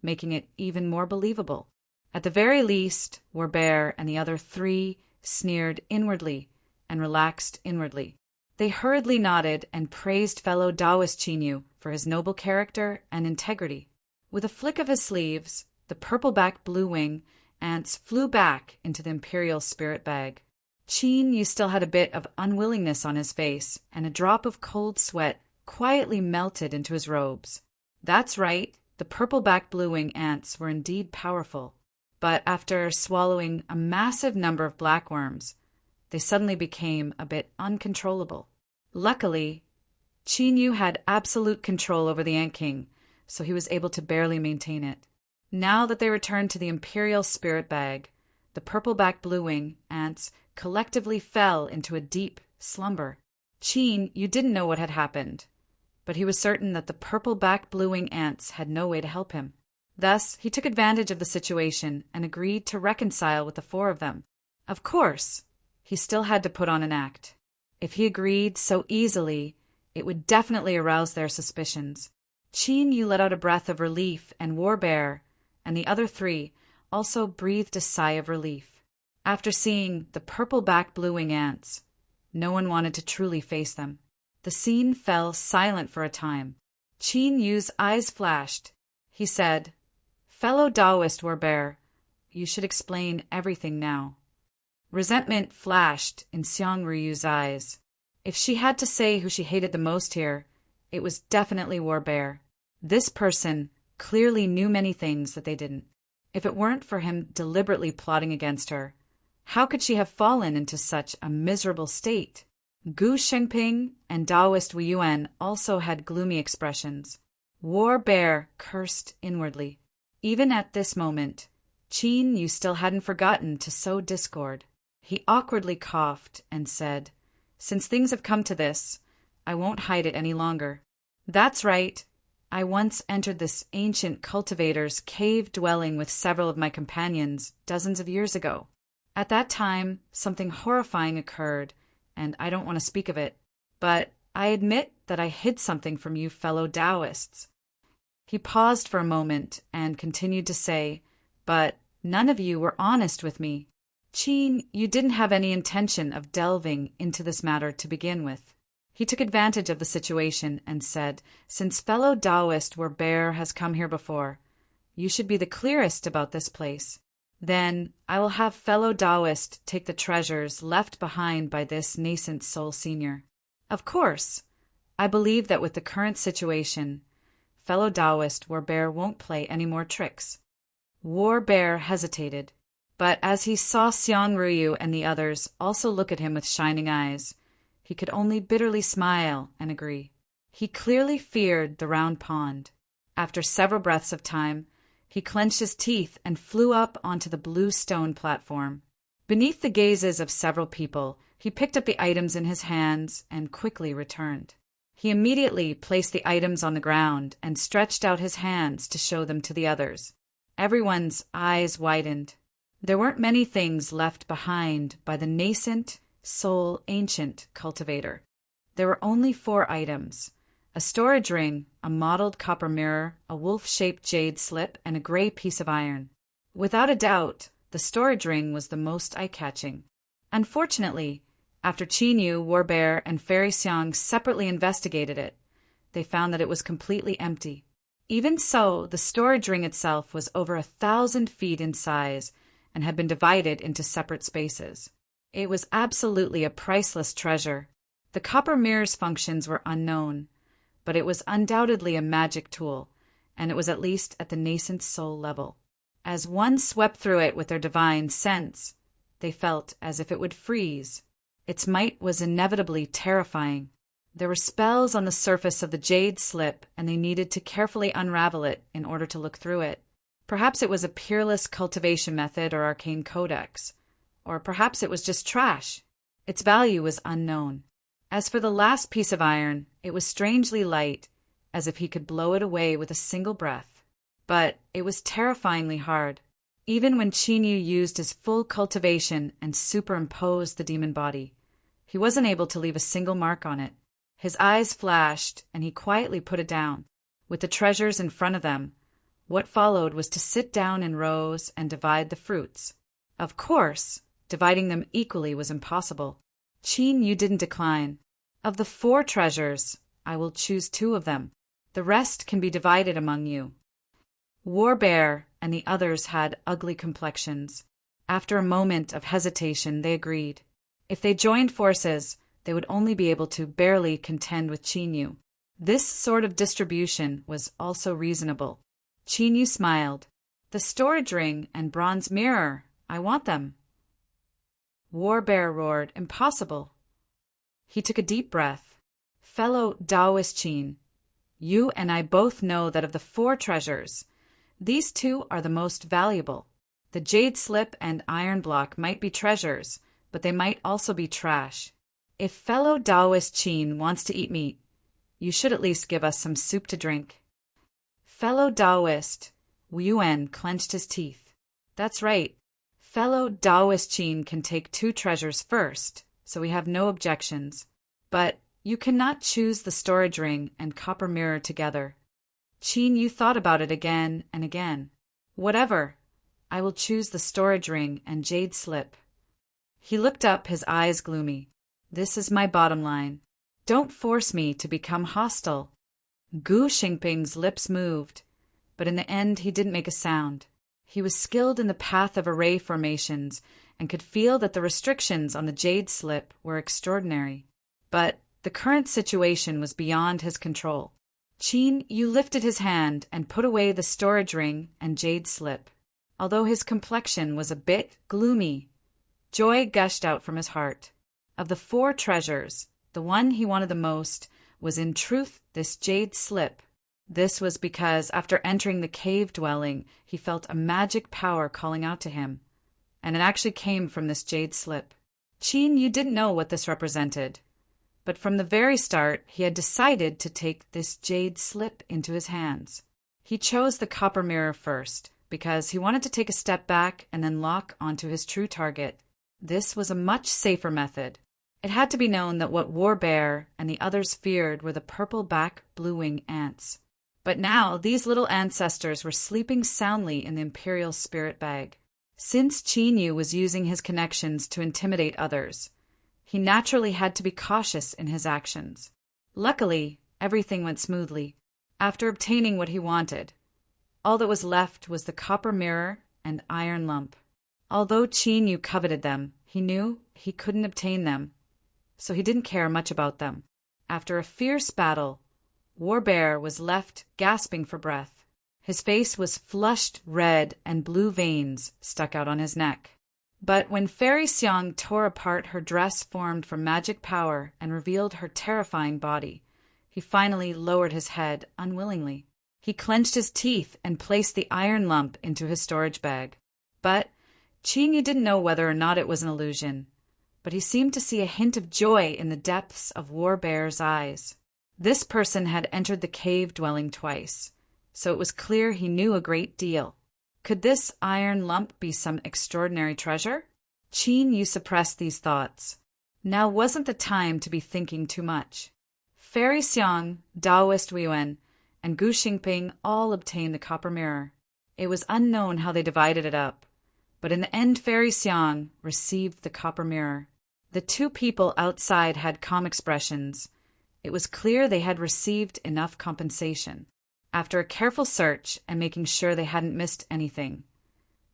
A: making it even more believable. At the very least, War Bear and the other three sneered inwardly and relaxed inwardly. They hurriedly nodded and praised fellow Taoist Qin Yu for his noble character and integrity. With a flick of his sleeves, the purple-back blue-wing ants flew back into the imperial spirit bag. Qin Yu still had a bit of unwillingness on his face, and a drop of cold sweat quietly melted into his robes. That's right, the purple-back blue-wing ants were indeed powerful. But after swallowing a massive number of blackworms, they suddenly became a bit uncontrollable. Luckily, Qin Yu had absolute control over the Ant King, so he was able to barely maintain it. Now that they returned to the imperial spirit bag, the purple-back blue-wing ants collectively fell into a deep slumber. Qin Yu didn't know what had happened, but he was certain that the purple-back blue-wing ants had no way to help him. Thus, he took advantage of the situation and agreed to reconcile with the four of them. Of course, he still had to put on an act. If he agreed so easily, it would definitely arouse their suspicions. Qin Yu let out a breath of relief, and War Bear and the other three also breathed a sigh of relief. After seeing the purple-back blue-wing ants, no one wanted to truly face them. The scene fell silent for a time. Qin Yu's eyes flashed. He said, "Fellow Taoist War Bear, you should explain everything now." Resentment flashed in Xiang Ruyu's eyes. If she had to say who she hated the most here, it was definitely War Bear. This person clearly knew many things that they didn't. If it weren't for him deliberately plotting against her, how could she have fallen into such a miserable state? Gu Shengping and Taoist Wu Yuan also had gloomy expressions. War Bear cursed inwardly. Even at this moment, Qin Yu still hadn't forgotten to sow discord. He awkwardly coughed and said, "Since things have come to this, I won't hide it any longer. That's right. I once entered this ancient cultivator's cave dwelling with several of my companions dozens of years ago. At that time, something horrifying occurred, and I don't want to speak of it, but I admit that I hid something from you fellow Taoists." He paused for a moment and continued to say, "But none of you were honest with me. Qin, you didn't have any intention of delving into this matter to begin with." He took advantage of the situation and said, "Since fellow Taoist Warbear has come here before, you should be the clearest about this place. Then I will have fellow Taoist take the treasures left behind by this nascent soul senior. Of course, I believe that with the current situation, fellow Taoist Warbear won't play any more tricks." Warbear hesitated, but as he saw Xiang Ruyu and the others also look at him with shining eyes, he could only bitterly smile and agree. He clearly feared the round pond. After several breaths of time, he clenched his teeth and flew up onto the blue stone platform. Beneath the gazes of several people, he picked up the items in his hands and quickly returned. He immediately placed the items on the ground and stretched out his hands to show them to the others. Everyone's eyes widened. There weren't many things left behind by the nascent, soul ancient cultivator. There were only 4 items: a storage ring, a mottled copper mirror, a wolf-shaped jade slip, and a gray piece of iron. Without a doubt, the storage ring was the most eye-catching. Unfortunately, after Qinyu, Warbear, and Fairy Xiang separately investigated it, they found that it was completely empty. Even so, the storage ring itself was over 1,000 feet in size and had been divided into separate spaces. It was absolutely a priceless treasure. The copper mirror's functions were unknown, but it was undoubtedly a magic tool, and it was at least at the nascent soul level. As one swept through it with their divine sense, they felt as if it would freeze. Its might was inevitably terrifying. There were spells on the surface of the jade slip, and they needed to carefully unravel it in order to look through it. Perhaps it was a peerless cultivation method or arcane codex, or perhaps it was just trash. Its value was unknown. As for the last piece of iron, it was strangely light, as if he could blow it away with a single breath. But it was terrifyingly hard. Even when Qinyu used his full cultivation and superimposed the demon body, he wasn't able to leave a single mark on it. His eyes flashed, and he quietly put it down. With the treasures in front of them, what followed was to sit down in rows and divide the fruits. Of course, dividing them equally was impossible. Qinyu didn't decline. "Of the 4 treasures, I will choose 2 of them. The rest can be divided among you." Warbear and the others had ugly complexions. After a moment of hesitation, they agreed. If they joined forces, they would only be able to barely contend with Qinyu. This sort of distribution was also reasonable. Qinyu smiled. "The storage ring and bronze mirror, I want them." Warbear roared, "Impossible." He took a deep breath. "Fellow Taoist Qin, you and I both know that of the 4 treasures, these 2 are the most valuable. The jade slip and iron block might be treasures, but they might also be trash. If fellow Taoist Qin wants to eat meat, you should at least give us some soup to drink." Fellow Taoist, Wu Yuan clenched his teeth. "That's right. Fellow Taoist Qin can take 2 treasures first, so we have no objections. But you cannot choose the storage ring and copper mirror together." Qinyu thought about it again and again. "Whatever. I will choose the storage ring and jade slip." He looked up, his eyes gloomy. "This is my bottom line. Don't force me to become hostile." Gu Xingping's lips moved, but in the end he didn't make a sound. He was skilled in the path of array formations and could feel that the restrictions on the jade slip were extraordinary. But the current situation was beyond his control. Qinyu lifted his hand and put away the storage ring and jade slip. Although his complexion was a bit gloomy, joy gushed out from his heart. Of the 4 treasures, the one he wanted the most was in truth this jade slip. This was because after entering the cave dwelling, he felt a magic power calling out to him, and it actually came from this jade slip. Qinyu didn't know what this represented, but from the very start he had decided to take this jade slip into his hands. He chose the copper mirror first, because he wanted to take a step back and then lock onto his true target. This was a much safer method. It had to be known that what Warbear and the others feared were the purple-back blue-wing ants. But now these little ancestors were sleeping soundly in the Imperial spirit bag. Since Qin Yu was using his connections to intimidate others, he naturally had to be cautious in his actions. Luckily, everything went smoothly. After obtaining what he wanted, all that was left was the copper mirror and iron lump. Although Qin Yu coveted them, he knew he couldn't obtain them, so he didn't care much about them. After a fierce battle, War Bear was left gasping for breath. His face was flushed red and blue veins stuck out on his neck. But when Fairy Xiang tore apart her dress formed from magic power and revealed her terrifying body, he finally lowered his head unwillingly. He clenched his teeth and placed the iron lump into his storage bag. But Qin Yu didn't know whether or not it was an illusion, but he seemed to see a hint of joy in the depths of War Bear's eyes. This person had entered the cave dwelling twice, so it was clear he knew a great deal. Could this iron lump be some extraordinary treasure? Qin Yu suppressed these thoughts. Now wasn't the time to be thinking too much. Fairy Xiang, Taoist Weiyuan, and Gu Xingping all obtained the copper mirror. It was unknown how they divided it up, but in the end Fairy Xiang received the copper mirror. The two people outside had calm expressions. It was clear they had received enough compensation. After a careful search and making sure they hadn't missed anything,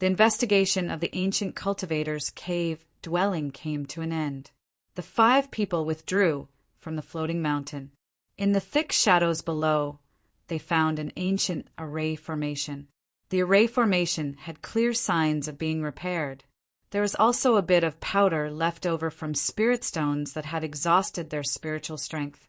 A: the investigation of the ancient cultivator's cave dwelling came to an end. The 5 people withdrew from the floating mountain. In the thick shadows below, they found an ancient array formation. The array formation had clear signs of being repaired. There was also a bit of powder left over from spirit stones that had exhausted their spiritual strength.